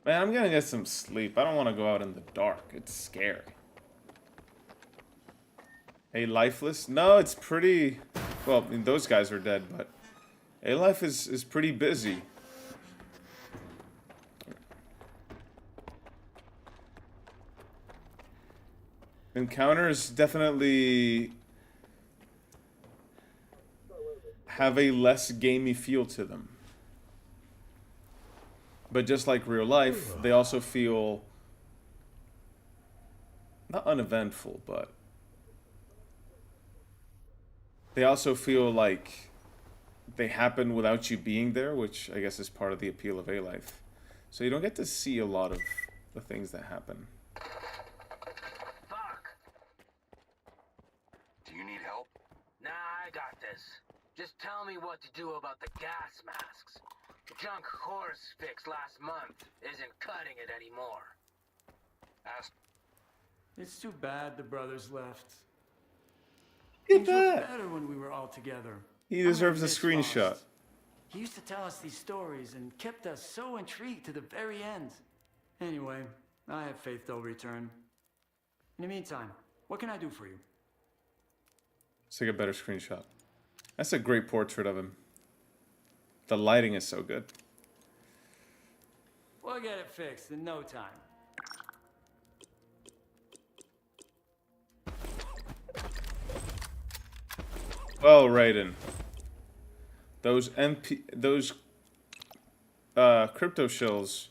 Man, I'm gonna get some sleep. I don't want to go out in the dark. It's scary. A Lifeless? No, it's pretty... Well, I mean, those guys are dead, but... A-Life is pretty busy. Encounters definitely... have a less gamey feel to them. But just like real life, they also feel... not uneventful, but... they also feel like they happen without you being there, which I guess is part of the appeal of A-Life. So you don't get to see a lot of the things that happen. Fuck! Do you need help? Nah, I got this. Just tell me what to do about the gas masks. The junk horse fix last month isn't cutting it anymore. It's too bad the brothers left. Get Things were that. better when we were all together. He deserves a screenshot. He used to tell us these stories and kept us so intrigued to the very end. Anyway, I have faith they'll return. In the meantime, what can I do for you? Let's take a better screenshot. That's a great portrait of him. The lighting is so good. We'll get it fixed in no time. Well, Raiden. Those crypto shills.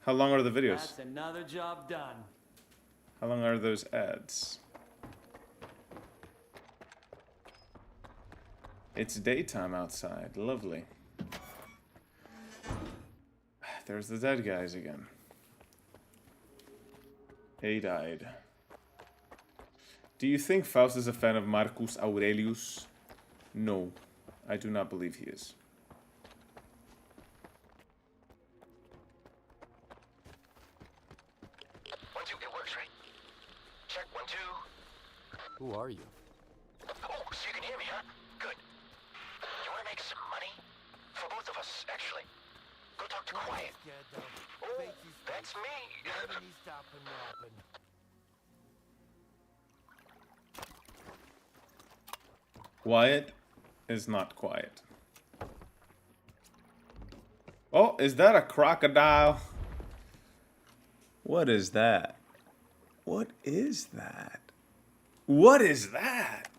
How long are the videos? That's another job done. How long are those ads? It's daytime outside. Lovely. There's the dead guys again. He died. Do you think Faust is a fan of Marcus Aurelius? No, I do not believe he is. One, two, it works, right? Check, 1, 2. Who are you? Oh, so you can hear me, huh? Good. You want to make some money? For both of us, actually. Go talk to Quiet. Oh, that's me. Quiet is not quiet. Oh, is that a crocodile? What is that? What is that? What is that?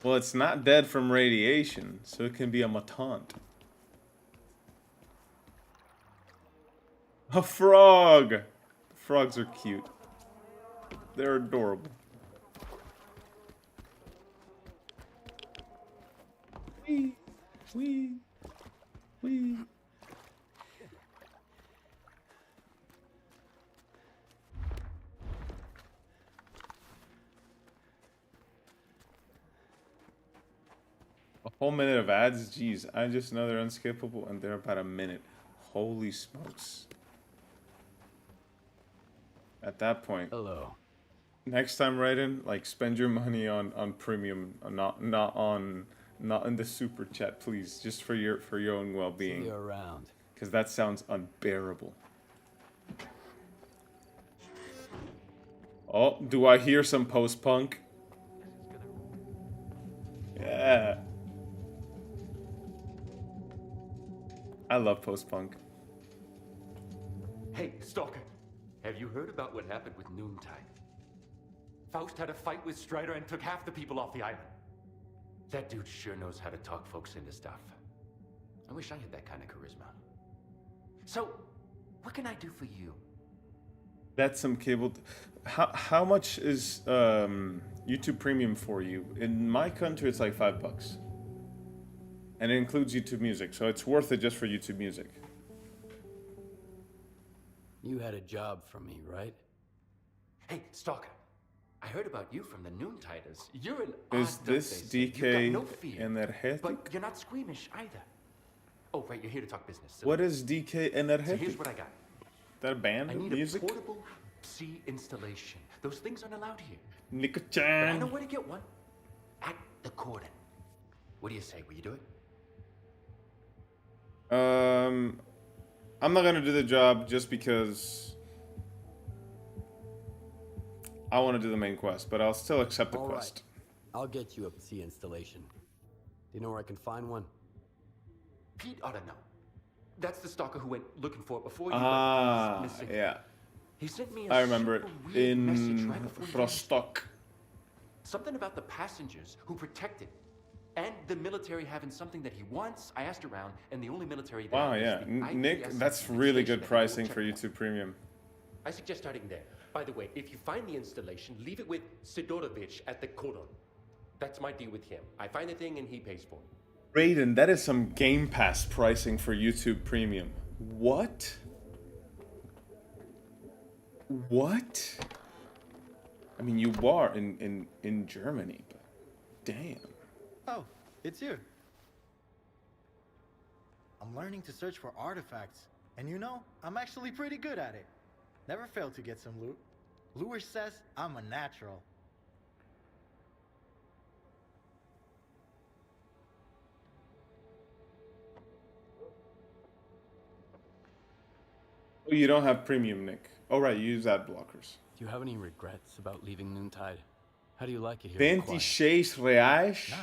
Well, it's not dead from radiation, so it can be a mutant. A frog! Frogs are cute. They're adorable. Wee, wee, wee. A whole minute of ads? Jeez, I just know they're unskippable and they're about a minute. Holy smokes. At that point. Hello. Next time, Raiden, like spend your money on premium, not in the super chat, please. Just for your own well-being. See you around. Because that sounds unbearable. Oh, do I hear some post-punk? Yeah. I love post-punk. Hey, Stalker. Have you heard about what happened with Noontide? Faust had a fight with Strider and took half the people off the island. That dude sure knows how to talk folks into stuff. I wish I had that kind of charisma. So, what can I do for you? That's some cable. How much is YouTube Premium for you? In my country, it's like $5. And it includes YouTube Music, so it's worth it just for YouTube Music. You had a job from me, right? Hey, Stalker. I heard about you from the Noontiders. You're an Is this DK energetic? But you're not squeamish either. Oh, right, you're here to talk business. What is DK energetic? So here's what I got. That a band? I need Music? a portable C installation. Those things aren't allowed here. Nika-chan. But I know where to get one. At the Cordon. What do you say? Will you do it? I'm not gonna do the job just because I want to do the main quest, but I'll still accept the quest. I'll get you a PC installation. Do you know where I can find one? Pete ought to know. That's the stalker who went looking for it before you Ah, went missing. yeah. He sent me a I remember it super weird message in right before he Frostock. Something about the passengers who protected. And the military having something that he wants. I asked around, and the only military that Wow, is yeah. the Nick, IPS that's really good station pricing that for we'll YouTube Premium. I suggest starting there. By the way, if you find the installation, leave it with Sidorovich at the Cordon. That's my deal with him. I find the thing and he pays for it. Raiden, that is some Game Pass pricing for YouTube Premium. What? What? I mean, you are in Germany, but damn. Oh, it's you. I'm learning to search for artifacts, and you know, I'm actually pretty good at it. Never fail to get some loot. Lewis says I'm a natural. Oh, you don't have premium, Nick. Oh, right, you use ad blockers. Do you have any regrets about leaving Noontide? How do you like it here? in Quiet? 26 reais? Nah,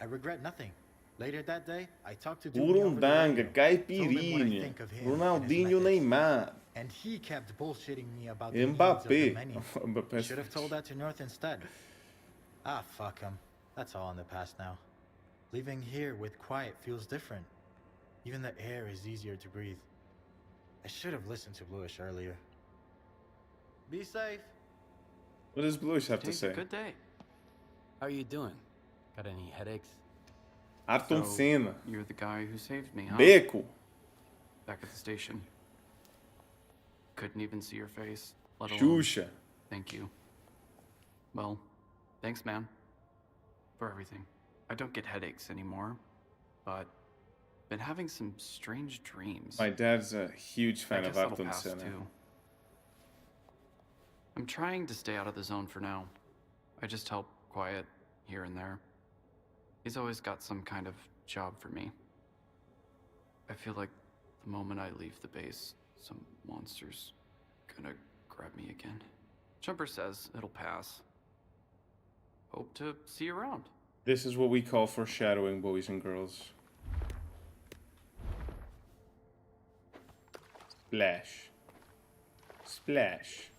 I regret nothing. Later that day, I talked to Urundanga, Told him what I caipirinha, think of him and his Ronaldinho, methods. Neymar, And he kept bullshitting me about the needs of Mbappé. the many. Mbappé's Should have told that to North instead. Ah, fuck him. That's all in the past now. Living here with Quiet feels different. Even the air is easier to breathe. I should have listened to Bluish earlier. Be safe. What does Bluish have to Today's say? a good day. How are you doing? Got any headaches? Ayrton Senna. You're the guy who saved me, huh? Beco. Back at the station. Couldn't even see your face, let alone... Xuxa. Thank you. Well, thanks, man. For everything. I don't get headaches anymore, but... been having some strange dreams. My dad's a huge fan I of guess that'll Ayrton pass, Senna. too. I'm trying to stay out of the zone for now. I just help Quiet here and there. He's always got some kind of job for me. I feel like the moment I leave the base, some monster's gonna grab me again. Jumper says it'll pass. hope to see you around. This is what we call foreshadowing, boys and girls. Splash. Splash.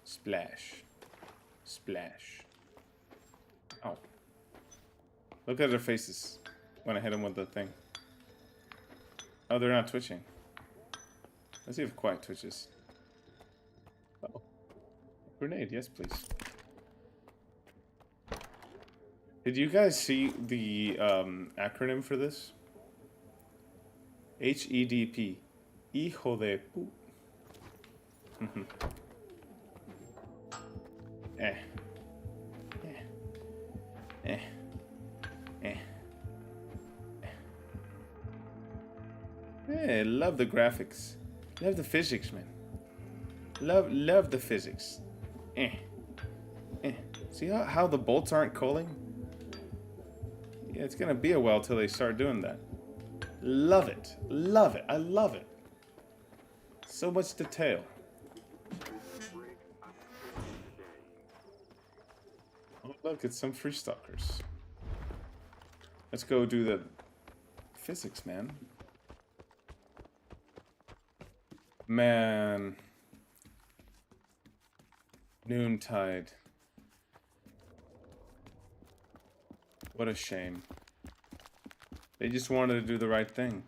Splash. Splash. Ow. Look at their faces when I hit them with the thing. Oh, they're not twitching. Let's see if Quiet twitches. Oh. Grenade, yes please. Did you guys see the acronym for this? HEDP. Hijo de pu... eh. Eh. Eh. Hey, love the graphics. Love the physics, man. Love the physics. Eh. Eh. See how the bolts aren't calling? Yeah, it's gonna be a while till they start doing that. Love it. Love it. I love it. So much detail. Oh, look, it's some free stalkers. Let's go do the physics, man. Man. Noontide. What a shame. They just wanted to do the right thing.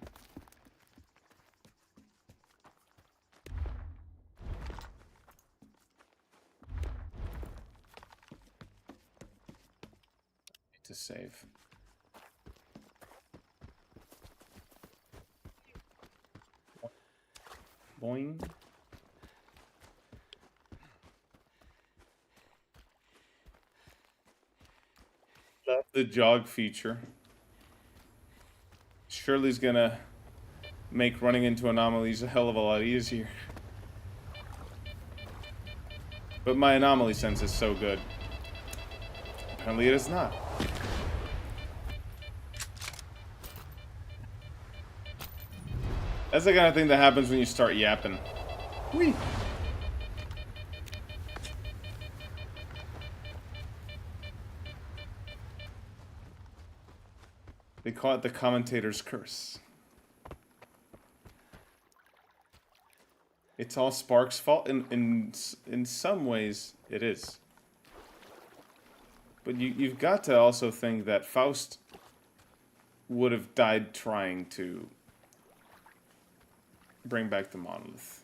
To save. Boing. Love the jog feature. Shirley's gonna make running into anomalies a hell of a lot easier. But my anomaly sense is so good. Apparently it is not. That's the kind of thing that happens when you start yapping. Whee! They call it the commentator's curse. It's all Spark's fault. In some ways, it is. But you've got to also think that Faust would have died trying to bring back the monolith.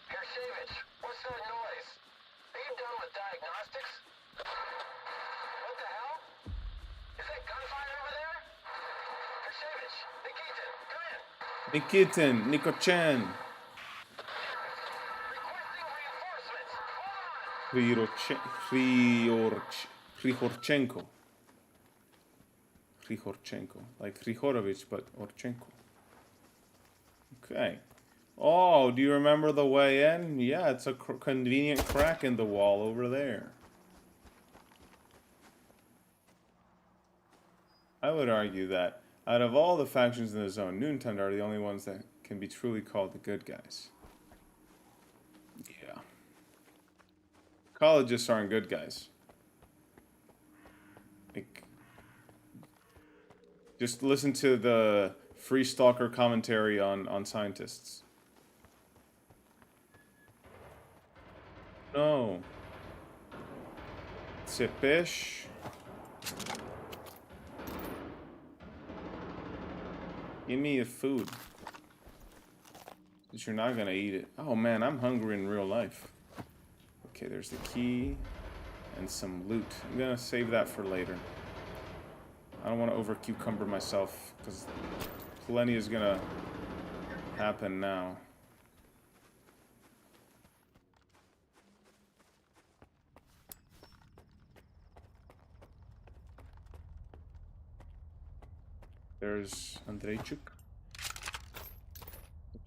Hershevich, what's that noise? Are you done with diagnostics? What the hell? Is that gunfire over there? Hershevich, Nikitin, come in. Nikitin, Niko-chan. Hrihorchenko. Hrihorchenko. Like Hrihorovich, but Orchenko. Okay. Oh, do you remember the way in? Yeah, it's a convenient crack in the wall over there. I would argue that out of all the factions in the zone, Noontide are the only ones that can be truly called the good guys. Yeah. Collegists aren't good guys. Like, just listen to the Free Stalker commentary on scientists. No. Tsepesh. Give me your food. But you're not gonna eat it. Oh man, I'm hungry in real life. Okay, there's the key and some loot. I'm gonna save that for later. I don't want to over cucumber myself because plenty is gonna happen now. There's Andreychuk.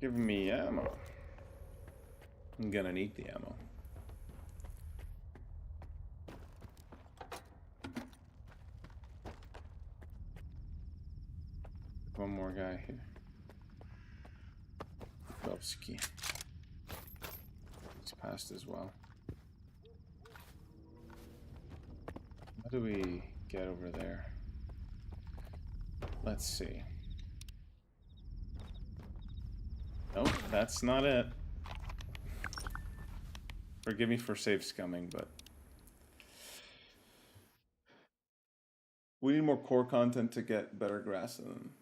Give me ammo. I'm gonna need the ammo. One more guy here. Belsky. He's passed as well. How do we get over there? Let's see. Nope, that's not it. Forgive me for save scumming, but we need more core content to get better grasp of them.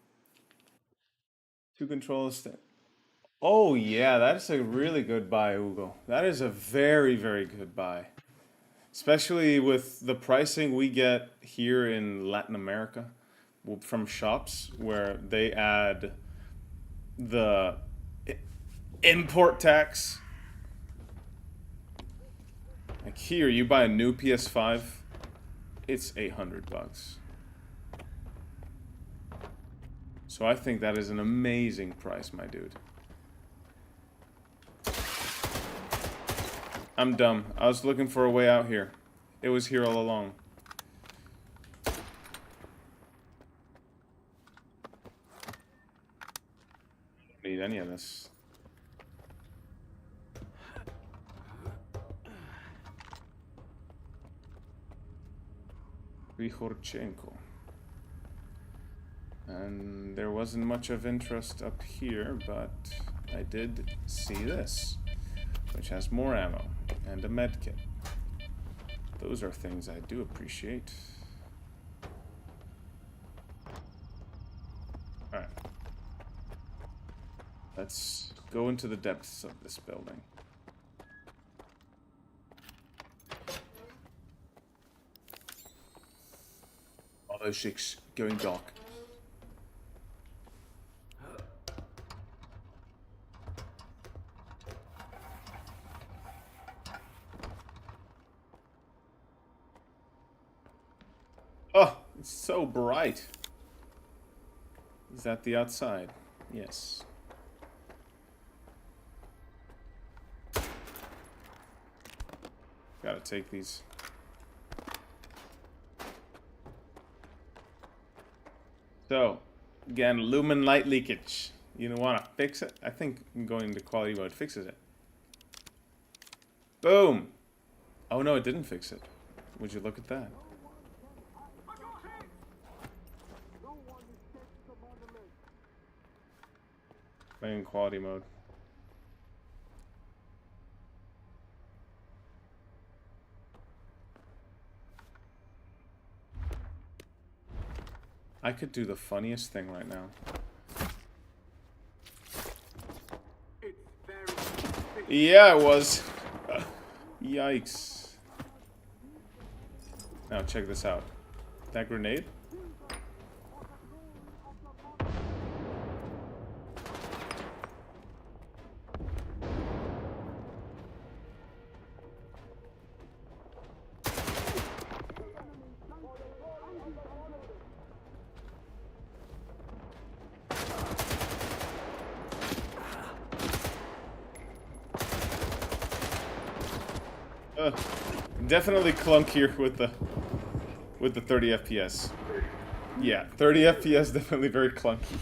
To control the state. Oh yeah, that's a really good buy, Hugo. That is a very, very good buy. Especially with the pricing we get here in Latin America from shops where they add the import tax. Like here, you buy a new PS5, it's $800. So I think that is an amazing price, my dude. I'm dumb. I was looking for a way out here. It was here all along. Don't need any of this. Grihorchenko. And there wasn't much of interest up here, but I did see this, which has more ammo and a medkit. Those are things I do appreciate. Alright. Let's go into the depths of this building. Auto 6 going dark. Oh, it's so bright. Is that the outside? Yes. Gotta take these. So, again, lumen light leakage. You don't want to fix it? I think going to quality mode fixes it. Boom! Oh no, it didn't fix it. Would you look at that? Playing in quality mode. I could do the funniest thing right now. Yeah, it was. Yikes. Now check this out. That grenade? Definitely clunkier with the 30 FPS. Yeah, 30 FPS definitely very clunky.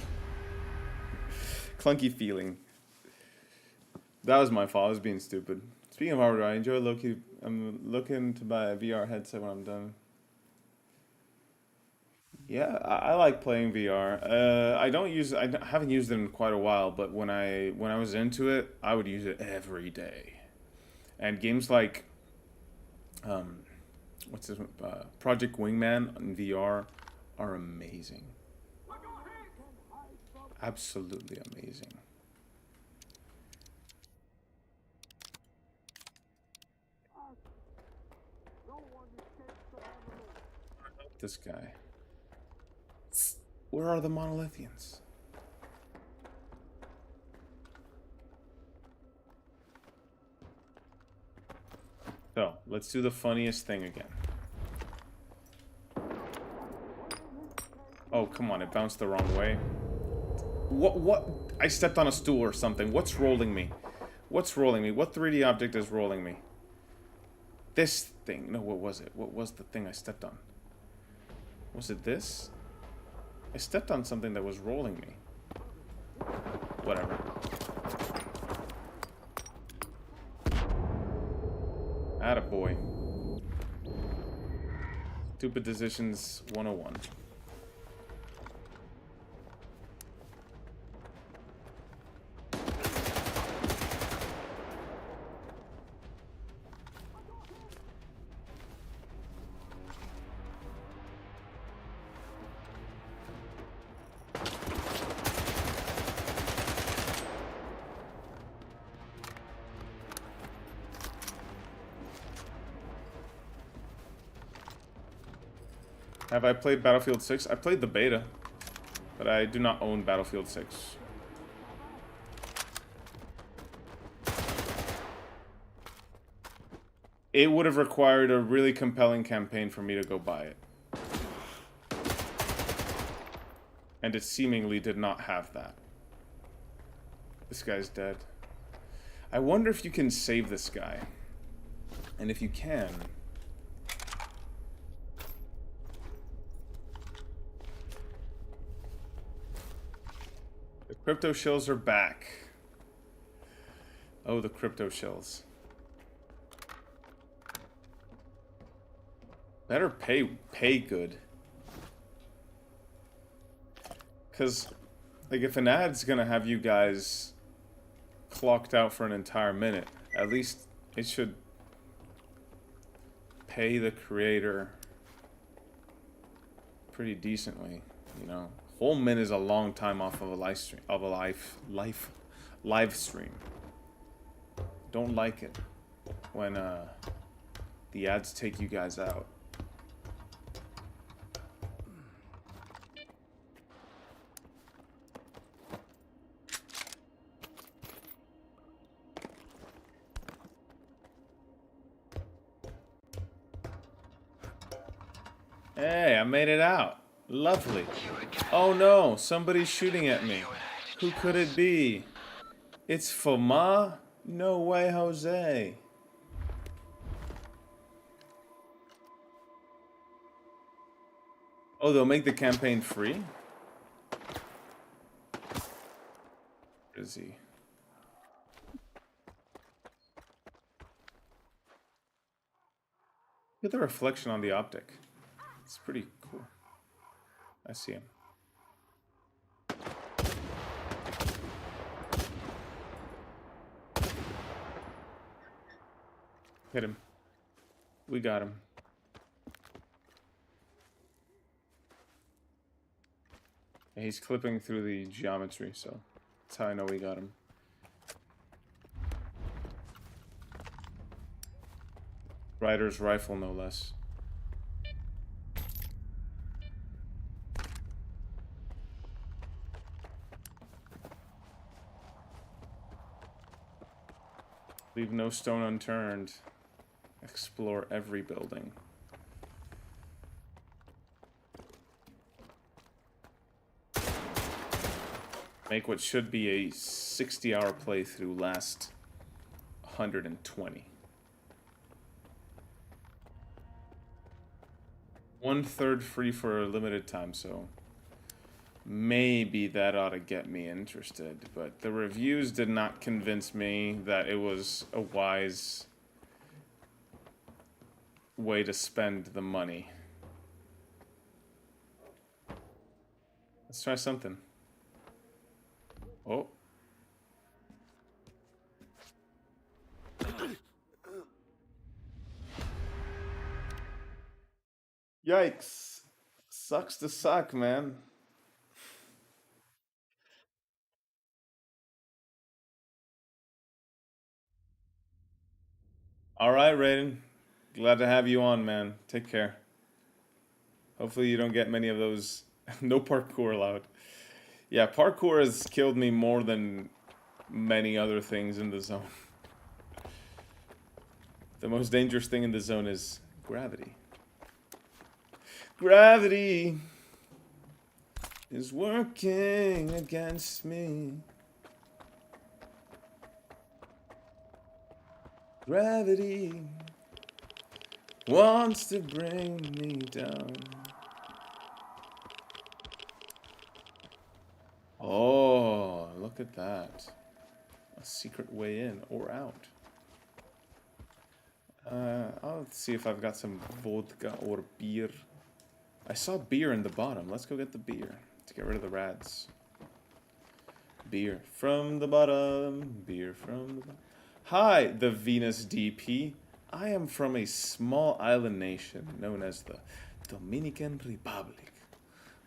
Clunky feeling. That was my fault. I was being stupid. Speaking of hardware, I enjoy low-key. I'm looking to buy a VR headset when I'm done. Yeah, I like playing VR. I haven't used it in quite a while, but when I was into it, I would use it every day. And games like what's this one? Project Wingman in VR are amazing. Absolutely amazing. This guy. Where are the monolithians? So, let's do the funniest thing again. Oh, come on, it bounced the wrong way. What? I stepped on a stool or something. What's rolling me? What's rolling me? What 3D object is rolling me? This thing. No, what was it? What was the thing I stepped on? Was it this? I stepped on something that was rolling me. Whatever. Attaboy. Stupid Decisions 101. Have I played Battlefield 6? I played the beta, but I do not own Battlefield 6. It would have required a really compelling campaign for me to go buy it. And it seemingly did not have that. This guy's dead. I wonder if you can save this guy. And if you can... The crypto shells are back. Oh, the crypto shells. Better pay good. Because, like, if an ad's gonna have you guys clocked out for an entire minute, at least it should pay the creator pretty decently, you know. Whole minute is a long time off of a live stream, live stream. Don't like it when the ads take you guys out. Hey, I made it out. Lovely. Oh no, somebody's shooting at me. Who could it be? It's Foma? No way, Jose. Oh, they'll make the campaign free? Where is he? Look at the reflection on the optic. It's pretty cool. I see him. Hit him. We got him. And he's clipping through the geometry, so that's how I know we got him. Ryder's rifle, no less. Leave no stone unturned. Explore every building. Make what should be a 60-hour playthrough last 120. 1/3 free for a limited time, so maybe that ought to get me interested. But the reviews did not convince me that it was a wise way to spend the money. Let's try something. Oh. Yikes. Sucks to suck, man. Alright, Raiden. Glad to have you on, man. Take care. Hopefully you don't get many of those. No parkour allowed. Yeah, parkour has killed me more than many other things in the zone. The most dangerous thing in the zone is gravity. Gravity is working against me. Gravity wants to bring me down. Oh, look at that. A secret way in or out. I'll see if I've got some vodka or beer. I saw beer in the bottom. Let's go get the beer to get rid of the rads. Beer from the bottom. Beer from the bottom. Hi, the Venus DP. I am from a small island nation known as the Dominican Republic.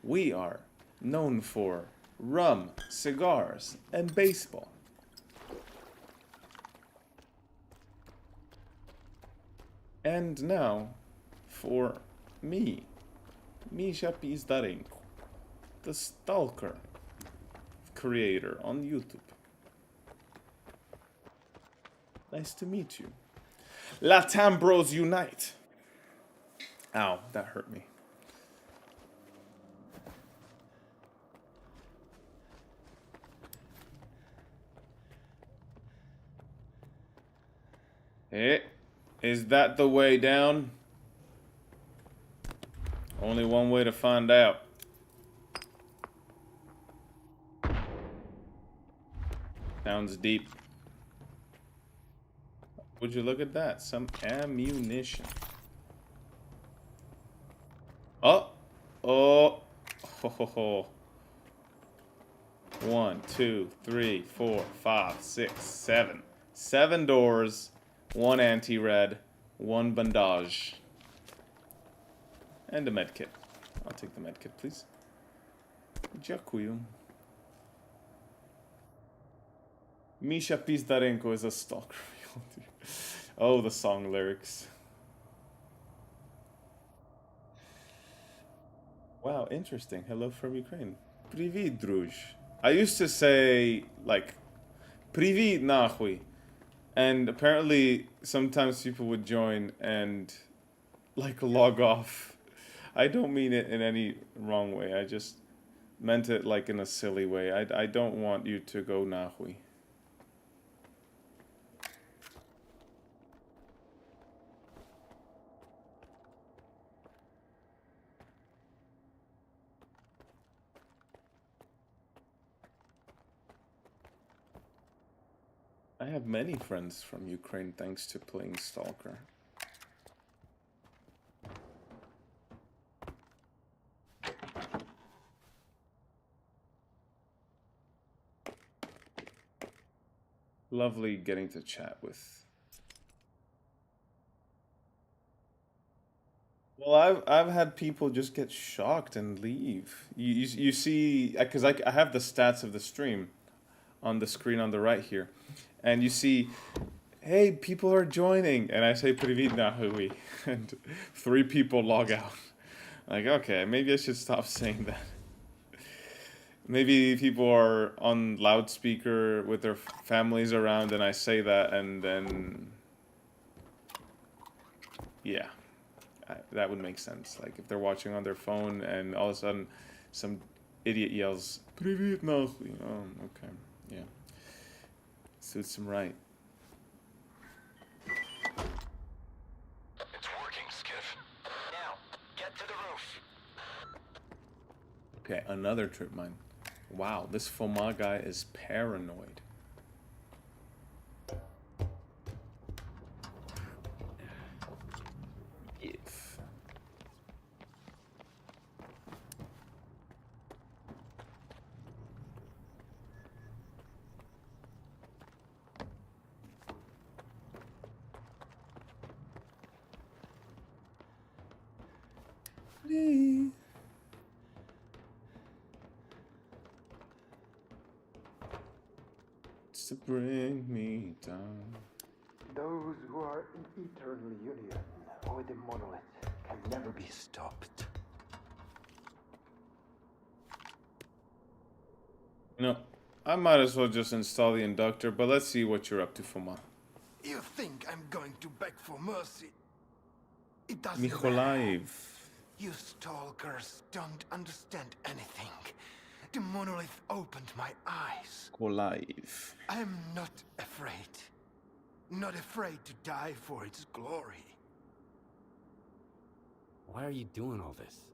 We are known for rum, cigars, and baseball. And now, for me, Misha Pizdarenko, the S.T.A.L.K.E.R creator on YouTube. Nice to meet you. Latam Bros Unite. Ow, that hurt me. Hey, is that the way down? Only one way to find out. Sounds deep. Would you look at that? Some ammunition. Oh! Oh! Ho ho ho. 1, 2, 3, 4, 5, 6, 7. 7 doors. 1 anti-red. 1 bandage. And a medkit. I'll take the medkit, please. Dziękuję. Misha Pizdarenko is a stalker. Oh, the song lyrics. Wow, interesting. Hello from Ukraine. Привет, друж. I used to say, like, Привет, нахуй. And apparently, sometimes people would join and, like, log off. I don't mean it in any wrong way. I just meant it, like, in a silly way. I don't want you to go nahui. I have many friends from Ukraine thanks to playing S.T.A.L.K.E.R. Lovely getting to chat with. Well, I've had people just get shocked and leave. You see, because I have the stats of the stream on the screen on the right here, and you see, hey, people are joining, and I say Привет, нахуй, and 3 people log out. Like, okay, maybe I should stop saying that. Maybe people are on loudspeaker with their families around, and I say that, and then, yeah, that would make sense. Like if they're watching on their phone, and all of a sudden, some idiot yells "Привет, нахуй." Oh, okay, yeah, suits him right. It's working, Skiff. Now, get to the roof. Okay, another trip mine. Wow, this Foma guy is paranoid. If. To bring me down. Those who are in eternal union with the monolith can never be stopped. No, I might as well just install the inductor, but let's see what you're up to, Foma. You think I'm going to beg for mercy? It doesn't Mykolaiv. matter. You stalkers don't understand anything. The monolith opened my eyes. Mykolaiv. I'm not afraid. Not afraid to die for its glory. Why are you doing all this?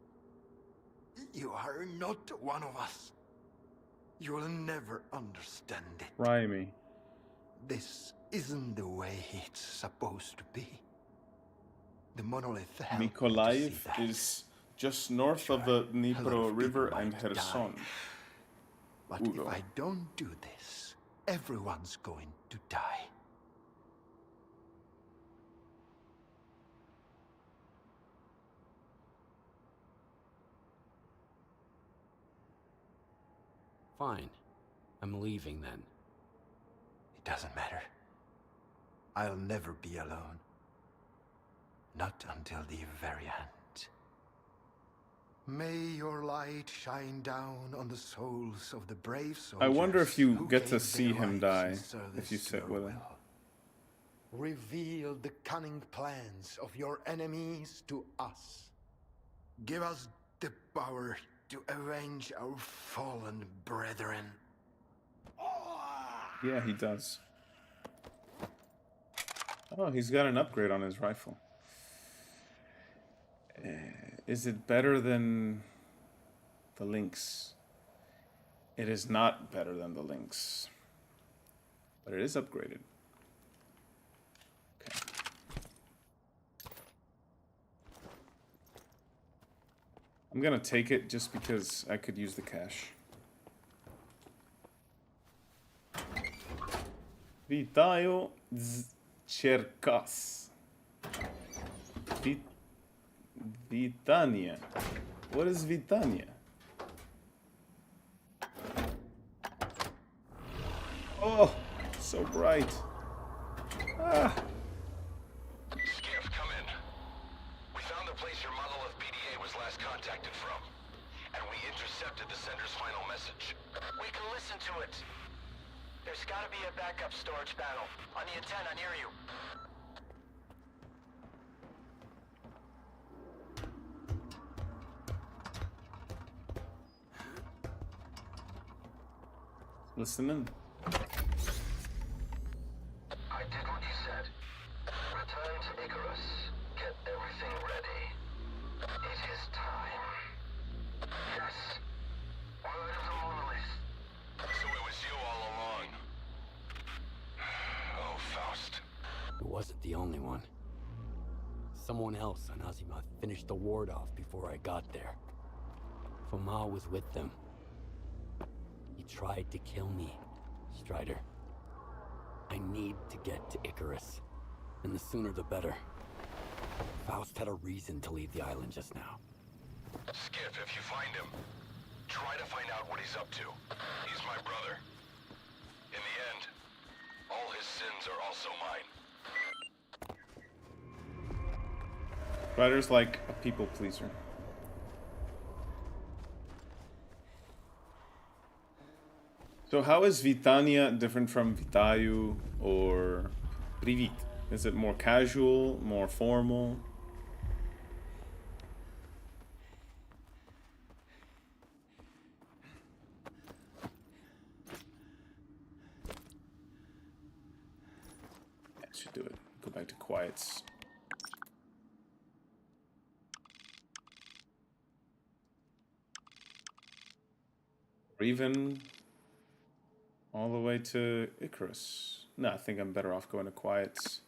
You are not one of us. You'll never understand it. Rhyme. This isn't the way it's supposed to be. The monolith helped me to see Mykolaiv that. is just north of the Dnipro River and Kherson. But if I don't do this, everyone's going to die. Fine. I'm leaving then. It doesn't matter. I'll never be alone. Not until the very end. May your light shine down on the souls of the brave soldiers. I wonder if you get to gave see their him lives die in if service you to sit your with him. will. Reveal the cunning plans of your enemies to us. Give us the power to avenge our fallen brethren. Yeah, he does. Oh, he's got an upgrade on his rifle. Is it better than the Lynx? It is not better than the Lynx. But it is upgraded. Okay. I'm gonna take it just because I could use the cash. Vitajo Cherkas. Vitania. What is Vitania? Oh, so bright. Ah. Skiff, come in. We found the place your monolith PDA was last contacted from, and we intercepted the sender's final message. We can listen to it. There's gotta be a backup storage panel on the antenna near you. Listen in. I did what you said. Return to Icarus. Get everything ready. It is time. Yes. Word of the monolith. So it was you all along. Oh, Faust. It wasn't the only one. Someone else on Azimuth finished the ward off before I got there. Famal was with them. He tried to kill me, Strider. I need to get to Icarus, and the sooner the better. Faust had a reason to leave the island just now. Skiff, if you find him, try to find out what he's up to. He's my brother. In the end, all his sins are also mine. Ryder's like a people pleaser. So how is Vitania different from Vitayu or Privit? Is it more casual, more formal? That should do it. Go back to quiets. Or even all the way to Icarus. No, I think I'm better off going to quiets,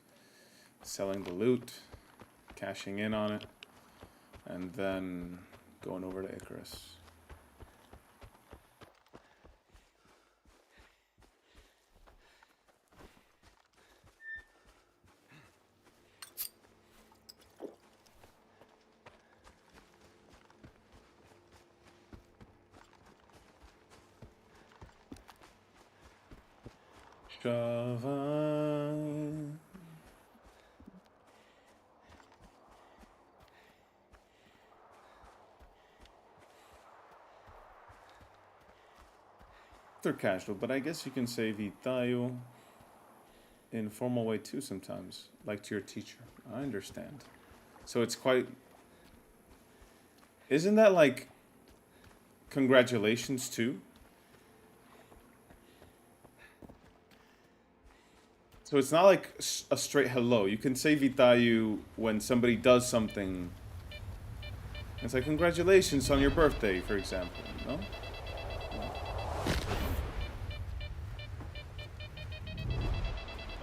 selling the loot, cashing in on it, and then going over to Icarus. Java. They're casual, but I guess you can say Vitayo in a formal way too sometimes, like to your teacher. I understand. So it's quite... Isn't that like congratulations too? So it's not like a straight hello. You can say Vitayu when somebody does something. It's like congratulations on your birthday, for example, no?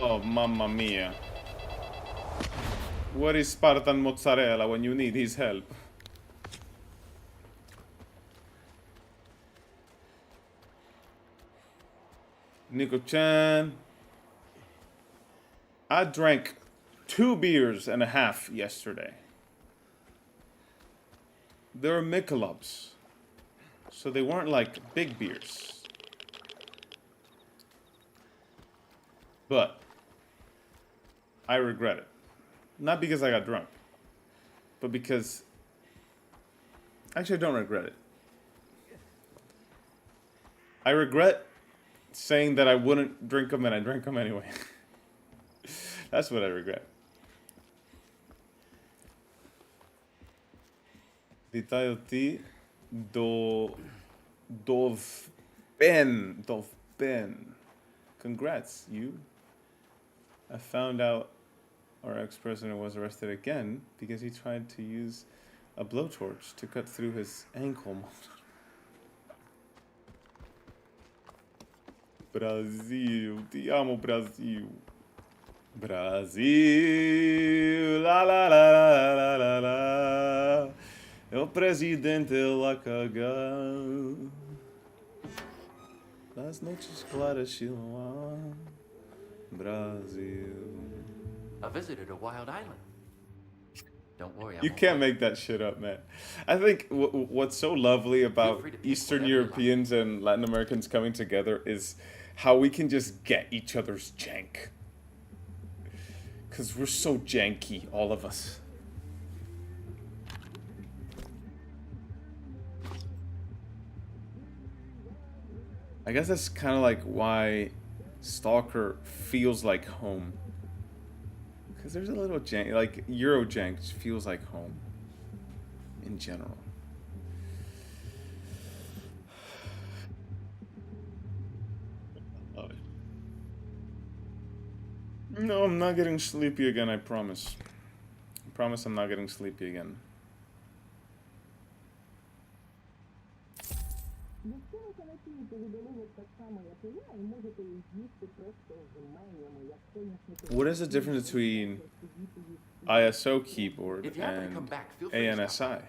Oh, mamma mia. What is Spartan mozzarella when you need his help? Nico-chan. I drank 2.5 beers yesterday. They were Michelobs. So they weren't like big beers. But I regret it. Not because I got drunk, but because... Actually, I don't regret it. I regret saying that I wouldn't drink them and I drank them anyway. That's what I regret. Vitality Dov Ben. Congrats, you. I found out our ex-president was arrested again because he tried to use a blowtorch to cut through his ankle. Brasil, te amo, Brasil. Brasil, la la la la la la la. El presidente la cagó. Las noches claras Chihuahua. Brasil. I visited a wild island. Don't worry, I You won't can't bite. make that shit up, man. I think what's so lovely about free to pick Eastern whatever you like. Europeans and Latin Americans coming together is how we can just get each other's jank. Because we're so janky, all of us. I guess that's kind of like why Stalker feels like home. Because there's a little jank, like Euro jank just feels like home. In general. Love it. No, I'm not getting sleepy again, I promise. I promise I'm not getting sleepy again. What is the difference between ISO keyboard If you happen to come and back, feel free to stop ANSI?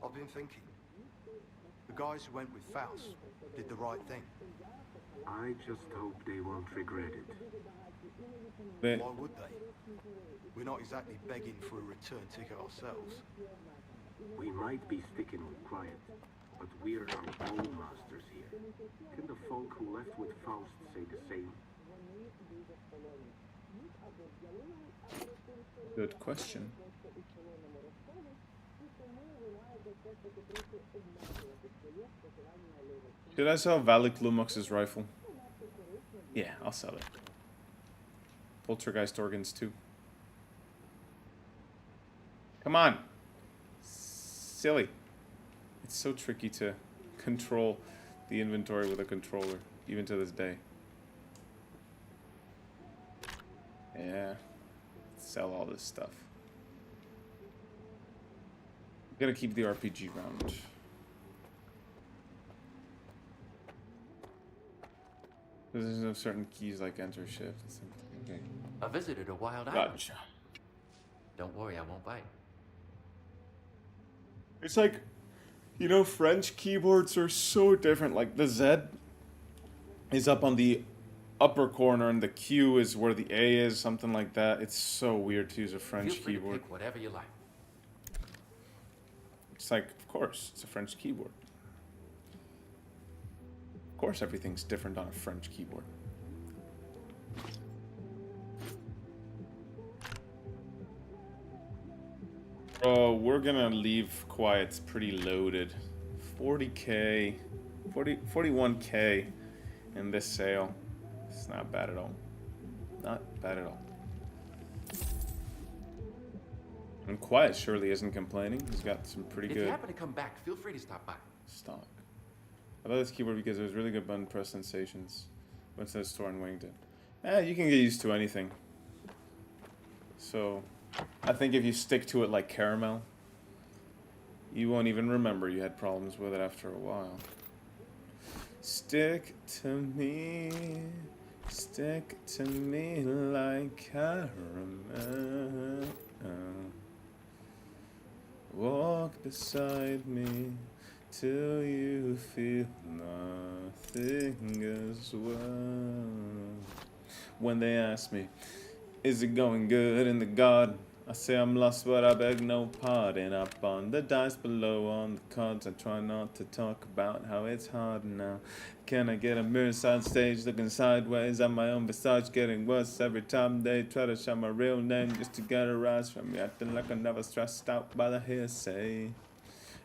I've been thinking. The guys who went with Faust did the right thing. I just hope they won't regret it. Why would they? We're not exactly begging for a return ticket ourselves. We might be sticking with quiet, but we're our own masters here. Can the folk who left with Faust say the same? Good question. Should I sell Valak Lumox's rifle? Yeah, I'll sell it. Poltergeist organs too. Come on. Silly. It's so tricky to control the inventory with a controller, even to this day. Yeah. Sell all this stuff. I'm gonna keep the RPG round. There's no certain keys like enter shift. Okay. I visited a wild island. Gotcha. Don't worry, I won't bite. It's like, you know, French keyboards are so different. Like the Z is up on the upper corner and the Q is where the A is, something like that. It's so weird to use a French Feel free keyboard. to pick whatever you like. It's like, of course, it's a French keyboard. Of course, everything's different on a French keyboard. Oh, we're gonna leave quiet. It's pretty loaded. 40K, 41K in this sale. It's not bad at all. Not bad at all. And Quiet surely isn't complaining. He's got some pretty If good you happen to come back, feel free to stop by. stock. I love this keyboard because it was really good button press sensations. Went to the store and winged it. You can get used to anything. So, I think if you stick to it like caramel, you won't even remember you had problems with it after a while. Stick to me like caramel. Walk beside me till you feel nothing as well. When they ask me, is it going good in the garden? I say I'm lost, but I beg no pardon. Up on the dice below on the cards, I try not to talk about how it's hard now. Can I get a mirror side stage looking sideways at my own visage, getting worse every time they try to shout my real name just to get a rise from me, acting like I'm never stressed out by the hearsay.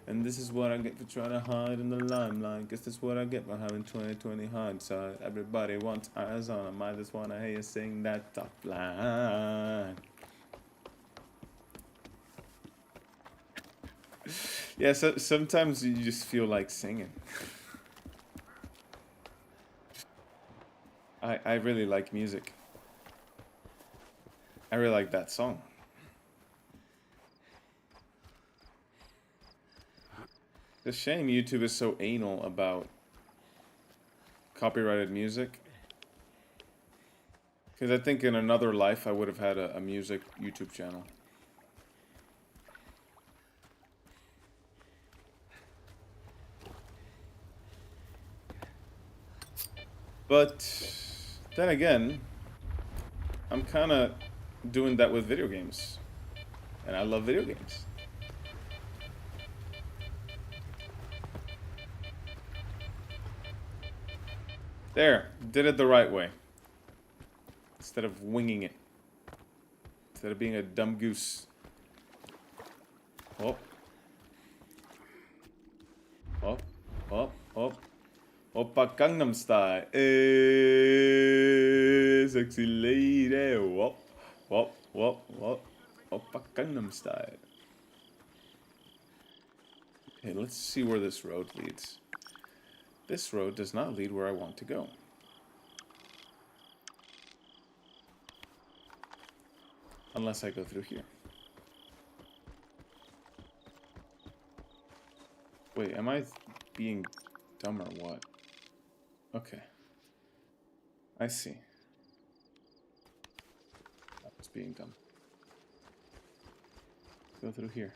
And this is what I get for trying to hide in the limelight. Guess that's what I get for having 20/20 hindsight. Everybody wants eyes on them. I just want to hear you sing that top line. Yeah, so sometimes you just feel like singing. I really like music. I really like that song. It's a shame YouTube is so anal about copyrighted music. Because I think in another life I would have had a music YouTube channel. But then again, I'm kind of doing that with video games. And I love video games. There, did it the right way. Instead of winging it. Instead of being a dumb goose. Oh. Oh, oh, oh. Oppa Gangnam Style. Sexy lady. Whoop, whoop, whoop, whoop. Oppa Gangnam Style. Okay, let's see where this road leads. This road does not lead where I want to go. Unless I go through here. Wait, am I being dumb or what? Okay. I see. I was being dumb. Go through here.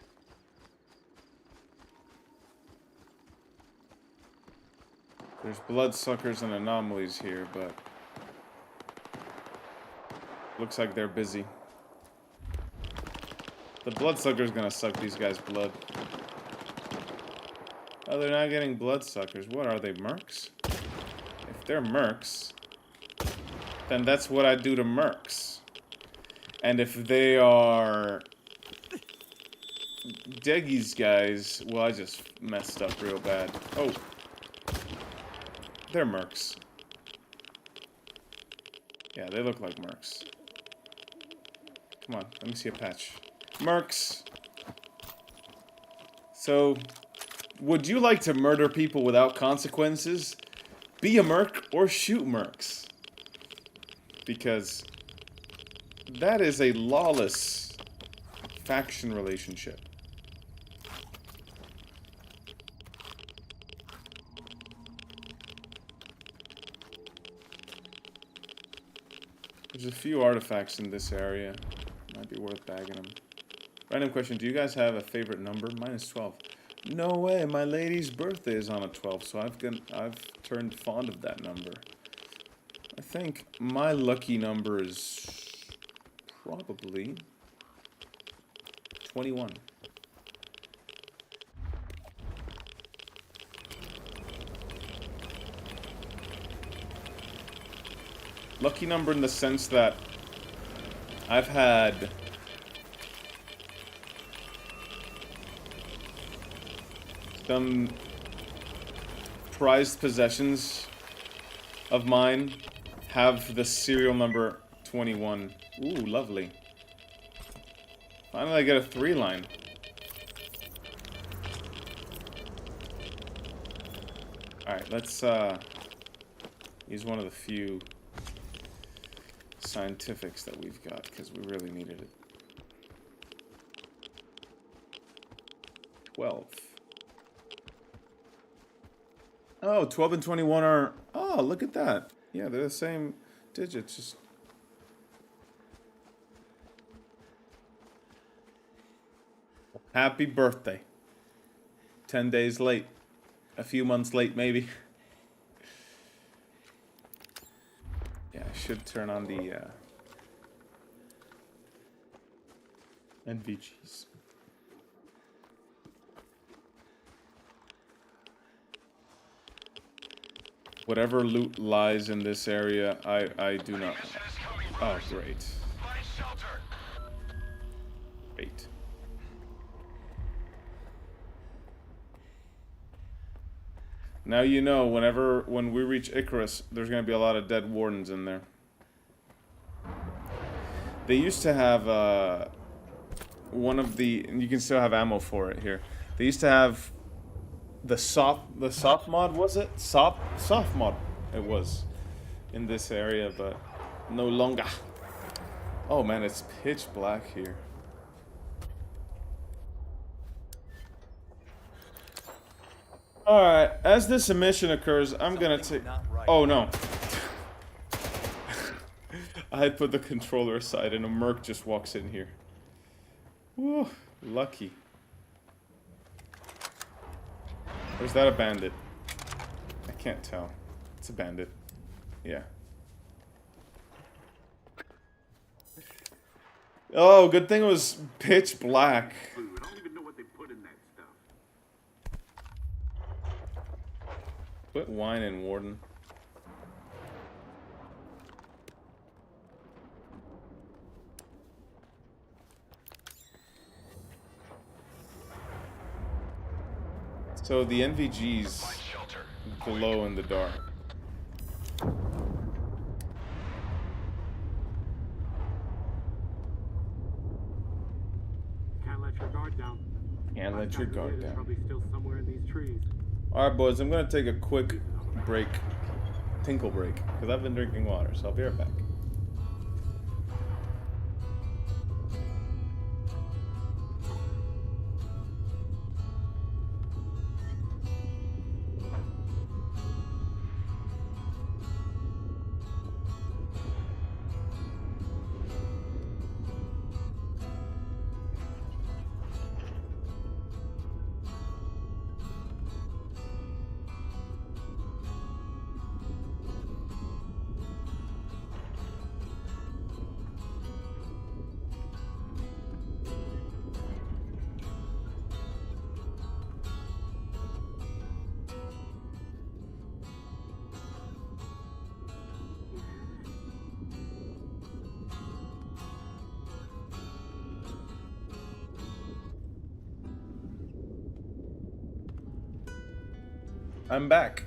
There's bloodsuckers and anomalies here, but looks like they're busy. The bloodsucker's gonna suck these guys' blood. Oh, they're not getting bloodsuckers. What are they, mercs? If they're mercs, then that's what I do to mercs. And if they are Deggy's guys, well, I just messed up real bad. Oh. They're mercs. Yeah, they look like mercs. Come on, let me see a patch. Mercs! So, would you like to murder people without consequences? Be a merc or shoot mercs. Because that is a lawless faction relationship. There's a few artifacts in this area. Might be worth bagging them. Random question, do you guys have a favorite number? Mine is 12. No way, my lady's birthday is on a 12, so I've turned fond of that number. I think my lucky number is probably 21. Lucky number in the sense that I've had some prized possessions of mine have the serial number 21. Ooh, lovely. Finally I get a 3-line. Alright, let's use one of the few scientifics that we've got, because we really needed it. 12. Oh, 12 and 21 are... Oh, look at that. Yeah, they're the same digits. Just... Happy birthday. 10 days late. a few months late, maybe. Yeah, I should turn on the NVGs. Whatever loot lies in this area, I do not. Oh, great. Great. Now you know, when we reach Icarus, there's gonna be a lot of dead wardens in there. They used to have one of the, and you can still have ammo for it here. They used to have the soft mod, was it? Soft mod it was in this area, but no longer. Oh man, it's pitch black here. Alright, as this emission occurs, I'm gonna take... Oh no. I had put the controller aside and a merc just walks in here. Woo, lucky. Or is that a bandit? I can't tell. It's a bandit. Yeah. Oh, good thing it was pitch black. I don't even know what they put in that stuff. Quit whining, Warden. So the NVGs glow in the dark. Can't let your guard down. Can't let your guard down. Probably still somewhere in these trees. Alright, boys, I'm gonna take a quick break. Tinkle break. Because I've been drinking water, so I'll be right back. I'm back.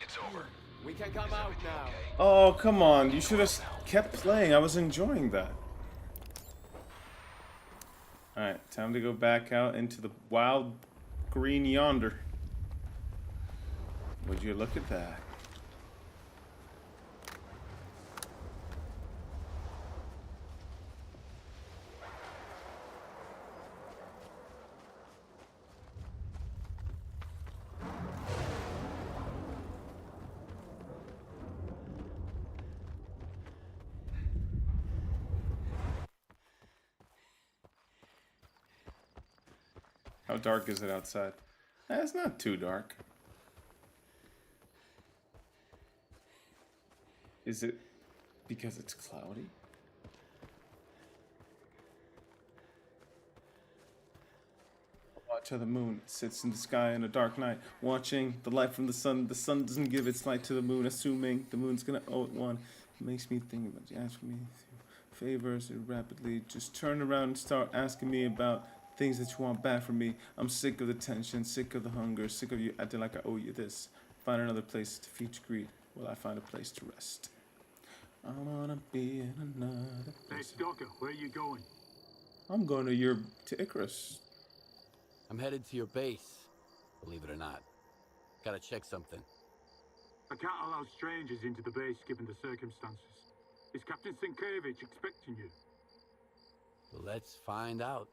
It's over. We can come out now. Oh, come on. You should have kept playing. I was enjoying that. Alright, time to go back out into the wild green yonder. Would you look at that? How dark is it outside? It's not too dark. Is it because it's cloudy? Watch how the moon sits in the sky on a dark night, watching the light from the sun. The sun doesn't give its light to the moon, assuming the moon's gonna owe it one. It makes me think about you ask me favors rapidly. Just turn around and start asking me about things that you want back from me. I'm sick of the tension, sick of the hunger, sick of you acting like I owe you this. Find another place to feed your greed while I find a place to rest. I wanna be in another place. Hey, Stalker, where are you going? I'm going to Icarus. I'm headed to your base, believe it or not. Gotta check something. I can't allow strangers into the base given the circumstances. Is Captain S.T.A.L.K.E.R expecting you? Let's find out.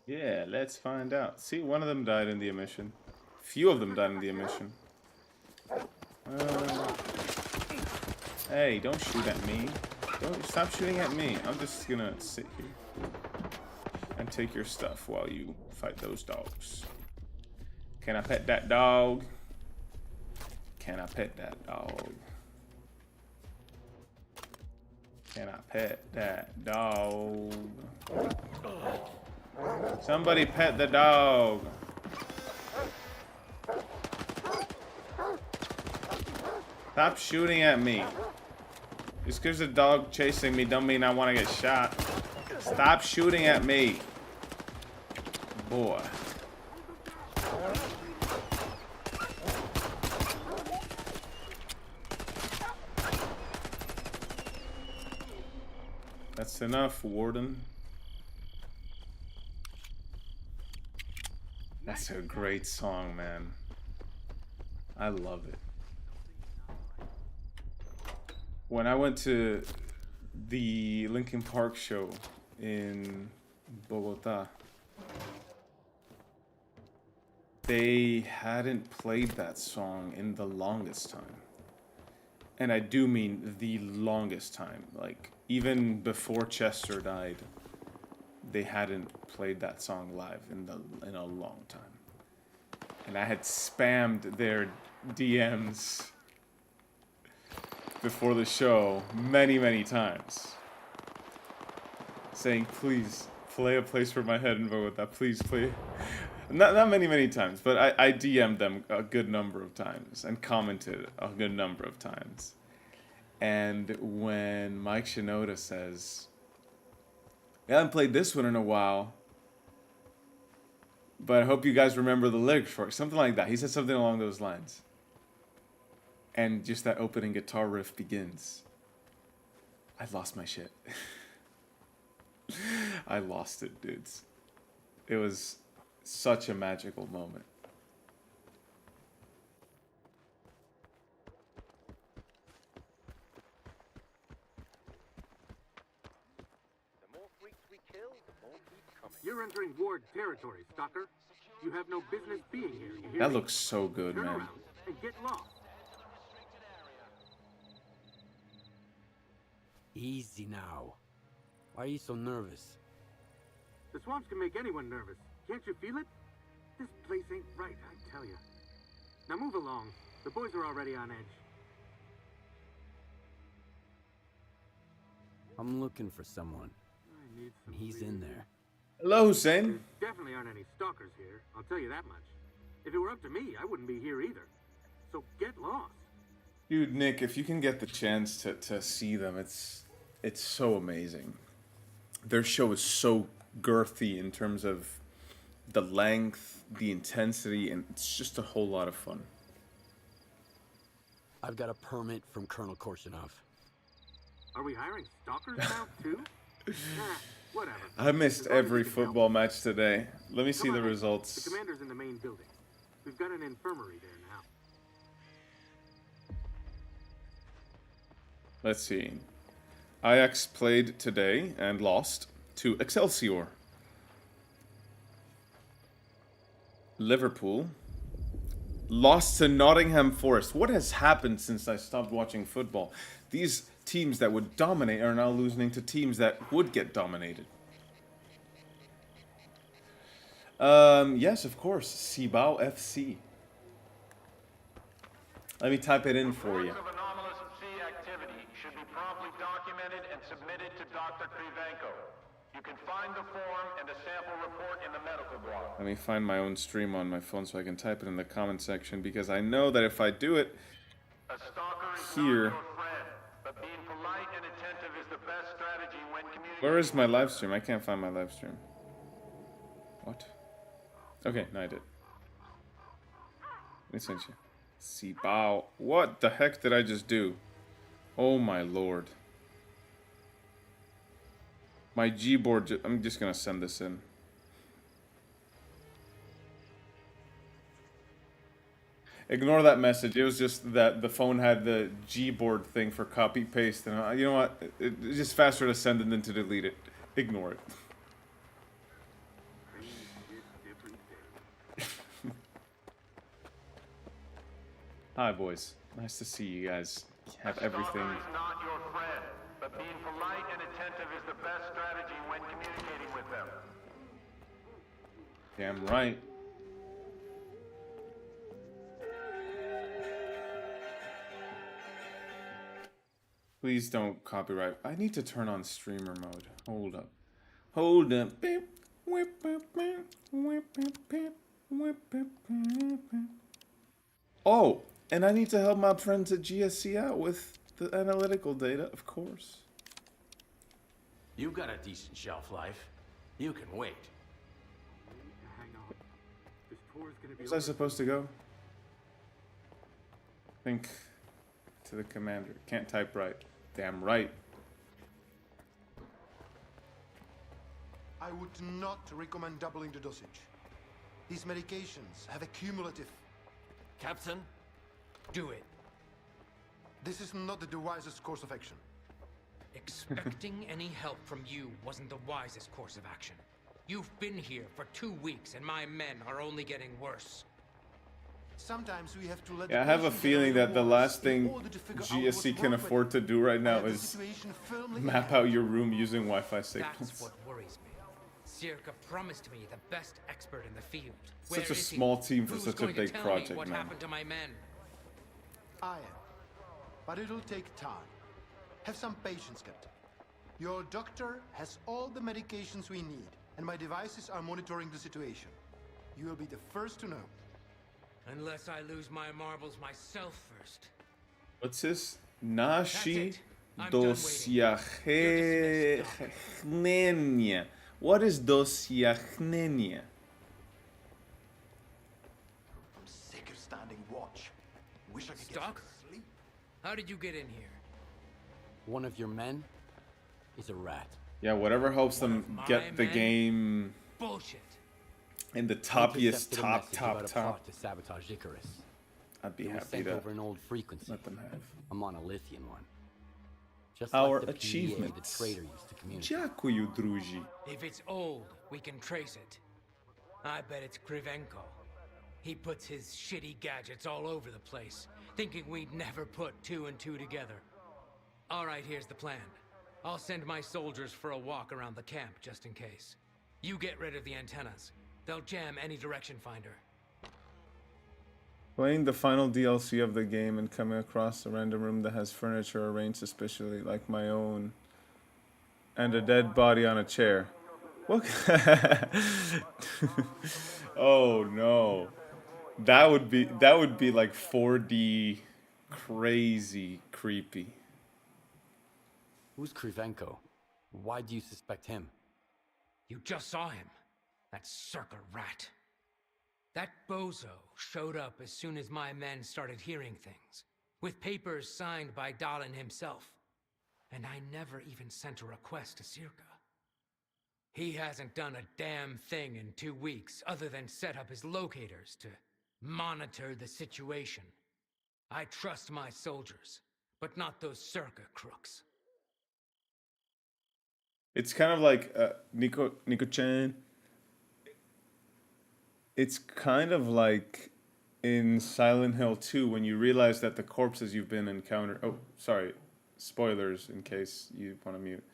Yeah, let's find out. See, one of them died in the emission. Few of them died in the emission. Hey, don't shoot at me. Don't stop shooting at me. I'm just gonna sit here and take your stuff while you fight those dogs. Can I pet that dog? Can I pet that dog? Can I pet that dog? Somebody pet the dog. Stop shooting at me. Just because the dog chasing me don't mean I want to get shot. Stop shooting at me. Boy. That's enough, Warden. That's a great song, man. I love it. When I went to the Linkin Park show in Bogota, they hadn't played that song in the longest time. And I do mean the longest time. Like, even before Chester died, they hadn't played that song live in a long time. And I had spammed their DMs before the show many times, saying, please play A Place for My Head in Bogota, please play. Not many times, but I DM'd them a good number of times and commented a good number of times. And when Mike Shinoda says, I haven't played this one in a while, but I hope you guys remember the lyrics for it. Something like that. He said something along those lines. And just that opening guitar riff begins. I lost my shit. I lost it, dudes. It was such a magical moment. You're entering Ward territory, Stalker. You have no business being here. You hear That me? looks so good, Turn man. around and get lost. Easy now. Why are you so nervous? The swamps can make anyone nervous. Can't you feel it? This place ain't right, I tell you. Now move along. The boys are already on edge. I'm looking for someone. I need some He's in there. Hello, Hussein. There definitely aren't any stalkers here. I'll tell you that much. If it were up to me, I wouldn't be here either. So get lost. Dude, Nick, if you can get the chance to see them, it's so amazing. Their show is so girthy in terms of the length, the intensity, and it's just a whole lot of fun. I've got a permit from Colonel Korshinov. Are we hiring stalkers now, too? Nah, whatever. I missed every football match today. Let me see Come the on. results. The commander's in the main building. We've got an infirmary there now. Let's see. Ajax played today and lost to Excelsior. Liverpool lost to Nottingham Forest. What has happened since I stopped watching football? These teams that would dominate are now losing to teams that would get dominated. Yes, of course. S.T.A.L.K.E.R FC. Let me type it in for you. Of anomalous sea activity should be promptly documented and submitted to Dr. Krivenko. You can find the form and a sample report in the medical block. Let me find my own stream on my phone so I can type it in the comment section, because I know that if I do it here... But being polite and attentive is the best strategy when communicating. Where is my live stream? I can't find my live stream. What? Okay, no, I did. Let me send you. S.T.A.L.K.E.R. What the heck did I just do? Oh my lord. My Gboard. I'm just gonna send this in. Ignore that message. It was just that the phone had the Gboard thing for copy paste, and you know what? It's just faster to send it than to delete it. Ignore it. Hi, boys. Nice to see you guys have everything. Stalker is not your friend. but being polite and attentive is the best strategy when communicating with them. Damn right. Please don't copyright. I need to turn on streamer mode. Hold up. Hold up. Beep. Whip, beep, beep. Whip, beep, beep. Whip, beep, beep. Oh, and I need to help my friends at GSC out with the analytical data, of course. You've got a decent shelf life. You can wait. Hang on. This tour is gonna be Was I supposed to go? Think to the commander. Can't type right. Damn right. I would not recommend doubling the dosage. These medications have a cumulative... Captain, do it. This is not the wisest course of action. Expecting any help from you wasn't the wisest course of action. You've been here for 2 weeks and my men are only getting worse. Sometimes we have to let Yeah, I have a feeling that the last thing GSC can afford to do right now is map out your room using Wi-Fi signals. That's what worries me. S.T.A.L.K.E.R the best expert in the field. Such a small team for such a big project, what man. happened to my men? I am. But it'll take time. Have some patience, Captain. Your doctor has all the medications we need, and my devices are monitoring the situation. You will be the first to know. Unless I lose my marbles myself first. What's this? Nashi dosiachnenia. What is dosiachnenia? I'm sick of standing watch. Wish I could get Stuck? some sleep. How did you get in here? One of your men is a rat. Yeah, whatever helps them get the game Bullshit. in the Intercepted toppiest a top message about a top. plot to sabotage Icarus. I'd be It was happy sent to over an old frequency. let them have. A monolithian one. Just Our like the achievements. PDA the traitor used to communicate. Дякую, друзі. If it's old, we can trace it. I bet it's Krivenko. He puts his shitty gadgets all over the place, thinking we'd never put 2 and 2 together. All right, here's the plan. I'll send my soldiers for a walk around the camp, just in case. You get rid of the antennas. They'll jam any direction finder. Playing the final DLC of the game and coming across a random room that has furniture arranged suspiciously like my own and a dead body on a chair. What? Oh no. That would be like 4D crazy creepy. Who's Krivenko? Why do you suspect him? You just saw him. That circa rat. That bozo showed up as soon as my men started hearing things, with papers signed by Dalin himself. And I never even sent a request to S.T.A.L.K.E.R. He hasn't done a damn thing in 2 weeks other than set up his locators to monitor the situation. I trust my soldiers, but not those circa crooks. It's kind of like Nico-chan. It's kind of like in Silent Hill 2 when you realize that the corpses you've been encountering... Oh, sorry. Spoilers in case you want to mute.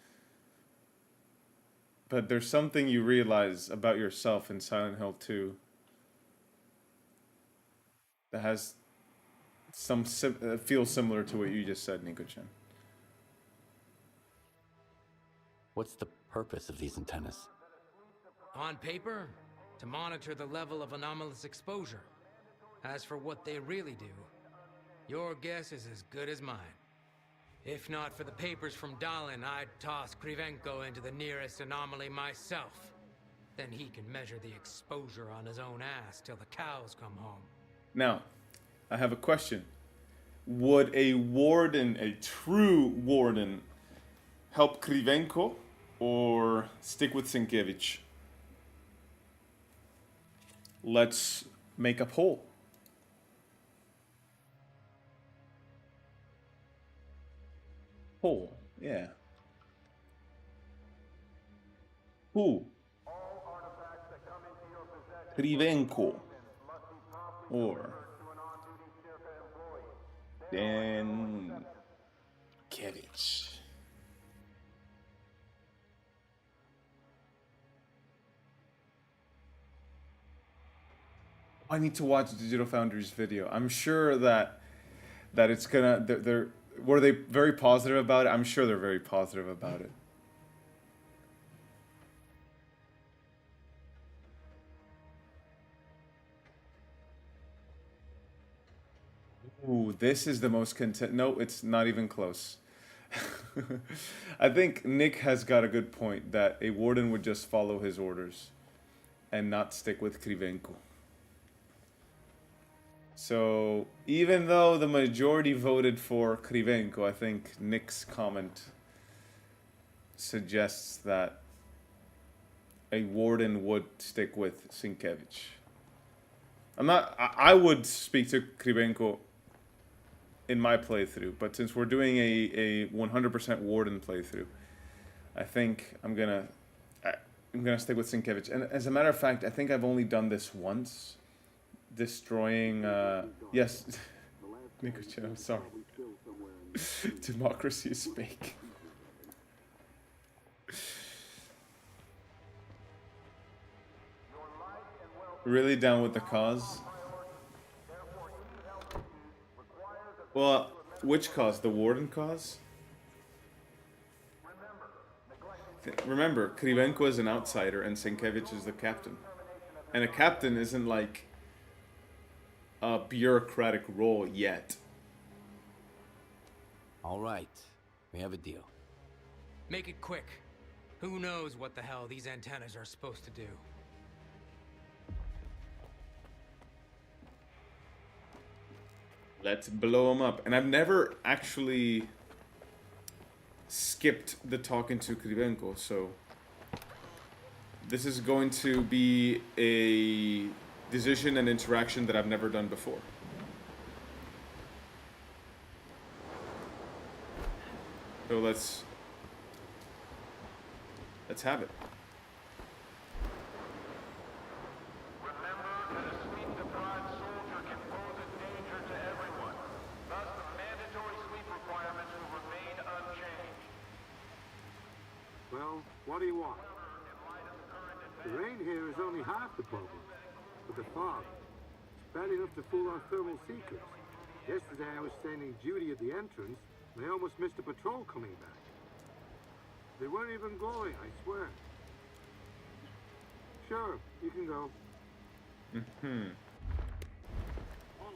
But there's something you realize about yourself in Silent Hill 2 that has some feels similar to what you just said, Nico-chan. What's the purpose of these antennas? On paper, to monitor the level of anomalous exposure. As for what they really do, your guess is as good as mine. If not for the papers from Dalin, I'd toss Krivenko into the nearest anomaly myself. Then he can measure the exposure on his own ass till the cows come home. Now, I have a question. Would a warden, a true warden, help Krivenko or stick with Sienkiewicz? Let's make a poll. Poll, yeah. Who? Krivenko or Sienkiewicz? I need to watch Digital Foundry's video. I'm sure that it's gonna. Were they very positive about it? I'm sure they're very positive about it. Ooh, this is the most content. No, it's not even close. I think Nick has got a good point that a warden would just follow his orders and not stick with Krivenko. So even though the majority voted for Krivenko, I think Nick's comment suggests that a warden would stick with Sienkiewicz. I would speak to Krivenko in my playthrough, but since we're doing a 100% warden playthrough, I think I'm gonna stick with Sienkiewicz. And as a matter of fact, I think I've only done this once, destroying. Yes, Nico-chan, I'm sorry. Democracy is fake. Really down with the cause. Well, which cause? The warden cause? Remember, Krivenko is an outsider and Sienkiewicz is the captain. And a captain isn't like a bureaucratic role yet. All right, we have a deal. Make it quick. Who knows what the hell these antennas are supposed to do? Let's blow them up. And I've never actually skipped the talking to Krivenko, so this is going to be a decision and interaction that I've never done before. So let's have it. Well, what do you want? The rain here is only half the problem, but the fog is bad enough to fool our thermal seekers. Yesterday I was standing duty at the entrance, and I almost missed a patrol coming back. They weren't even glowing, I swear. Sure, you can go. Mm-hmm.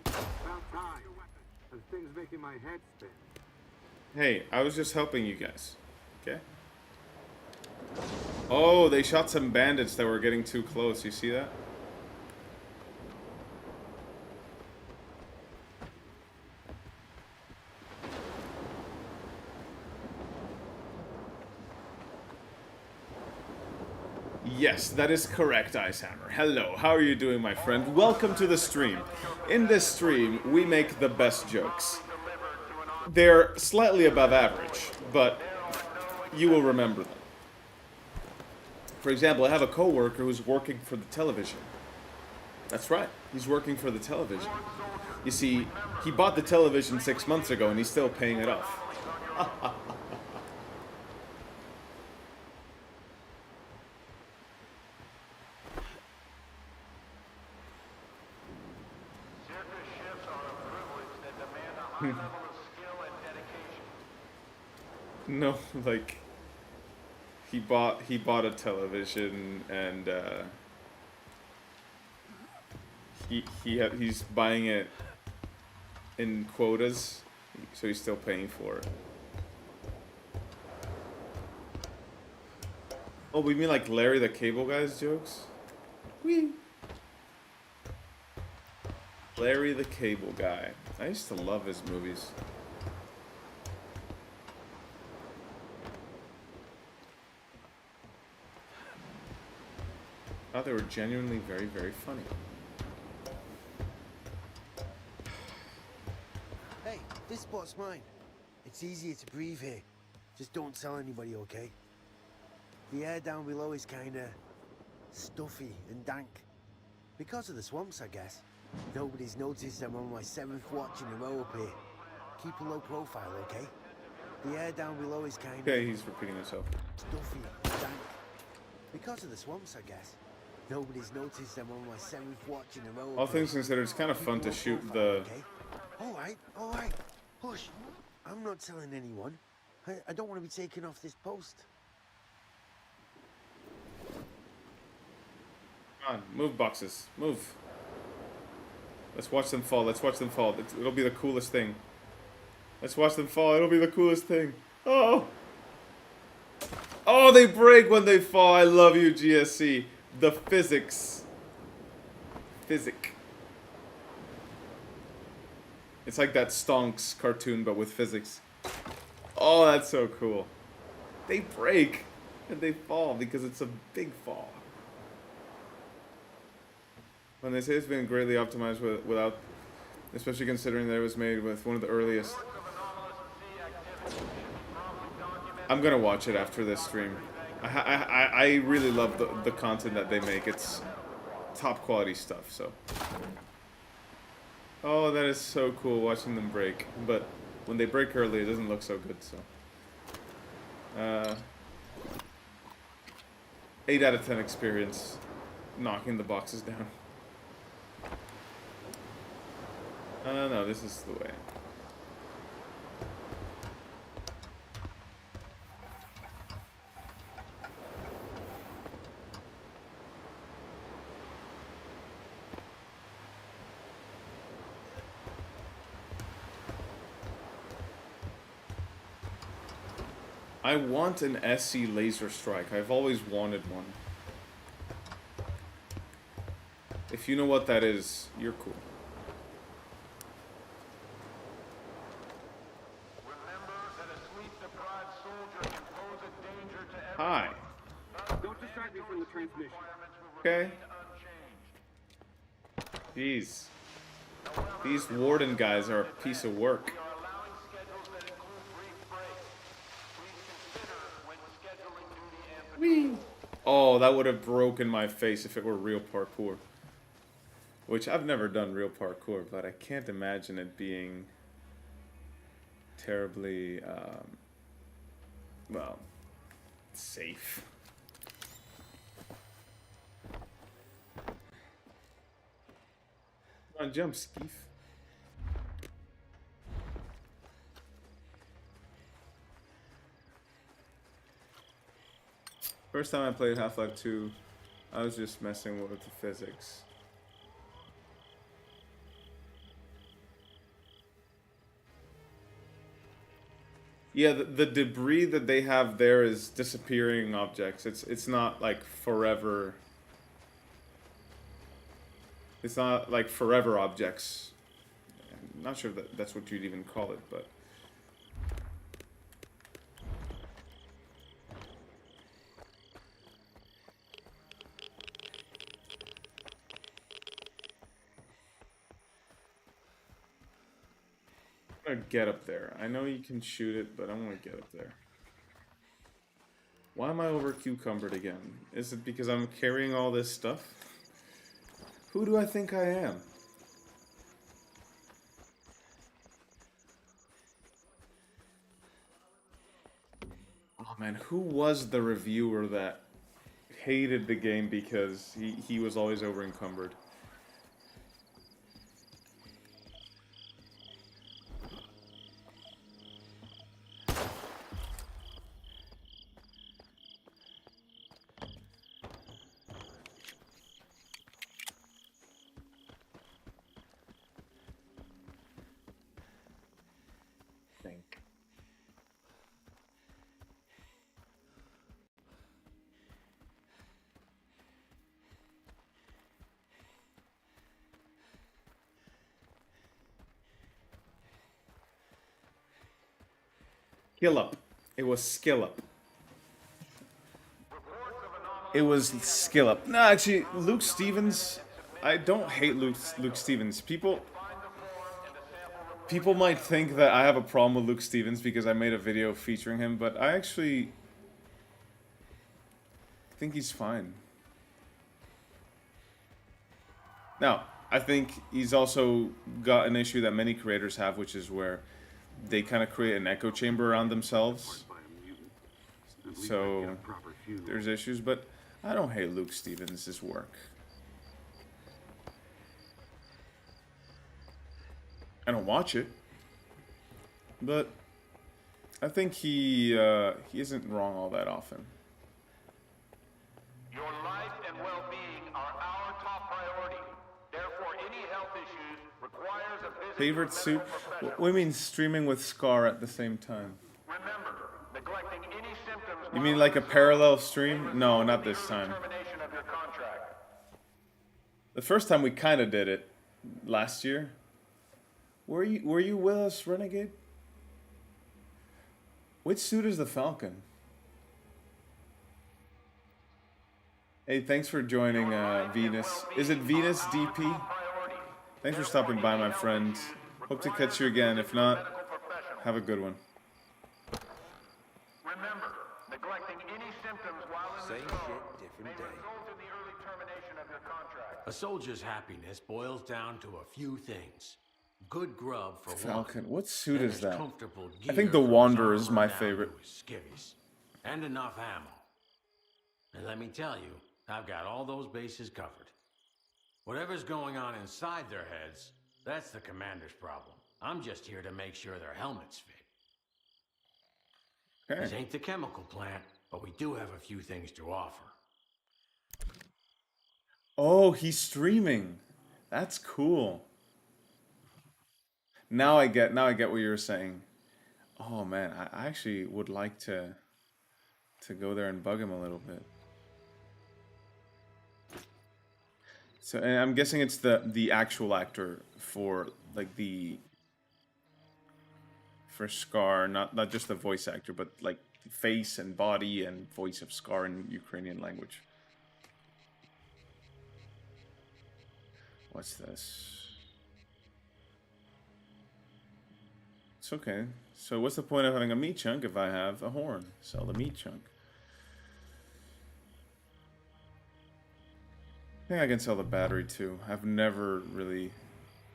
About time. And things making my head spin. Hey, I was just helping you guys. Okay? Oh, they shot some bandits that were getting too close. You see that? Yes, that is correct, Icehammer. Hello, how are you doing, my friend? Welcome to the stream. In this stream, we make the best jokes. They're slightly above average, but you will remember them. For example, I have a coworker who's working for the television. That's right, he's working for the television. You see, he bought the television 6 months ago and he's still paying it off. No, like he bought a television and he's buying it in quotas, so he's still paying for it. Oh, we mean like Larry the Cable Guy's jokes? Whee! Larry the Cable Guy. I used to love his movies. I thought they were genuinely very, very funny. Hey, this spot's mine. It's easier to breathe here. Just don't tell anybody, okay? The air down below is kinda stuffy and dank. Because of the swamps, I guess. Nobody's noticed I'm on my 7th watch in a row up here. Keep a low profile, okay? The air down below is kinda... Okay, he's repeating himself. Stuffy and dank. Because of the swamps, I guess. Nobody's noticed I'm on my 7th watch in a row. All things considered, it's kind of fun to shoot the... All right. Hush. I'm not telling anyone. I don't want to be taken off this post. Come on, move boxes. Move. Let's watch them fall. Let's watch them fall. It'll be the coolest thing. Let's watch them fall. It'll be the coolest thing. Oh! Oh, they break when they fall. I love you, GSC. The physics. Physic. It's like that Stonks cartoon, but with physics. Oh, that's so cool. They break and they fall because it's a big fall. When they say it's been greatly optimized without, especially considering that it was made with one of the earliest. I'm gonna watch it after this stream. I really love the content that they make. It's top quality stuff, so. Oh, that is so cool watching them break. But when they break early, it doesn't look so good, so. 8 out of 10 experience knocking the boxes down. No, this is the way. I want an SC laser strike. I've always wanted one. If you know what that is, you're cool. Hi. Don't distract me from the transmission. Okay. Jeez. These warden guys are a piece of work. Whee! Oh, that would have broken my face if it were real parkour. Which, I've never done real parkour, but I can't imagine it being terribly, well, safe. Come on, jump, Skeef. First time I played Half-Life 2, I was just messing with the physics. Yeah, the debris that they have there is disappearing objects. It's not like forever. It's not like forever objects. I'm not sure that that's what you'd even call it, but. I'm gonna get up there. I know you can shoot it, but I'm gonna get up there. Why am I over cucumbered again? Is it because I'm carrying all this stuff? Who do I think I am? Oh man, who was the reviewer that hated the game because he was always over encumbered? Skill up. It was skill up. It was skill up. No, actually, Luke Stevens. I don't hate Luke Stevens. People might think that I have a problem with Luke Stevens because I made a video featuring him, but I actually think he's fine. Now, I think he's also got an issue that many creators have, which is where they kind of create an echo chamber around themselves. So there's issues, but I don't hate Luke Stevens' work. I don't watch it, but I think he isn't wrong all that often. Your life and well-being are our top priority. Therefore, any health issues requires a visit Favorite to a suit? medical professional. What do you mean streaming with Scar at the same time? Remember, neglecting any symptoms You mean like a parallel stream? No, not this time. termination of your contract. The first time we kind of did it last year. Were you with us, Renegade? Which suit is the Falcon? Hey, thanks for joining, Venus. Is it Venus DP? Thanks for stopping by, my friend. Hope to catch you again. If not, have a good one. Remember, neglecting any symptoms while in Same the zone shit, different may day. result in the early termination of your contract. A soldier's happiness boils down to a few things. Good grub for Falcon. one. What suit Then is there's that? comfortable I think gear the from Wanderer his is my armor down favorite. to his skivvies. And enough ammo. And let me tell you, I've got all those bases covered. Whatever's going on inside their heads, that's the commander's problem. I'm just here to make sure their helmets fit. Okay. This ain't the chemical plant, but we do have a few things to offer. Oh, he's streaming. That's cool. Now I get what you're saying. Oh man, I actually would like to go there and bug him a little bit. So, and I'm guessing it's the actual actor for like for Scar, not just the voice actor, but like face and body and voice of Scar in Ukrainian language. What's this? It's okay. So what's the point of having a meat chunk if I have a horn? Sell the meat chunk. I think I can sell the battery too. I've never really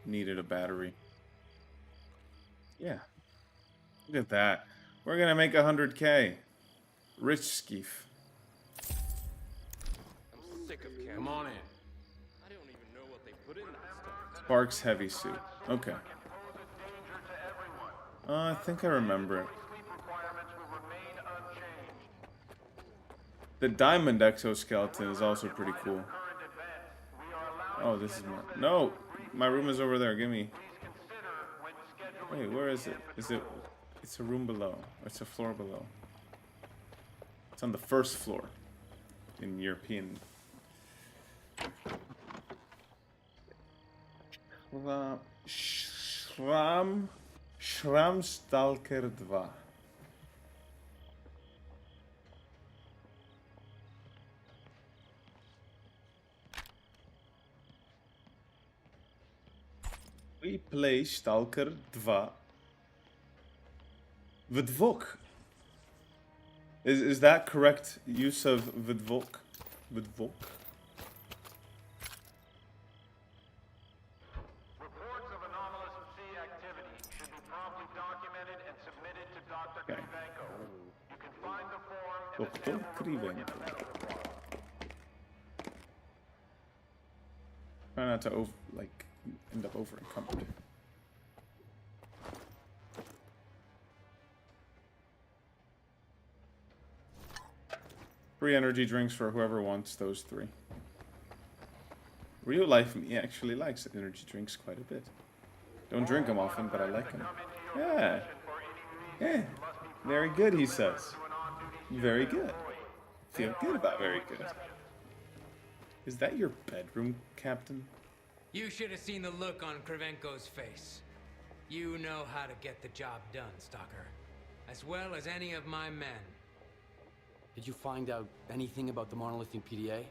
needed a battery. Yeah. Look at that. We're gonna make 100K. Rich skeef. I'm sick of cameras. Come on in. I don't even know what they put in that stuff. Sparks heavy suit. Okay. I think I remember it. The diamond exoskeleton is also pretty cool. Oh, this is my... No! My room is over there. Give me... Wait, where is it? Is it... It's a room below. It's a floor below. It's on the first floor. In European... S.T.A.L.K.E.R 2. We play S.T.A.L.K.E.R 2. Vdvok. Is that correct use of Vdvok? Vdvok? Reports of anomalous sea activity should be promptly documented and submitted to Dr. Okay. Krivenko. You can find the form and the Dr. sample report in Krivenko. the medical block. Try not to end up over encumbered. Free energy drinks for whoever wants those 3. Real life me actually likes energy drinks quite a bit. Don't drink them often, but I like them. Yeah. Yeah. Very good, he says. Very good. Feel good about very good. Is that your bedroom, Captain? You should have seen the look on Krivenko's face. You know how to get the job done, Stalker. As well as any of my men. Did you find out anything about the monolithic PDA?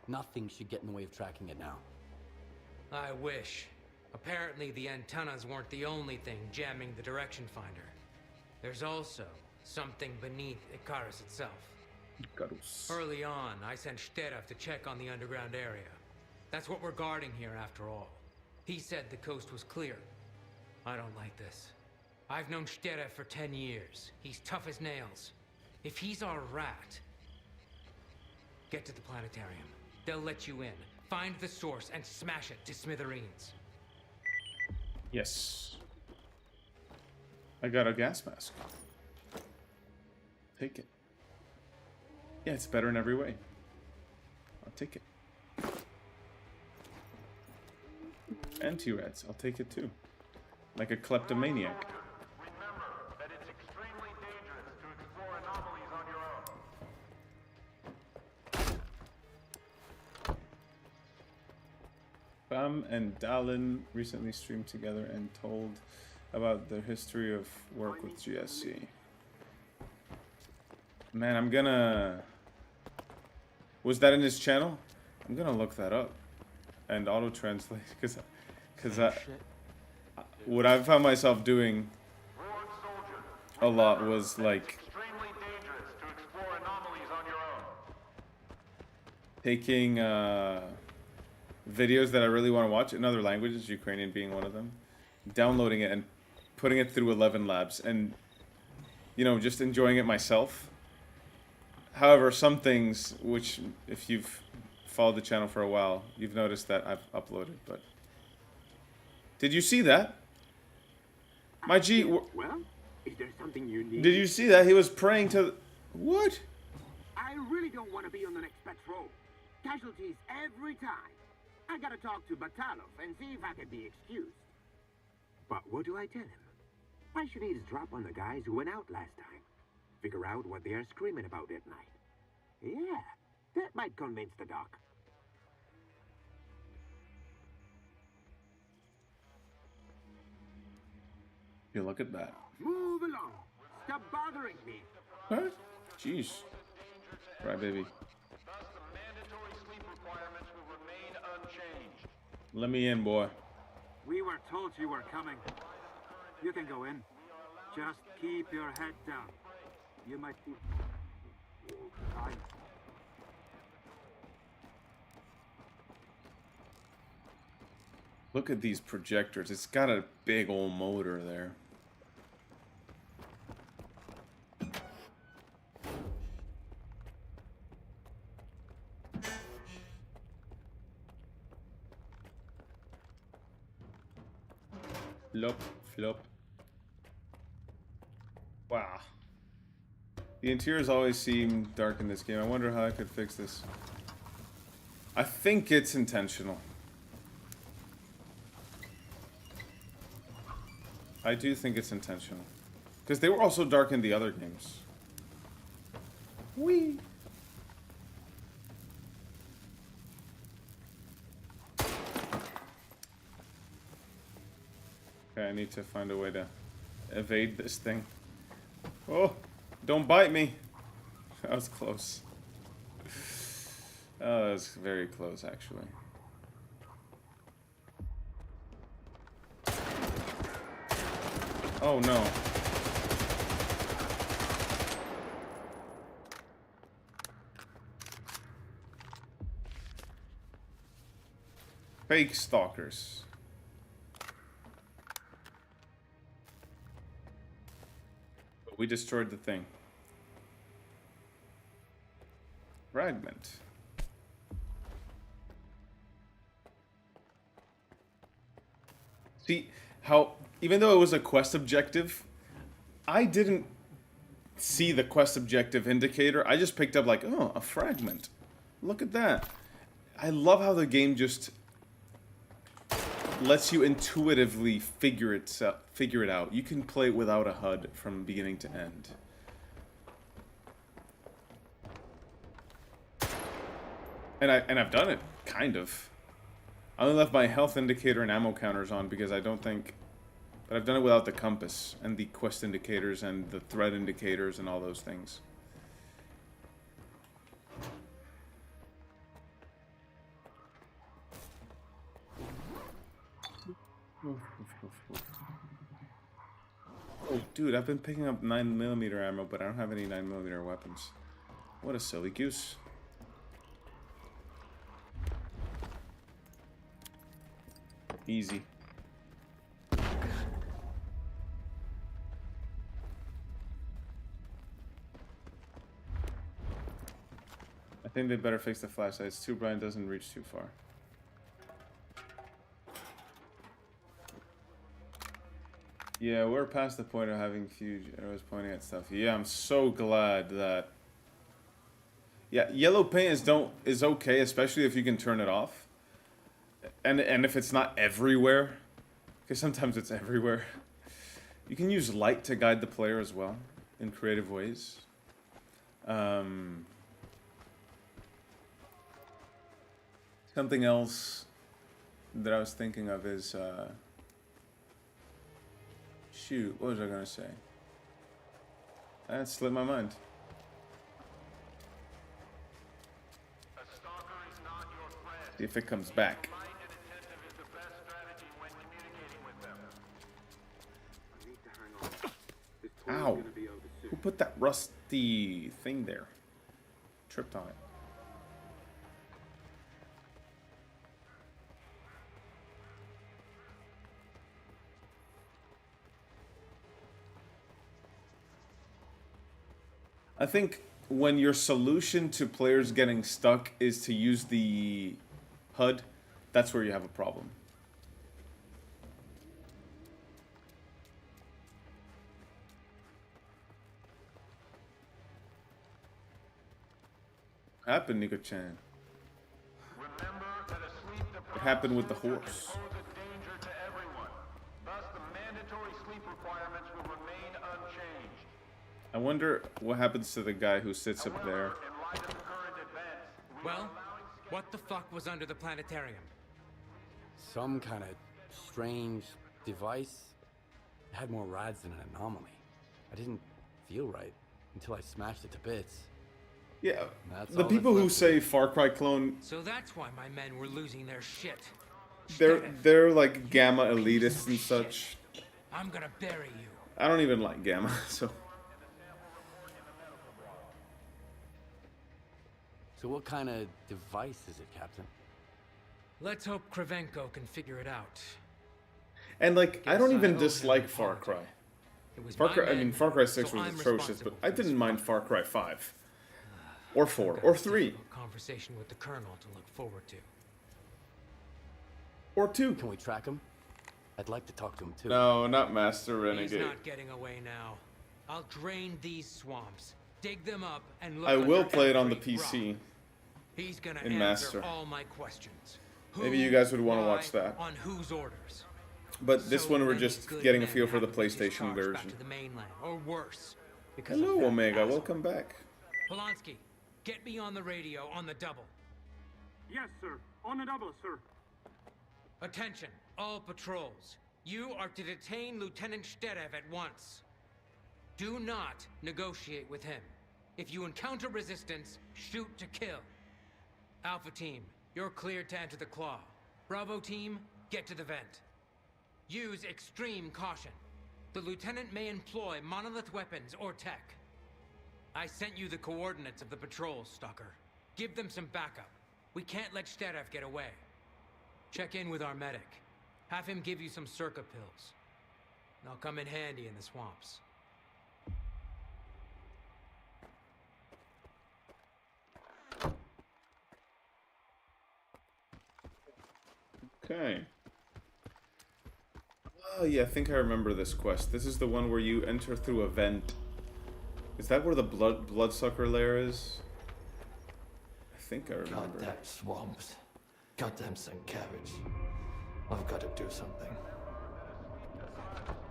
Nothing should get in the way of tracking it now. I wish. Apparently the antennas weren't the only thing jamming the direction finder. There's also something beneath Icarus itself. Icarus. Early on, I sent S.T.A.L.K.E.R to check on the underground area. That's what we're guarding here after all. He said the coast was clear. I don't like this. I've known S.T.A.L.K.E.R for 10 years. He's tough as nails. If he's our rat... Get to the planetarium. They'll let you in. Find the source and smash it to smithereens. Yes. I got a gas mask. Take it. Yeah, it's better in every way. I'll take it. And T-Reds. I'll take it too. Like a kleptomaniac. Remember that it's extremely dangerous to explore anomalies on your own. Bam and Dallin recently streamed together and told about their history of work with GSC. Man, I'm gonna... Was that in his channel? I'm gonna look that up and auto-translate, because what I found myself doing a lot was like taking videos that I really want to watch in other languages, Ukrainian being one of them, downloading it and putting it through 11 labs and, you know, just enjoying it myself. However, some things which, if you've followed the channel for a while, you've noticed that I've uploaded, but... Did you see that? My G... Well, is there something you need? Did you see that? He was praying to... What? I really don't want to be on the next patrol. Casualties every time. I gotta talk to Batalov and see if I can be excused. But what do I tell him? I should eavesdrop on the guys who went out last time. Figure out what they're screaming about at night. Yeah, that might convince the doc. You look at that. Move along. Stop bothering me. Huh? Jeez. Right, baby. Let me in, boy. We were told you were coming. You can go in. Just keep your head down. You might be... Look at these projectors. It's got a big old motor there. Flop, flop. Wow. The interiors always seem dark in this game. I wonder how I could fix this. I think it's intentional. I do think it's intentional. Because they were also dark in the other games. Whee! Okay, I need to find a way to evade this thing. Oh, don't bite me. That was close. Oh, that was very close, actually. Oh, no. Fake stalkers. But we destroyed the thing. Fragment. See how, even though it was a quest objective, I didn't see the quest objective indicator. I just picked up like, oh, a fragment. Look at that. I love how the game just lets you intuitively figure it out. You can play it without a HUD from beginning to end. And I've done it, kind of. I only left my health indicator and ammo counters on because I don't think... But I've done it without the compass and the quest indicators and the threat indicators and all those things. Oh, dude, I've been picking up 9mm ammo, but I don't have any 9mm weapons. What a silly goose. Easy. I think they better fix the flashlights too. Brian doesn't reach too far. Yeah, we're past the point of having huge arrows pointing at stuff. Yeah, I'm so glad that. Yeah, yellow paint is okay, especially if you can turn it off, and if it's not everywhere, because sometimes it's everywhere. You can use light to guide the player as well in creative ways. Something else that I was thinking of is. Shoot, what was I gonna say? That slipped my mind. See if it comes back. Ow! Who put that rusty thing there? Tripped on it. I think when your solution to players getting stuck is to use the HUD, that's where you have a problem. What happened, Nico-chan? What happened with the horse? I wonder what happens to the guy who sits up there. Well, what the fuck was under the planetarium? Some kind of strange device. It had more rads than an anomaly. I didn't feel right until I smashed it to bits. Yeah, the people who say Far Cry clone, So that's why my men were losing their shit. they're like Gamma elitists and such. I'm gonna bury you. I don't even like Gamma, so. So what kind of device is it, Captain? Let's hope Krivenko can figure it out. And like, I don't even dislike Far Cry. Far Cry 6 was atrocious, but I didn't mind Far Cry 5. Or 4, or 3. Conversation with the Colonel to look forward to. Or 2. Can we track him? I'd like to talk to him too. No, not Master Renegade. He's not getting away now. I'll drain these swamps, dig them up, and look I will under play it on the every PC. rock. He's gonna in answer Master. all my questions. Who, Maybe you guys would want to why, watch that. On whose orders? But this So one we're many just good getting a men feel for the have to be PlayStation discharged version. back to the mainland, or worse. Because of Hello, that Omega. asshole. Welcome back. Polanski, get me on the radio on the double. Yes, sir. On the double, sir. Attention, all patrols. You are to detain Lieutenant Sterev at once. Do not negotiate with him. If you encounter resistance, shoot to kill. Alpha Team, you're cleared to enter the Claw. Bravo Team, get to the vent. Use extreme caution. The Lieutenant may employ monolith weapons or tech. I sent you the coordinates of the patrols, Stalker. Give them some backup. We can't let Sterev get away. Check in with our medic. Have him give you some circa pills. They'll come in handy in the swamps. Okay. Oh yeah, I think I remember this quest. This is the one where you enter through a vent. Is that where the bloodsucker lair is? I think I remember. Goddamn swamps. Goddamn St. Cabbage. I've got to do something.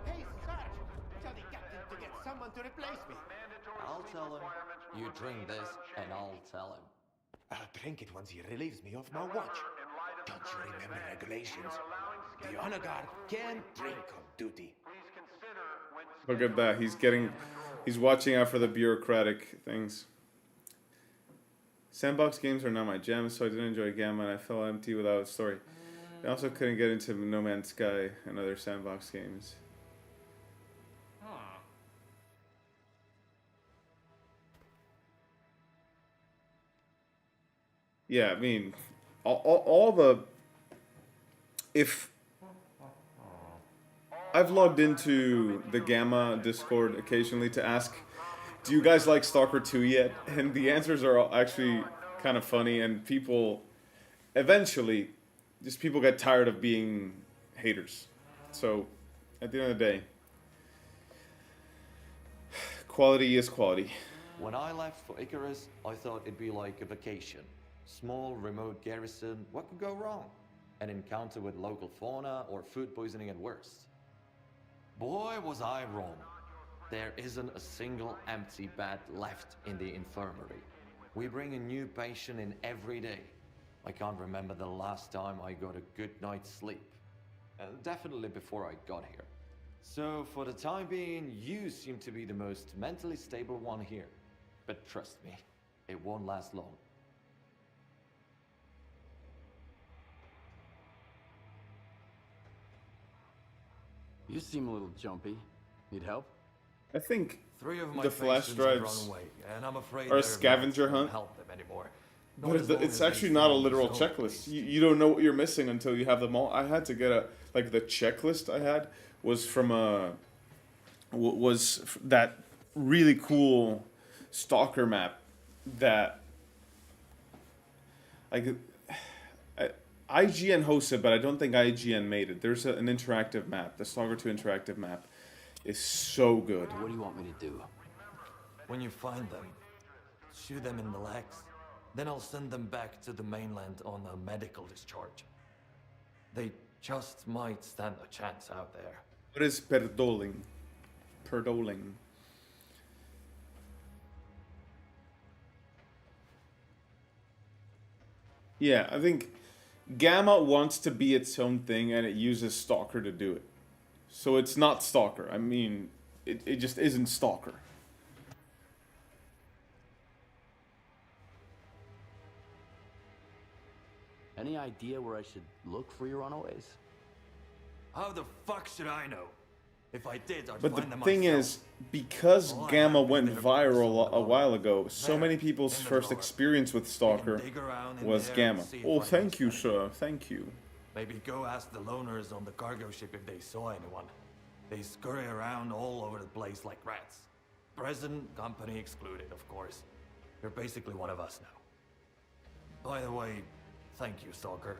Hey, Sarge! Tell the captain to get someone to replace me. I'll tell him. You drink this, and I'll tell him. I'll drink it once he relieves me of my watch. Don't you remember regulations? The honor guard can't drink on duty. Look at that. He's watching out for the bureaucratic things. Sandbox games are not my jam, so I didn't enjoy Gamma and I felt empty without a story. I also couldn't get into No Man's Sky and other sandbox games. Yeah, I mean, all the... If... I've logged into the Gamma Discord occasionally to ask, do you guys like Stalker 2 yet? And the answers are all actually kind of funny, and people eventually, just people get tired of being haters. So, at the end of the day, quality is quality. When I left for Icarus, I thought it'd be like a vacation. Small, remote garrison, what could go wrong? An encounter with local fauna or food poisoning at worst. Boy, was I wrong. There isn't a single empty bed left in the infirmary. We bring a new patient in every day. I can't remember the last time I got a good night's sleep. Definitely before I got here. So, for the time being, you seem to be the most mentally stable one here. But trust me, it won't last long. You seem a little jumpy. Need help? I think Three of my the flash patients have drives run away, and I'm afraid are a their scavenger meds won't hunt. help them anymore. But it's actually not a literal checklist. You don't know what you're missing until you have them all. I had to get the checklist I had was from that really cool Stalker map that IGN hosts it, but I don't think IGN made it. There's an interactive map. The Stalker 2 interactive map is so good. What do you want me to do? When you find them, shoot them in the legs. Then I'll send them back to the mainland on a medical discharge. They just might stand a chance out there. What is perdoling? Perdoling. Yeah, I think Gamma wants to be its own thing, and it uses Stalker to do it. So it's not Stalker. I mean, it just isn't Stalker. Any idea where I should look for your runaways? How the fuck should I know? If I did, I'd But the find them thing myself. is, because Gamma went viral a while ago, so many people's first experience with Stalker was Gamma. Oh, thank you, sir. Thank you. Maybe go ask the loners on the cargo ship if they saw anyone. They scurry around all over the place like rats. Present company excluded, of course. You're basically one of us now. By the way, thank you, Stalker.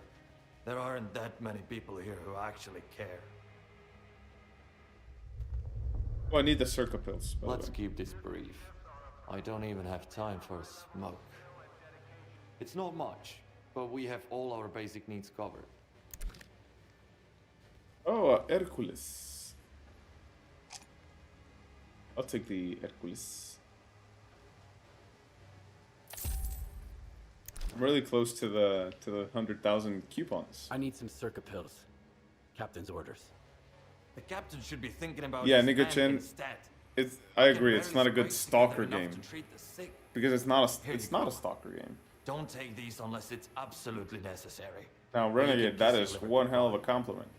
There aren't that many people here who actually care. Oh, I need the circle pills. by the Let's way. keep this brief. I don't even have time for a smoke. It's not much, but we have all our basic needs covered. Oh, Hercules. I'll take the Hercules. I'm really close to the 100,000 coupons. I need some circa pills. Captain's orders. The captain should be thinking about Yeah, his Nigga men Chin. instead. I agree. It's not a good Barely stalker enough game to treat the sick. because it's not Here a you go. stalker game. Don't take these unless it's absolutely necessary. Now, Or you Renegade, can that kiss is your liver. one hell of a compliment.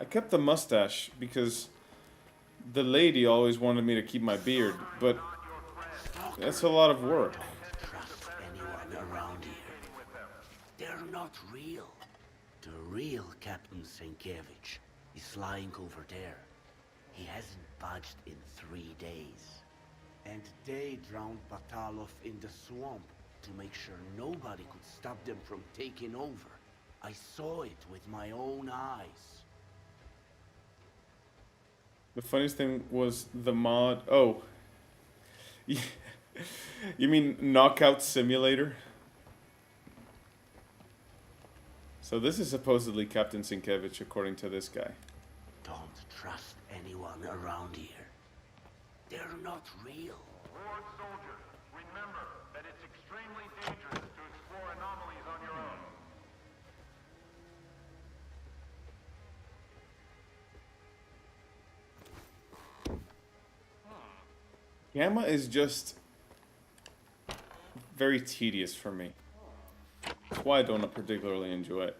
I kept the mustache because the lady always wanted me to keep my beard, but that's a lot of work. Trust anyone around here. They're not real. The real Captain S.T.A.L.K.E.R is lying over there. He hasn't budged in 3 days. And they drowned Batalov in the swamp to make sure nobody could stop them from taking over. I saw it with my own eyes. The funniest thing was the mod. Oh, you mean Knockout Simulator? So this is supposedly Captain Sienkiewicz, according to this guy. Don't trust anyone around here. They're not real. Ward soldiers, remember that it's extremely dangerous to explore anomalies on your own. Gamma is just very tedious for me. That's why I don't particularly enjoy it.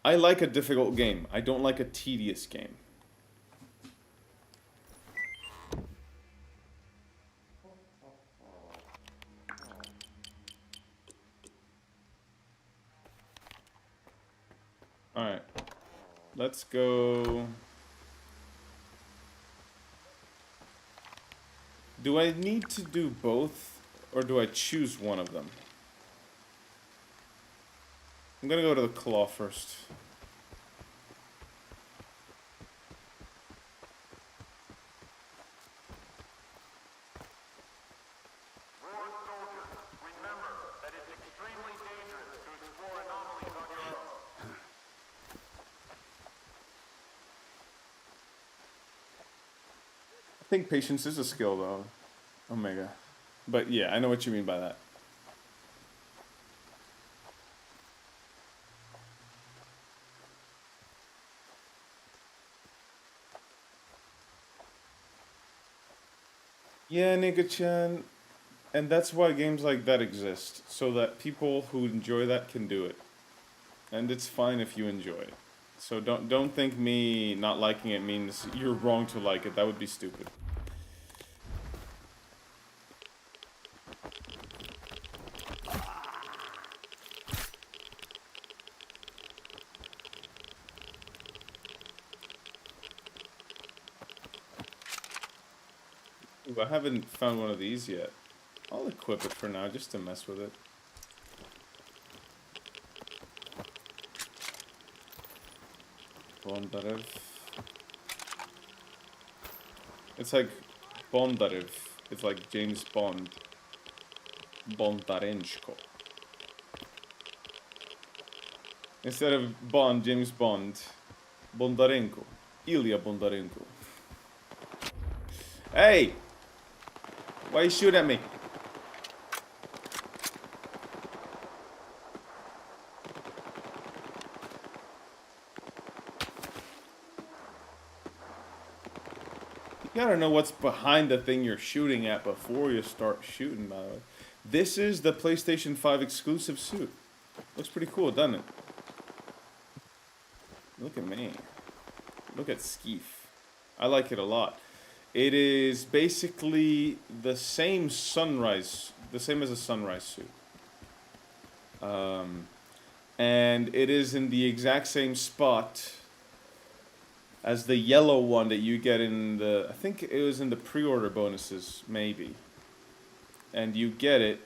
I like a difficult game. I don't like a tedious game. Alright. Let's go. Do I need to do both Or do I choose one of them? I'm gonna go to the claw first. I think patience is a skill, though, Omega. But yeah, I know what you mean by that. Yeah, Nigga-chan. And that's why games like that exist. So that people who enjoy that can do it. And it's fine if you enjoy it. So don't think me not liking it means you're wrong to like it. That would be stupid. Ooh, I haven't found one of these yet. I'll equip it for now just to mess with it. Bondarev. It's like Bondarev. It's like James Bond. Bondarenko. Instead of Bond, James Bond. Bondarenko. Ilya Bondarenko. Hey! Why you shoot at me? You gotta know what's behind the thing you're shooting at before you start shooting, by the way. This is the PlayStation 5 exclusive suit. Looks pretty cool, doesn't it? Look at me. Look at Skeef. I like it a lot. It is basically the same sunrise, the same as a sunrise suit. And it is in the exact same spot as the yellow one that you get in the, I think it was in the pre-order bonuses, maybe. And you get it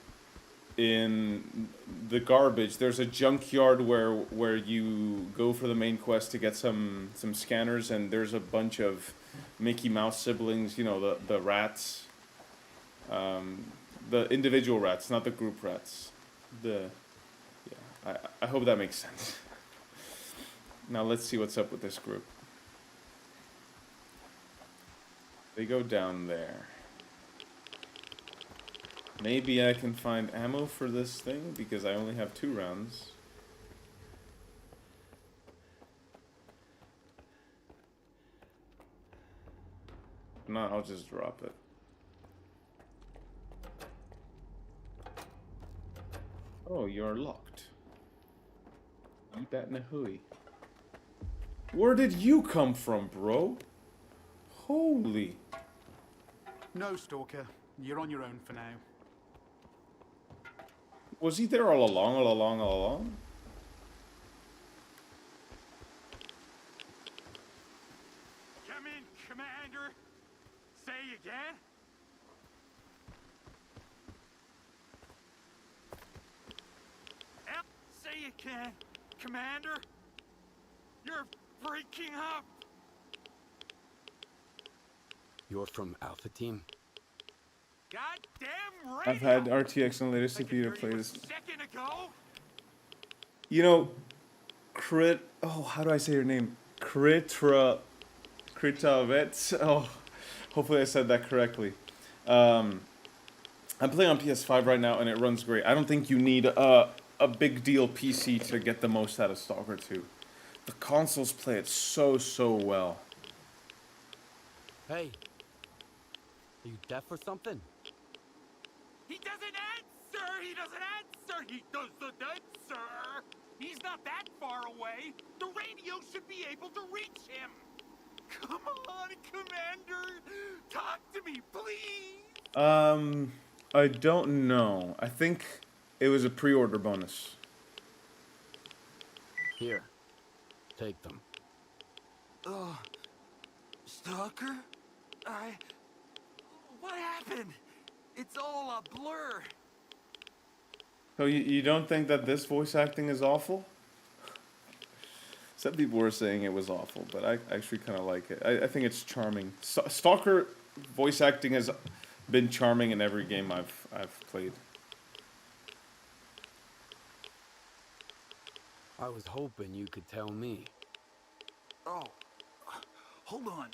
in the garbage. There's a junkyard where you go for the main quest to get some scanners, and there's a bunch of Mickey Mouse siblings, you know, the rats. The individual rats, not the group rats. I hope that makes sense. Now let's see what's up with this group. They go down there. Maybe I can find ammo for this thing because I only have 2 rounds. No, I'll just drop it. Oh, you're locked. Eat that in a hooey. Where did you come from, bro? Holy. No, Stalker. You're on your own for now. Was he there all along, all along, all along? Come in, Commander. Say again? Say again, Commander. You're breaking up. You're from Alpha Team? Goddamn radio. I've had RTX and latest CPU to play this. Second ago. You know, oh, how do I say your name? Kritavets. Oh, hopefully I said that correctly. I'm playing on PS5 right now, and it runs great. I don't think you need a big deal PC to get the most out of Stalker 2. The consoles play it so well. Hey, are you deaf or something? He doesn't answer! He doesn't answer! He doesn't answer! He's not that far away! The radio should be able to reach him! Come on, Commander! Talk to me, please! I don't know. I think it was a pre-order bonus. Here, take them. Oh, Stalker? What happened? It's all a blur. So you don't think that this voice acting is awful? Some people were saying it was awful, but I actually kind of like it. I think it's charming. Stalker voice acting has been charming in every game I've played. I was hoping you could tell me. Oh, hold on.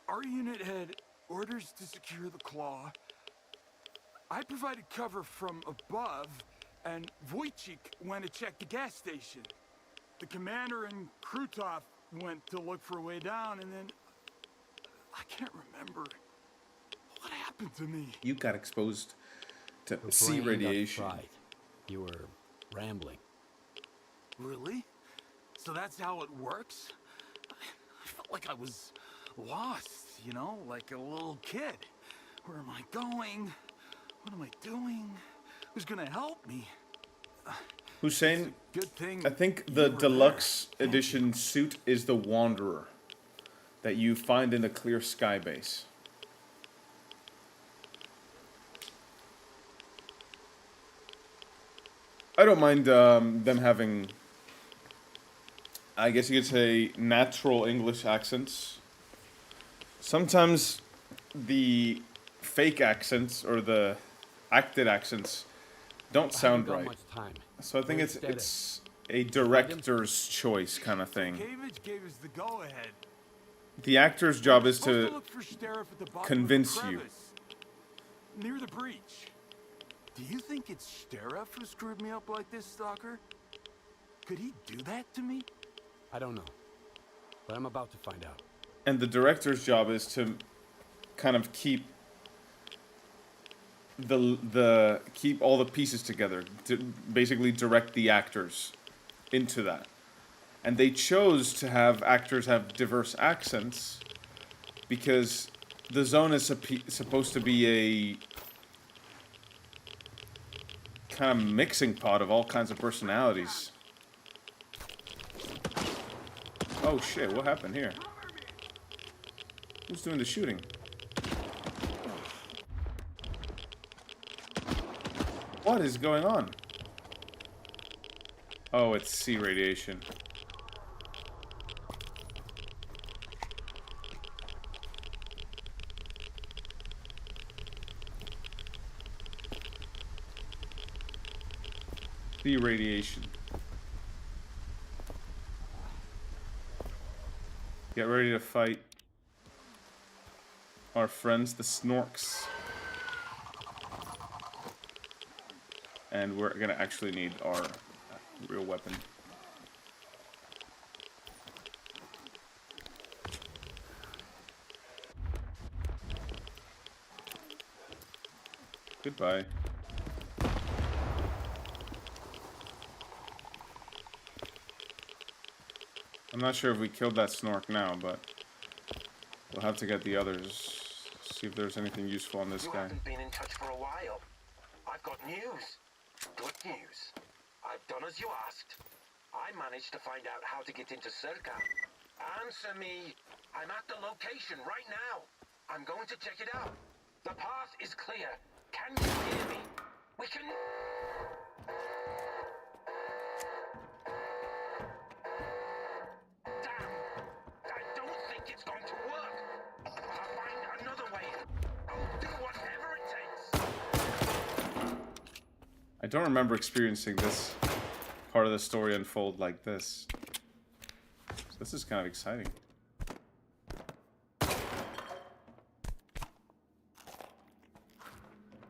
Our unit had orders to secure the claw. I provided cover from above, and Wojcik went to check the gas station. The commander and Krutov went to look for a way down, and then I can't remember what happened to me. You got exposed to Your C brain got radiation. fried. You were rambling. Really? So that's how it works? I felt like I was lost, you know, like a little kid. Where am I going? What am I doing? Who's gonna help me? Hussein, Good thing I think the deluxe edition suit is the Wanderer that you find in the Clear Sky base. I don't mind them having, I guess you could say, natural English accents. Sometimes the fake accents or the acted accents don't sound right. So I think it's a director's choice kind of thing. S.T.A.L.K.E.R gave us the go-ahead. The actor's job is Supposed to look for Sheriff at the bottom convince of the you. crevice, near the breach. Do you think it's Sheriff who screwed me up like this, Stalker? Could he do that to me? I don't know, but I'm about to find out. And the director's job is to kind of keep keep all the pieces together, to basically direct the actors into that. And they chose to have actors have diverse accents because the zone is supposed to be a kind of mixing pot of all kinds of personalities. Oh shit, what happened here? Who's doing the shooting? What is going on? Oh, it's C radiation. C radiation. Get ready to fight our friends, the Snorks. And we're gonna actually need our real weapon. Goodbye. I'm not sure if we killed that Snork now, but we'll have to get the others. See if there's anything useful on this guy. You haven't been in touch for a while. I've got news. Good news. I've done as you asked. I managed to find out how to get into S.T.A.L.K.E.R. Answer me. I'm at the location right now. I'm going to check it out. The path is clear. Can you hear me? We can... Damn. I don't think it's going to work. I'll find another way. I'll do whatever it takes. I don't remember experiencing this part of the story unfold like this. So this is kind of exciting.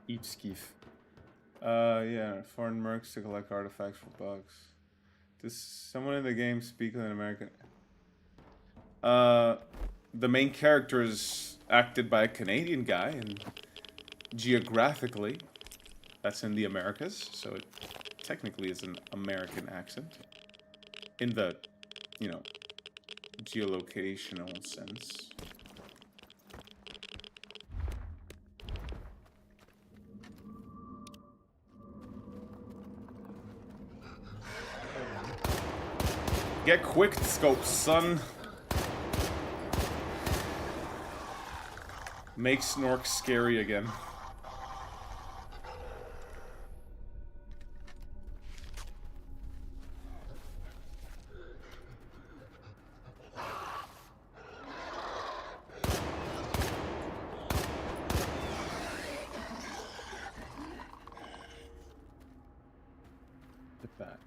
Eat skeef. Yeah, foreign mercs to collect artifacts for bugs. Does someone in the game speak an American? The main character is acted by a Canadian guy, and geographically, that's in the Americas, so it technically is an American accent. In the, you know, geolocational sense. Get quick scope, son. Make Snork scary again. At that.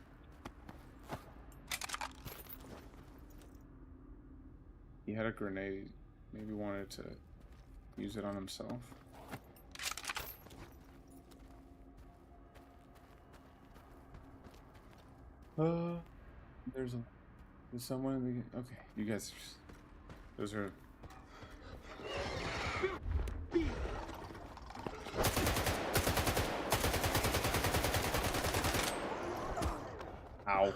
He had a grenade. Maybe wanted to use it on himself. There's someone in the... Okay, you guys... Those are... Ow.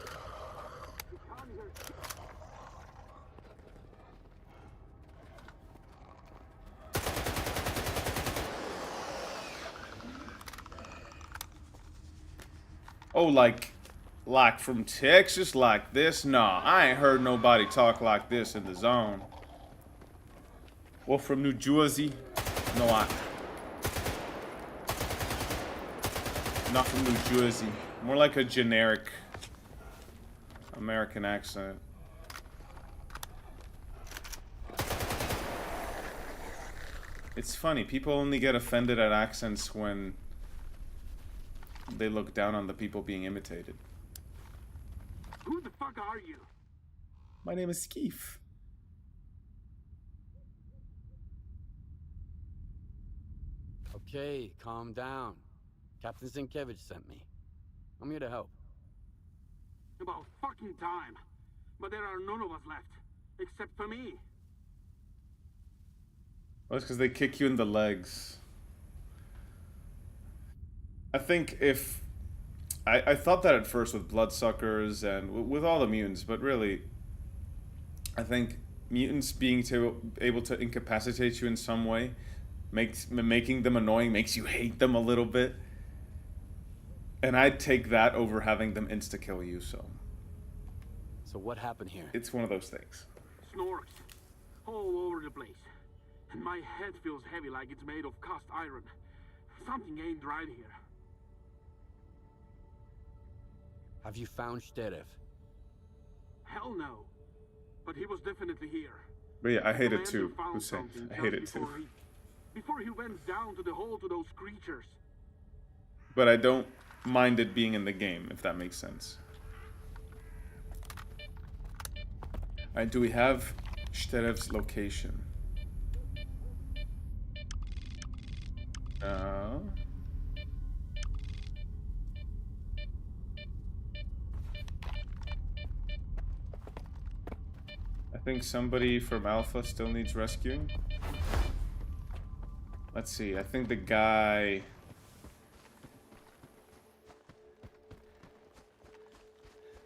Oh, like from Texas like this? Nah, I ain't heard nobody talk like this in the zone. Well, from New Jersey? No, not from New Jersey. More like a generic American accent. It's funny, people only get offended at accents when they look down on the people being imitated. Who the fuck are you? My name is Skeef. Okay, calm down. Captain S.T.A.L.K.E.R sent me. I'm here to help. About fucking time. But there are none of us left. Except for me. Well, it's because they kick you in the legs. I think if... I thought that at first with bloodsuckers and with all the mutants, but really, I think mutants being able to incapacitate you in some way, making them annoying makes you hate them a little bit. And I'd take that over having them insta-kill you, so... So what happened here? It's one of those things. Snorks. All over the place. And my head feels heavy like it's made of cast iron. Something ain't right here. Have you found S.T.A.L.K.E.R? Hell no. But he was definitely here. But yeah, I hate it Commander too, found Hussein. something I hate it just too. Before he went down to the hole to those creatures. But I don't mind it being in the game, if that makes sense. Alright, do we have S.T.A.L.K.E.R's location? I think somebody from Alpha still needs rescuing. Let's see, I think the guy...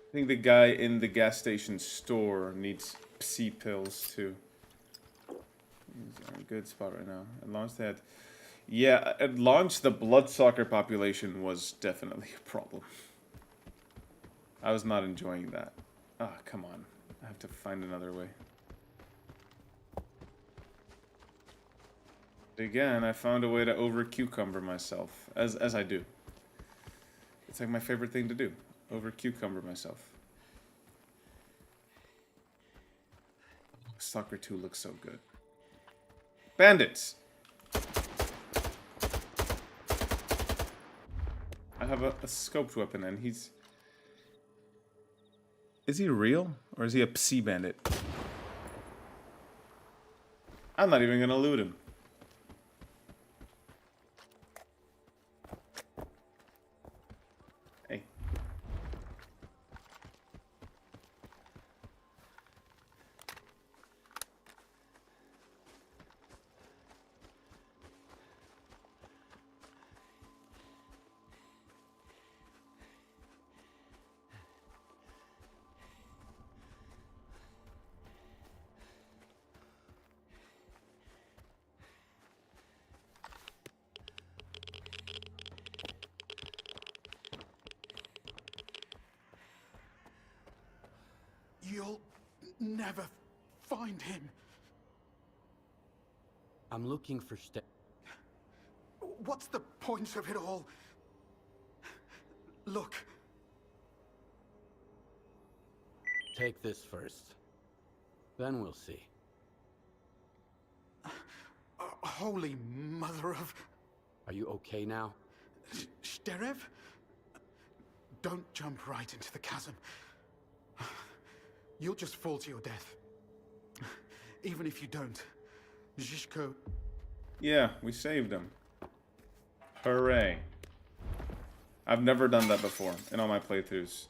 I think the guy in the gas station store needs psi pills too. He's in a good spot right now. At launch that... Yeah, at launch the bloodsucker population was definitely a problem. I was not enjoying that. Ah, come on. I have to find another way. Again, I found a way to over-cucumber myself, as I do. It's like my favorite thing to do. Over-cucumber myself. Stalker 2 looks so good. Bandits! I have a scoped weapon and he's... Is he real? Or is he a psi bandit? I'm not even gonna loot him. Hey. You'll never find him. I'm looking for S.T.A.L.K.E.R. What's the point of it all? Look. Take this first. Then we'll see. Holy mother of... Are you okay now? S.T.A.L.K.E.R? Don't jump right into the chasm. You'll just fall to your death. Even if you don't, Zhishko... Yeah, we saved him. Hooray. I've never done that before in all my playthroughs.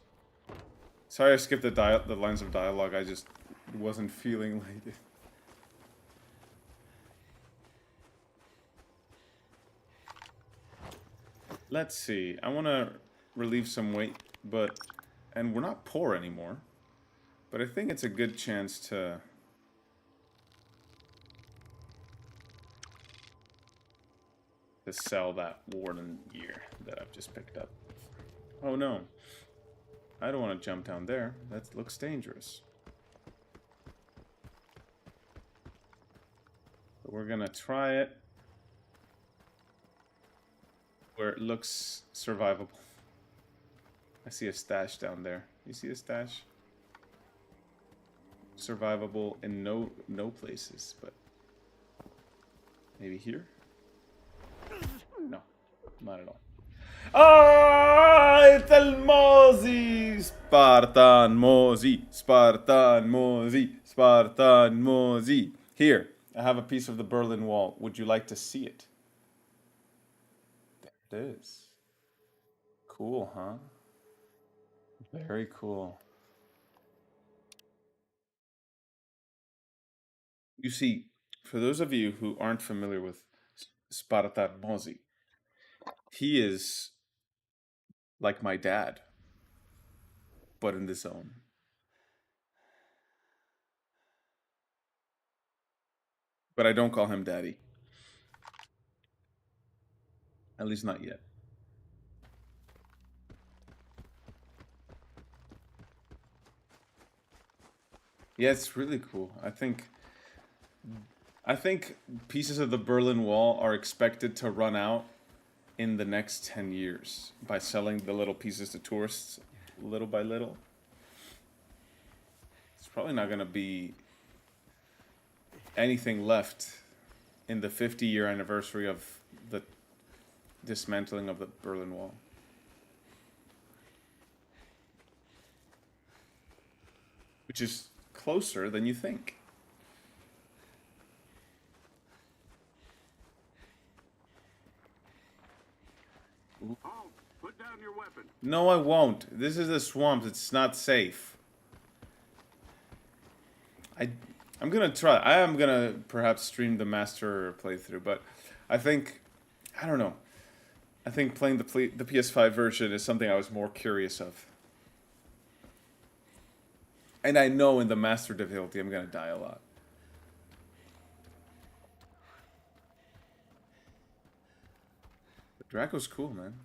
Sorry I skipped the lines of dialogue, I just wasn't feeling like it. Let's see, I want to relieve some weight, and we're not poor anymore, but I think it's a good chance to sell that Warden gear that I've just picked up. Oh no, I don't want to jump down there, that looks dangerous. But we're gonna try it where it looks survivable. I see a stash down there. You see a stash? Survivable in no places, but maybe here? No, not at all. Ah, it's El Mozi! Spartan Mozi, Spartan Mozi, Spartan Mozi. Here, I have a piece of the Berlin Wall. Would you like to see it? There it is. Cool, huh? Very cool. You see, for those of you who aren't familiar with Spartan Mozi, he is like my dad, but in the zone. But I don't call him daddy. At least not yet. Yeah, it's really cool. I think pieces of the Berlin Wall are expected to run out in the next 10 years by selling the little pieces to tourists little by little. It's probably not going to be anything left in the 50-year anniversary of the dismantling of the Berlin Wall. Which is closer than you think. Oh, put down your weapon. No, I won't. This is the swamps. It's not safe. I'm gonna try. I am gonna perhaps stream the master playthrough, but I don't know. I think playing the PS5 version is something I was more curious of. And I know in the master difficulty I'm gonna die a lot. But Draco's cool, man.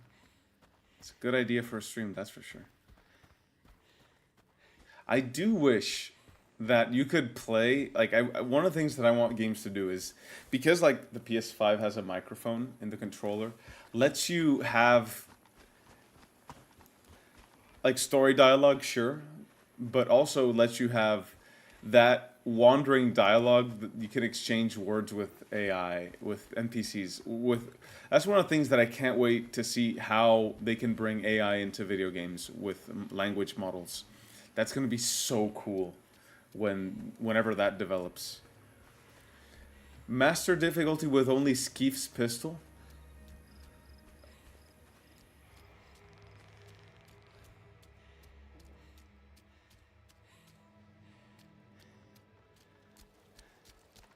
It's a good idea for a stream, that's for sure. I do wish that you could play, like, one of the things that I want games to do is, because, like, the PS5 has a microphone in the controller, lets you have, like, story dialogue, sure, but also lets you have that wandering dialogue that you can exchange words with AI, with NPCs, that's one of the things that I can't wait to see how they can bring AI into video games with language models. That's going to be so cool whenever that develops. Master difficulty with only Skeef's pistol?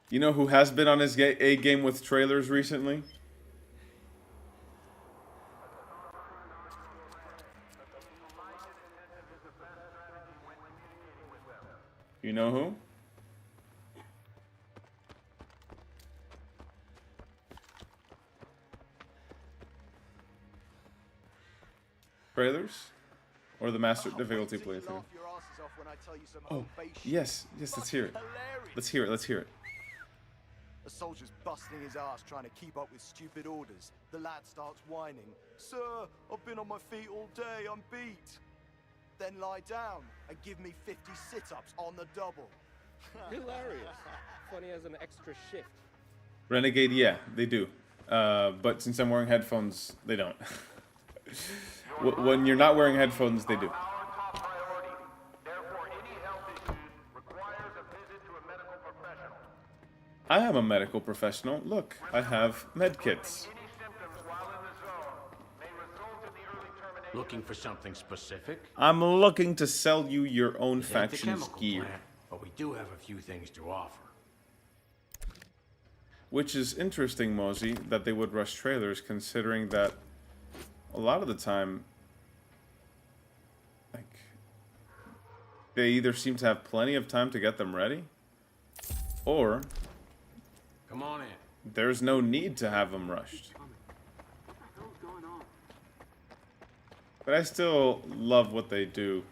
You know who has been on his A game with trailers recently? You know who? Trailers? Or the master difficulty playthrough? Oh, yes, let's hear it. Let's hear it. A soldier's busting his ass trying to keep up with stupid orders. The lad starts whining. Sir, I've been on my feet all day, I'm beat. Then lie down and give me 50 sit-ups on the double. Hilarious. Funny as an extra shift. Renegade, yeah, they do. But since I'm wearing headphones, they don't. When you're not wearing headphones, they do. I am a medical professional. Look, I have med kits. Looking for something specific? I'm looking to sell you your own It ain't the faction's chemical gear. plant, but we do have a few things to offer. Which is interesting, Mosey, that they would rush trailers, considering that a lot of the time, like, they either seem to have plenty of time to get them ready, or Come on in. there's no need to have them rushed. But I still love what they do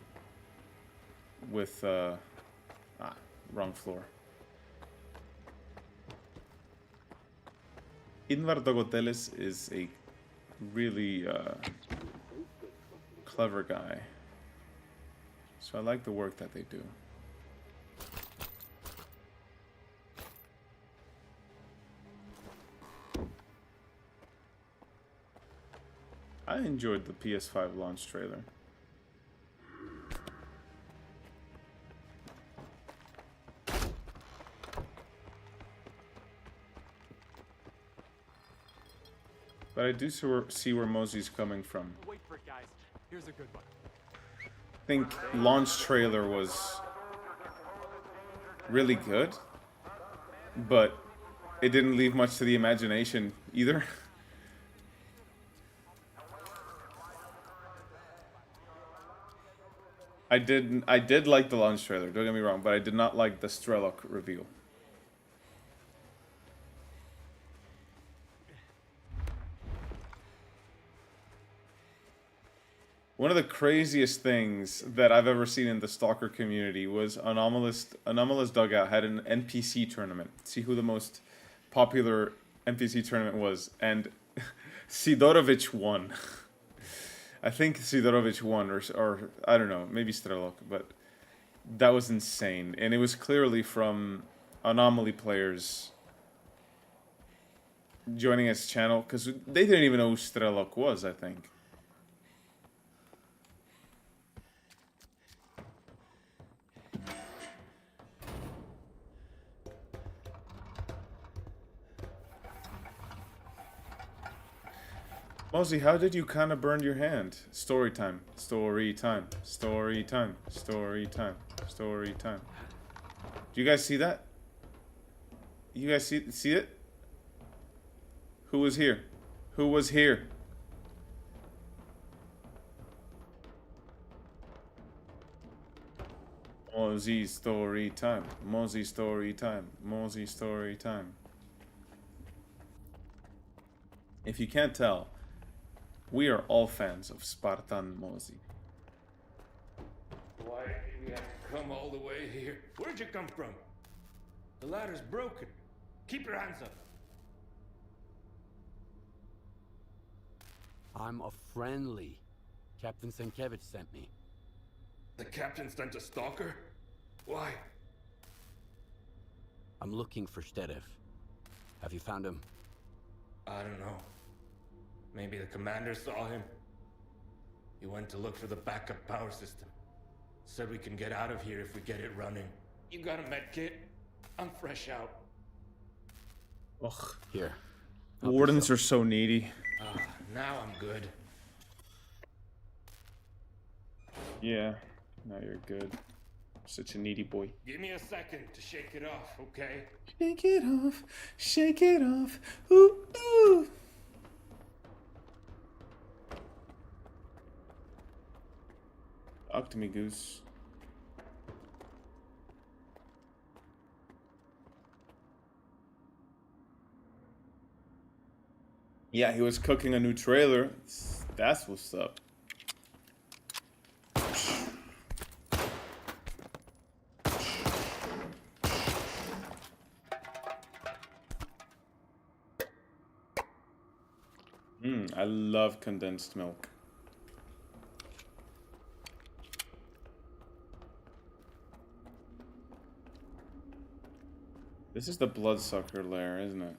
with, wrong floor. Invar Dogoteles is a really clever guy. So I like the work that they do. I enjoyed the PS5 launch trailer. But I do see where Mosey's coming from. Wait for it, guys. Here's a good one. I think launch trailer was really good, but it didn't leave much to the imagination either. I did like the launch trailer, don't get me wrong, but I did not like the S.T.A.L.K.E.R reveal. One of the craziest things that I've ever seen in the Stalker community was Anomalous Dugout had an NPC tournament. See who the most popular NPC tournament was, and Sidorovich won. I think Sidorovich won, or I don't know, maybe S.T.A.L.K.E.R, but that was insane. And it was clearly from Anomaly players joining his channel, because they didn't even know who S.T.A.L.K.E.R was, I think. Mosey, how did you kind of burn your hand? Story time. Story time. Story time. Story time. Story time. Do you guys see that? You guys see it? Who was here? Who was here? Mosey story time. Mosey story time. Mosey story time. If you can't tell, we are all fans of Spartan Mosey. Why did we have to come all the way here? Where'd you come from? The ladder's broken. Keep your hands up. I'm a friendly. Captain S.T.A.L.K.E.R sent me. The captain sent a stalker? Why? I'm looking for S.T.A.L.K.E.R. Have you found him? I don't know. Maybe the commander saw him. He went to look for the backup power system. Said we can get out of here if we get it running. You got a med kit? I'm fresh out. Ugh. Here. Wardens are so needy. Now I'm good. Yeah, now you're good. Such a needy boy. Give me a second to shake it off, okay? Shake it off, shake it off. Ooh, ooh. Talk to me, Goose. Yeah, he was cooking a new trailer. That's what's up. I love condensed milk. This is the bloodsucker lair, isn't it?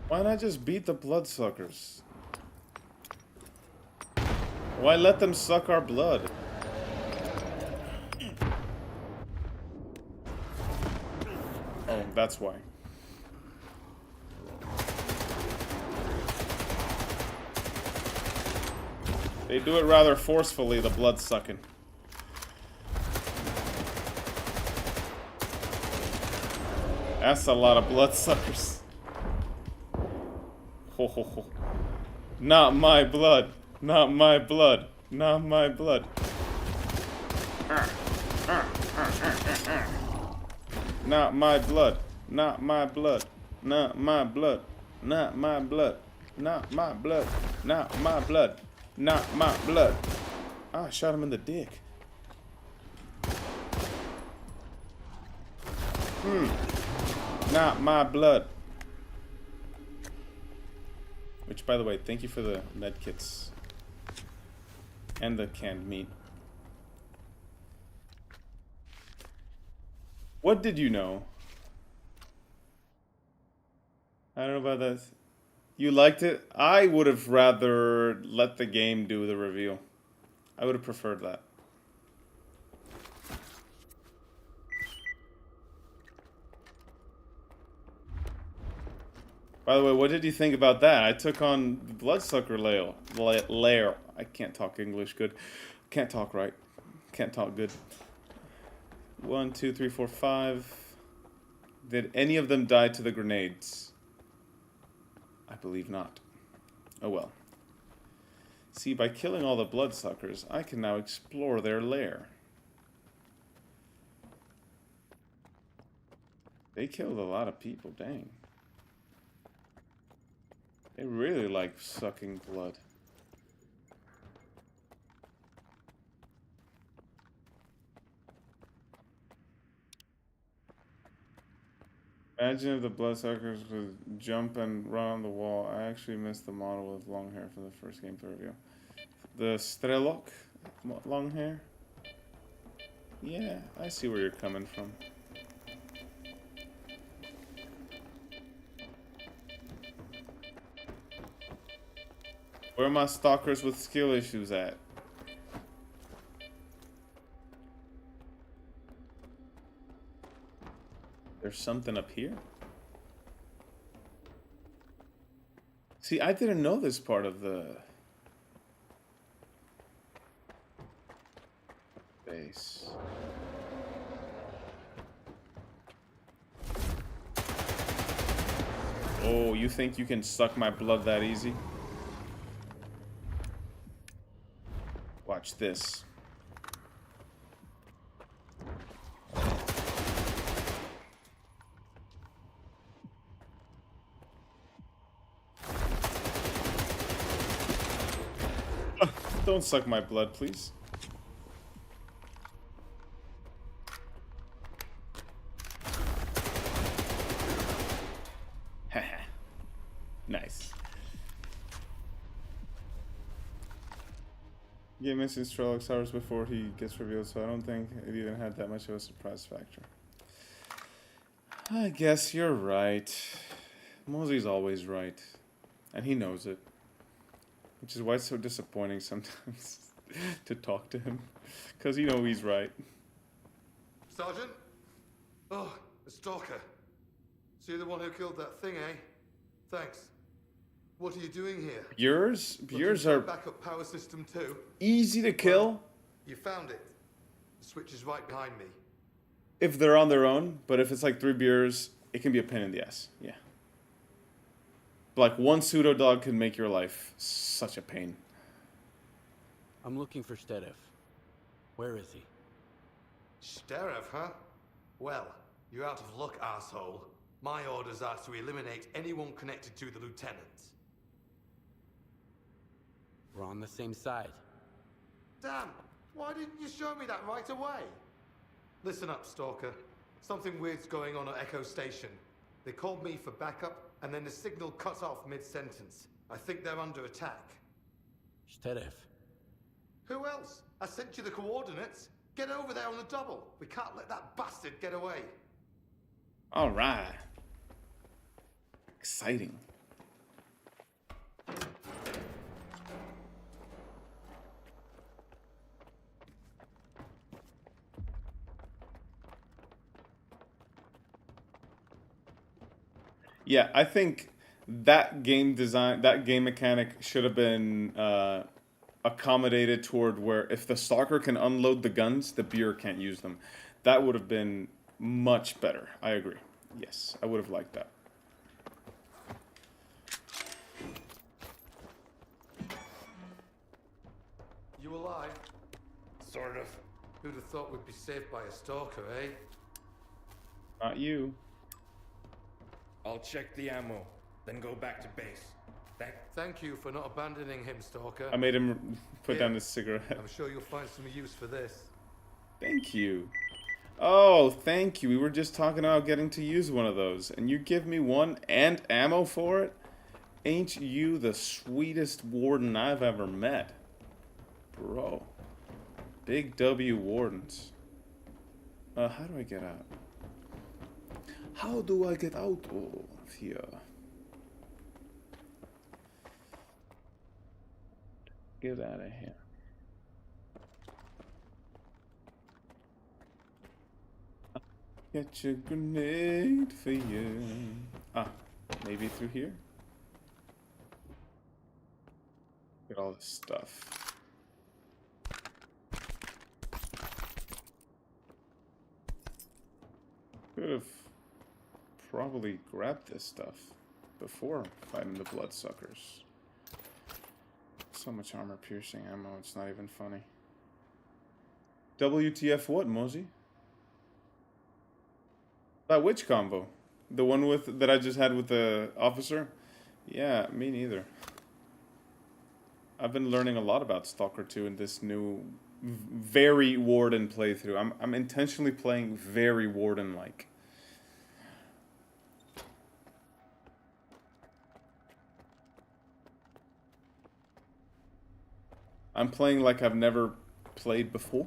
Why not just beat the bloodsuckers? Why let them suck our blood? Oh, that's why. They do it rather forcefully, the blood sucking. That's a lot of bloodsuckers. Ho ho ho. Not my blood. Not my blood. Not my blood. Not my blood. Not my blood. Not my blood. Not my blood. Not my blood. Not my blood. Not my blood. Ah, I shot him in the dick. Not my blood. Which, by the way, thank you for the med kits. And the canned meat. What did you know? I don't know about that. You liked it? I would have rather let the game do the review. I would have preferred that. By the way, what did you think about that? I took on the Bloodsucker lair. I can't talk English good. Can't talk right. Can't talk good. 1, 2, 3, 4, 5. Did any of them die to the grenades? I believe not. Oh well. See, by killing all the Bloodsuckers, I can now explore their lair. They killed a lot of people, dang. They really like sucking blood. Imagine if the Bloodsuckers would jump and run on the wall. I actually missed the model with long hair from the first gameplay review. The S.T.A.L.K.E.R long hair? Yeah, I see where you're coming from. Where are my stalkers with skill issues at? There's something up here? See, I didn't know this part of the base. Oh, you think you can suck my blood that easy? Watch this. Don't suck my blood, please. Haha. Nice. Game mentions S.T.A.L.K.E.R hours before he gets revealed, so I don't think it even had that much of a surprise factor. I guess you're right. Mosey's always right. And he knows it. Which is why it's so disappointing sometimes to talk to him. Because you know he's right. Sergeant? Oh, a stalker. So you're the one who killed that thing, eh? Thanks. What are you doing here? Yours are backup power system too. Easy to kill. Well, you found it. The switch is right behind me. If they're on their own, but if it's like 3 beers, it can be a pain in the ass. Yeah. Like one pseudo dog can make your life such a pain. I'm looking for S.T.A.L.K.E.R. Where is he? S.T.A.L.K.E.R, huh? Well, you're out of luck, asshole. My orders are to eliminate anyone connected to the lieutenant. We're on the same side. Damn! Why didn't you show me that right away? Listen up, Stalker. Something weird's going on at Echo Station. They called me for backup, and then the signal cut off mid-sentence. I think they're under attack. S.T.A.L.K.E.R. Who else? I sent you the coordinates. Get over there on the double. We can't let that bastard get away. All right. Exciting. Yeah, I think that game design, that game mechanic should have been accommodated toward where if the stalker can unload the guns, the beer can't use them. That would have been much better. I agree. Yes, I would have liked that. You alive? Sort of. Who'd have thought we'd be saved by a stalker, eh? Not you. I'll check the ammo, then go back to base. Thank you for not abandoning him, Stalker. I made him put down his cigarette. I'm sure you'll find some use for this. Thank you. Oh, thank you. We were just talking about getting to use one of those, and you give me one and ammo for it? Ain't you the sweetest warden I've ever met? Bro. Big W wardens. How do I get out? How do I get out of here? Get out of here. Get your grenade for you. Ah, maybe through here? Get all this stuff. Could have probably grabbed this stuff before fighting the bloodsuckers. So much armor piercing ammo, it's not even funny. WTF what, Mosey? That witch combo. The one with that I just had with the officer? Yeah, me neither. I've been learning a lot about Stalker 2 in this new very Warden playthrough. I'm intentionally playing very Warden-like. I'm playing like I've never played before.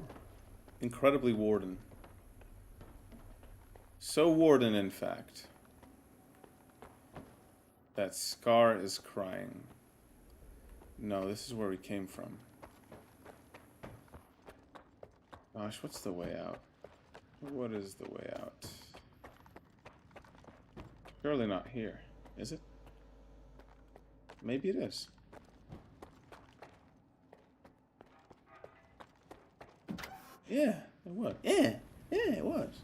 Incredibly Warden. So Warden, in fact, that Scar is crying. No, this is where we came from. Gosh, what's the way out? What is the way out? Surely not here, is it? Maybe it is. Yeah, it was. Yeah, it was.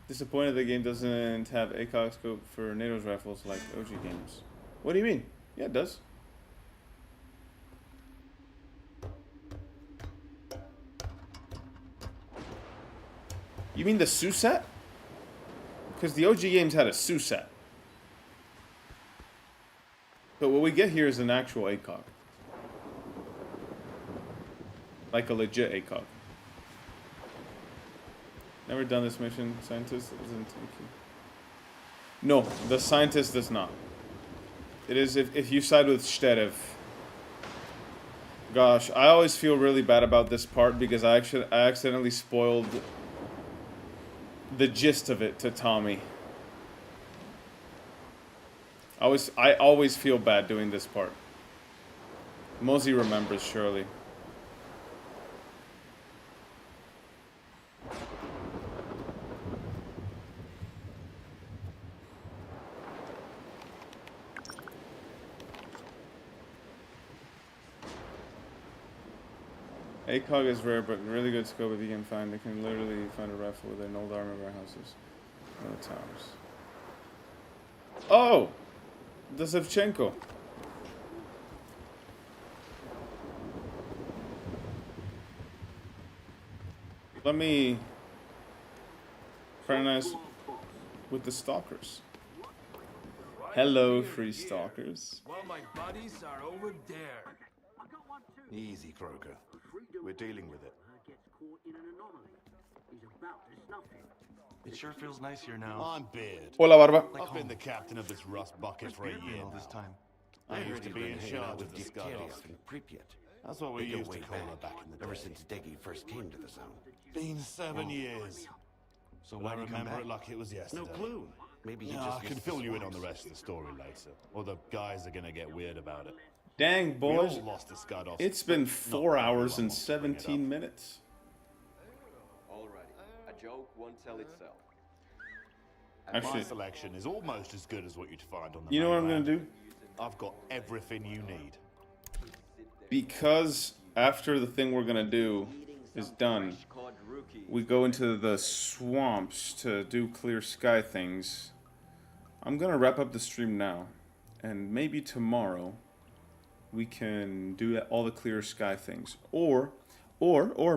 Disappointed the game doesn't have ACOG scope for NATO's rifles like OG games. What do you mean? Yeah, it does. You mean the SUSAT? Because the OG games had a SUSAT. But what we get here is an actual ACOG. Like a legit ACOG. Never done this mission. Scientist isn't thinking. No, the scientist does not. It is if you side with S.T.A.L.K.E.R. Gosh, I always feel really bad about this part because I accidentally spoiled the gist of it to Tommy. I always feel bad doing this part. Mosey remembers, surely. ACOG is rare, but really good scope if you can find. You can literally find a rifle within old armor warehouses. No towers. Oh! The S.T.A.L.K.E.R. Let me fraternize with the stalkers. Hello, free stalkers. Well, my buddies are over there. Easy, Croker. We're dealing with it. It sure feels nice here now. I'm Beard. Hola, Barba. I've been the captain of this rust bucket for a year now. This time. I used to be in charge of the Scud-Off. That's what we used to call her back in the day. Ever since Deggy first came to the zone. Been 7 years. So But why I do you come remember back? it like it was yesterday. No clue. Maybe he No, just I can fill you in on the rest of the story later. Or the guys are gonna get weird about it. Dang, boys. We all lost the Scud-Off. It's been 4 hours and 17 minutes. Alrighty. A joke won't tell itself. My Actually, selection is almost as good as what you'd find on the you know what I'm gonna mainland. do? I've got everything you need. Because after the thing we're gonna do is done, we go into the swamps to do clear sky things. I'm gonna wrap up the stream now, and maybe tomorrow we can do all the clear sky things, or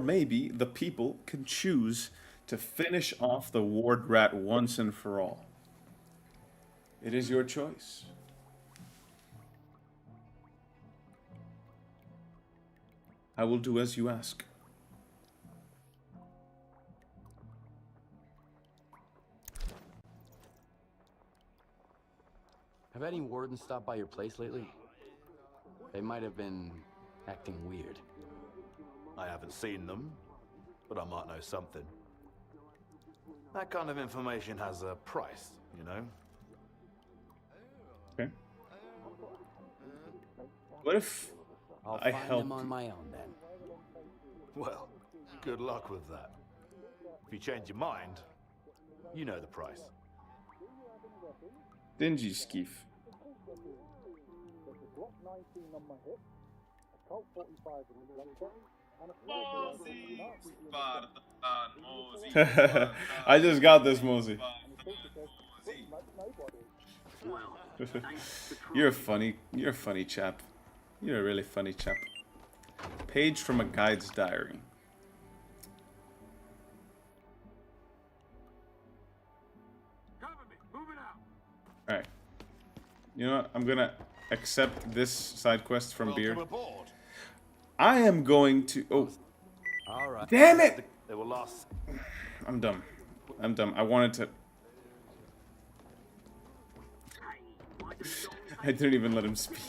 maybe the people can choose to finish off the ward rat once and for all. It is your choice. I will do as you ask. Have any wardens stopped by your place lately? They might have been acting weird. I haven't seen them, but I might know something. That kind of information has a price, you know? Okay. What if I'll I find help them on you? my own then. Well, good luck with that. If you change your mind, you know the price. Dingy Skeef. I just got this, Mosey. You're a funny chap. You're a really funny chap. Page from a guide's diary. Alright. You know what? I'm gonna accept this side quest from Beard. I am going to... Oh. Alright. Damn it! They were lost. I'm dumb. I'm dumb. I wanted to... I didn't even let him speak.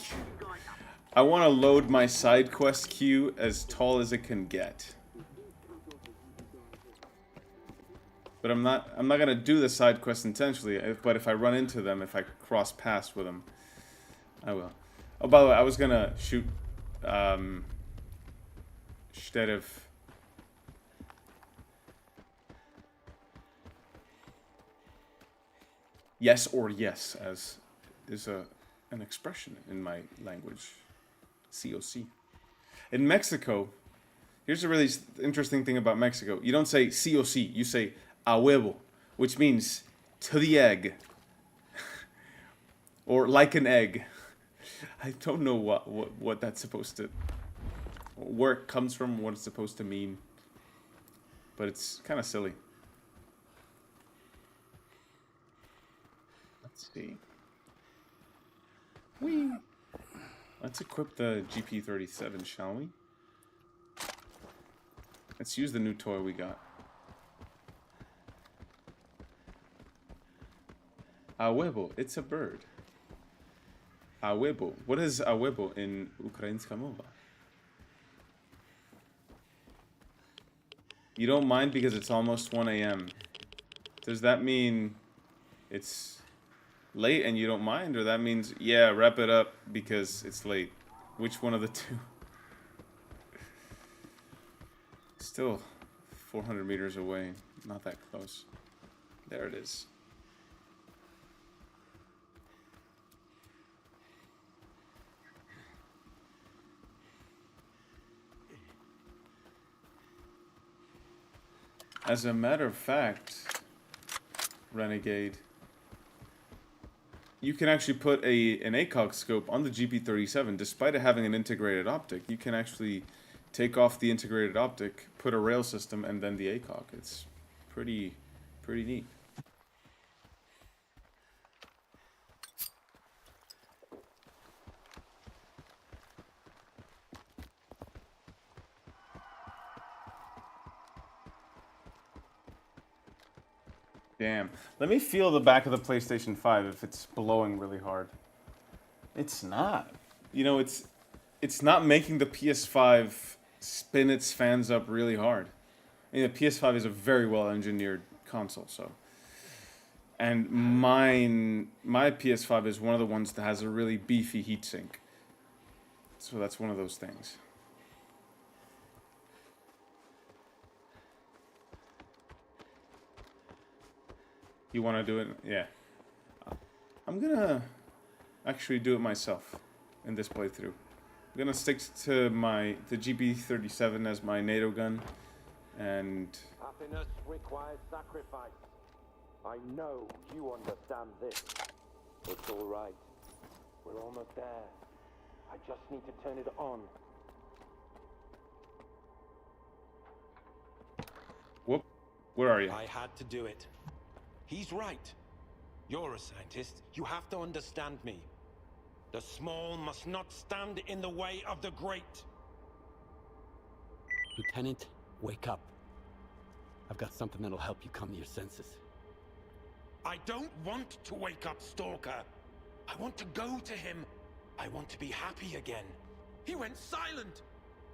I want to load my side quest queue as tall as it can get. But I'm not gonna do the side quest intentionally. But if I run into them, if I cross paths with them, I will. Oh, by the way, I was gonna shoot instead of yes or yes, as is an expression in my language. COC. In Mexico, here's a really interesting thing about Mexico. You don't say COC, you say a huevo, which means to the egg. Or like an egg. I don't know what that's supposed to... where it comes from, what it's supposed to mean. But it's kind of silly. Let's see. Whee! Let's equip the GP37, shall we? Let's use the new toy we got. A huevo, it's a bird. A huevo. What is a huevo in Ukrainska mova? You don't mind because it's almost 1 a.m. Does that mean it's late and you don't mind? Or that means, yeah, wrap it up because it's late? Which one of the two? Still 400 meters away. Not that close. There it is. As a matter of fact, Renegade, you can actually put an ACOG scope on the GP37. Despite it having an integrated optic, you can actually take off the integrated optic, put a rail system, and then the ACOG. It's pretty neat. Damn. Let me feel the back of the PlayStation 5 if it's blowing really hard. It's not. You know, it's not making the PS5 spin its fans up really hard. I mean, the PS5 is a very well engineered console, so. And my PS5 is one of the ones that has a really beefy heatsink. So that's one of those things. You want to do it? Yeah. I'm gonna actually do it myself in this playthrough. I'm gonna stick to the GB37 as my NATO gun, and Happiness requires sacrifice. I know you understand this. It's all right. We're almost there. I just need to turn it on. whoop, where are you? I had to do it. He's right. You're a scientist. You have to understand me. The small must not stand in the way of the great. Lieutenant, wake up. I've got something that'll help you come to your senses. I don't want to wake up Stalker. I want to go to him. I want to be happy again. He went silent.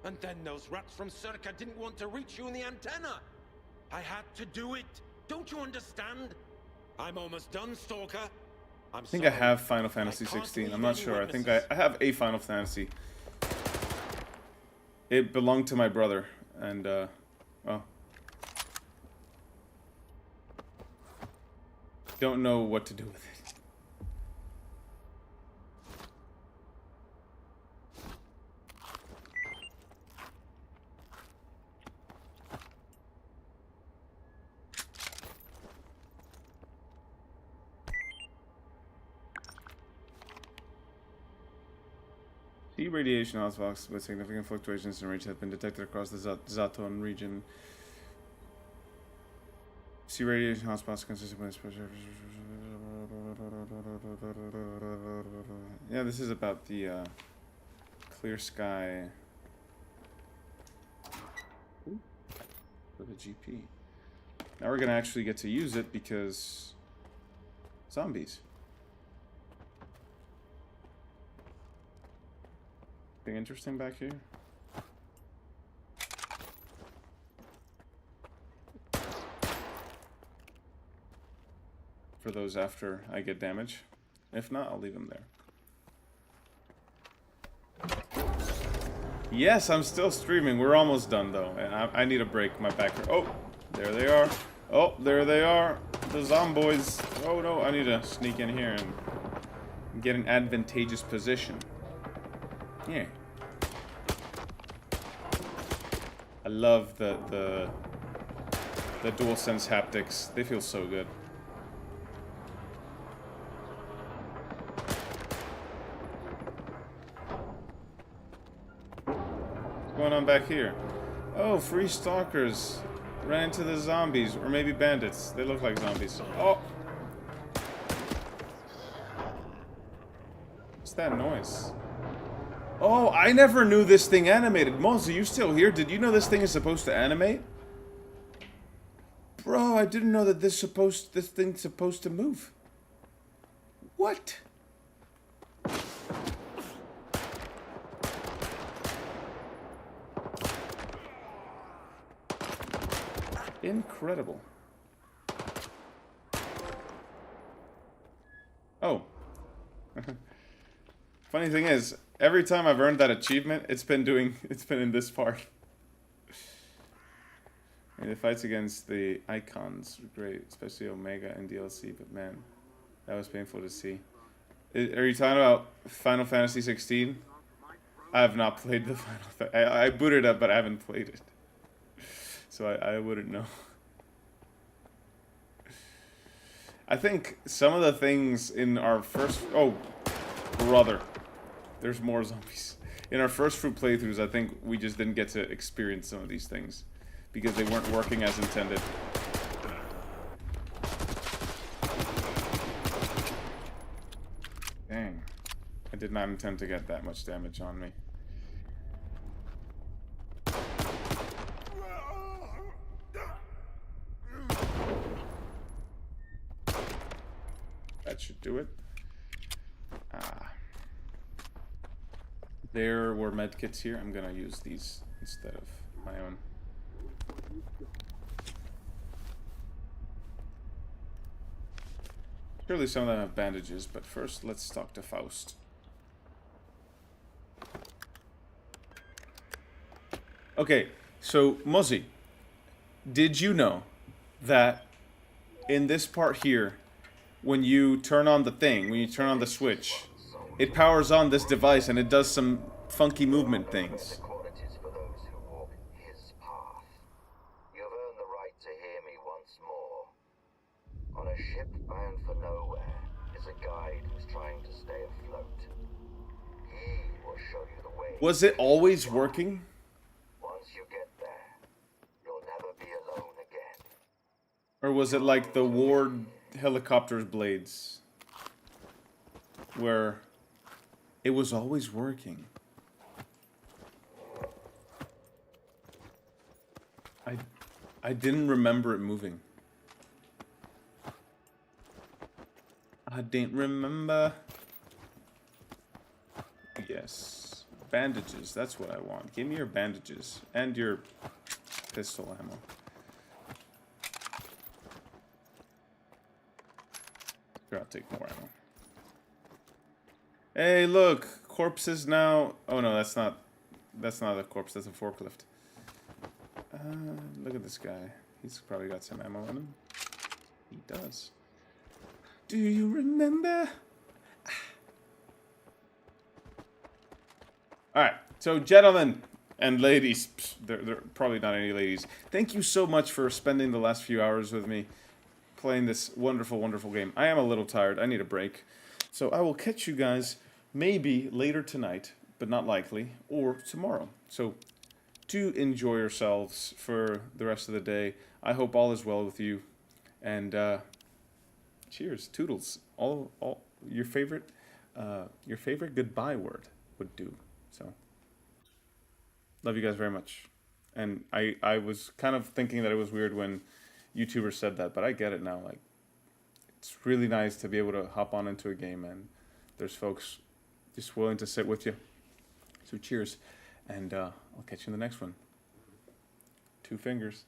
And then those rats from S.T.A.L.K.E.R didn't want to reach you in the antenna. I had to do it. Don't you understand? I'm almost done, Stalker. I think I have Final Fantasy 16. I'm not sure. I think I have a Final Fantasy. It belonged to my brother, and well, don't know what to do with it. Sea radiation hotspots with significant fluctuations in range have been detected across the Zaton region. Sea radiation hotspots consistent with yeah, this is about the clear sky for the GP. Now we're gonna actually get to use it because zombies. Anything interesting back here? For those after I get damage. If not, I'll leave them there. Yes, I'm still streaming. We're almost done though. And I need a break. My back. Oh, there they are. Oh, there they are. The zomboids. Oh no, I need to sneak in here and get an advantageous position. Yeah. I love the DualSense haptics. They feel so good. What's going on back here? Oh, free stalkers ran into the zombies, or maybe bandits. They look like zombies. Oh! What's that noise? Oh, I never knew this thing animated. Moz, are you still here? Did you know this thing is supposed to animate? Bro, I didn't know that this thing's supposed to move. What? Incredible. Oh. Funny thing is, every time I've earned that achievement, it's been in this part. And the fights against the icons were great, especially Omega and DLC, but man, that was painful to see. Are you talking about Final Fantasy 16? I have not played the I booted up, but I haven't played it. So I wouldn't know. I think some of the things in our first... Oh, brother. There's more zombies. In our first few playthroughs, I think we just didn't get to experience some of these things. Because they weren't working as intended. Dang. I did not intend to get that much damage on me. That should do it. There were medkits here. I'm gonna use these instead of my own. Surely some of them have bandages, but first let's talk to Faust. Okay, so Mozzie, did you know that in this part here, when you turn on the thing, when you turn on the switch, it powers on this device and it does some funky movement things. Qualities for those who walk his path. You've earned the right to hear me once more. On a ship bound for nowhere is a guide who's trying to stay afloat. He will show you the way. Was it always working? Once you get there, you'll never be alone again. Or was it like the Ward helicopter's blades? Where it was always working. I didn't remember it moving. I didn't remember. Yes. Bandages, that's what I want. Give me your bandages. And your pistol ammo. Here, I'll take more ammo. Hey, look! Corpses now... Oh no, that's not a corpse, that's a forklift. Look at this guy. He's probably got some ammo on him. He does. Do you remember? Alright, so gentlemen and ladies, there are probably not any ladies, thank you so much for spending the last few hours with me playing this wonderful, wonderful game. I am a little tired. I need a break. So I will catch you guys maybe later tonight, but not likely, or tomorrow. So do enjoy yourselves for the rest of the day. I hope all is well with you. And cheers, toodles. All your favorite goodbye word would do. So love you guys very much. And I was kind of thinking that it was weird when YouTubers said that, but I get it now. Like, it's really nice to be able to hop on into a game and there's folks just willing to sit with you. So cheers, and I'll catch you in the next one. 2 fingers.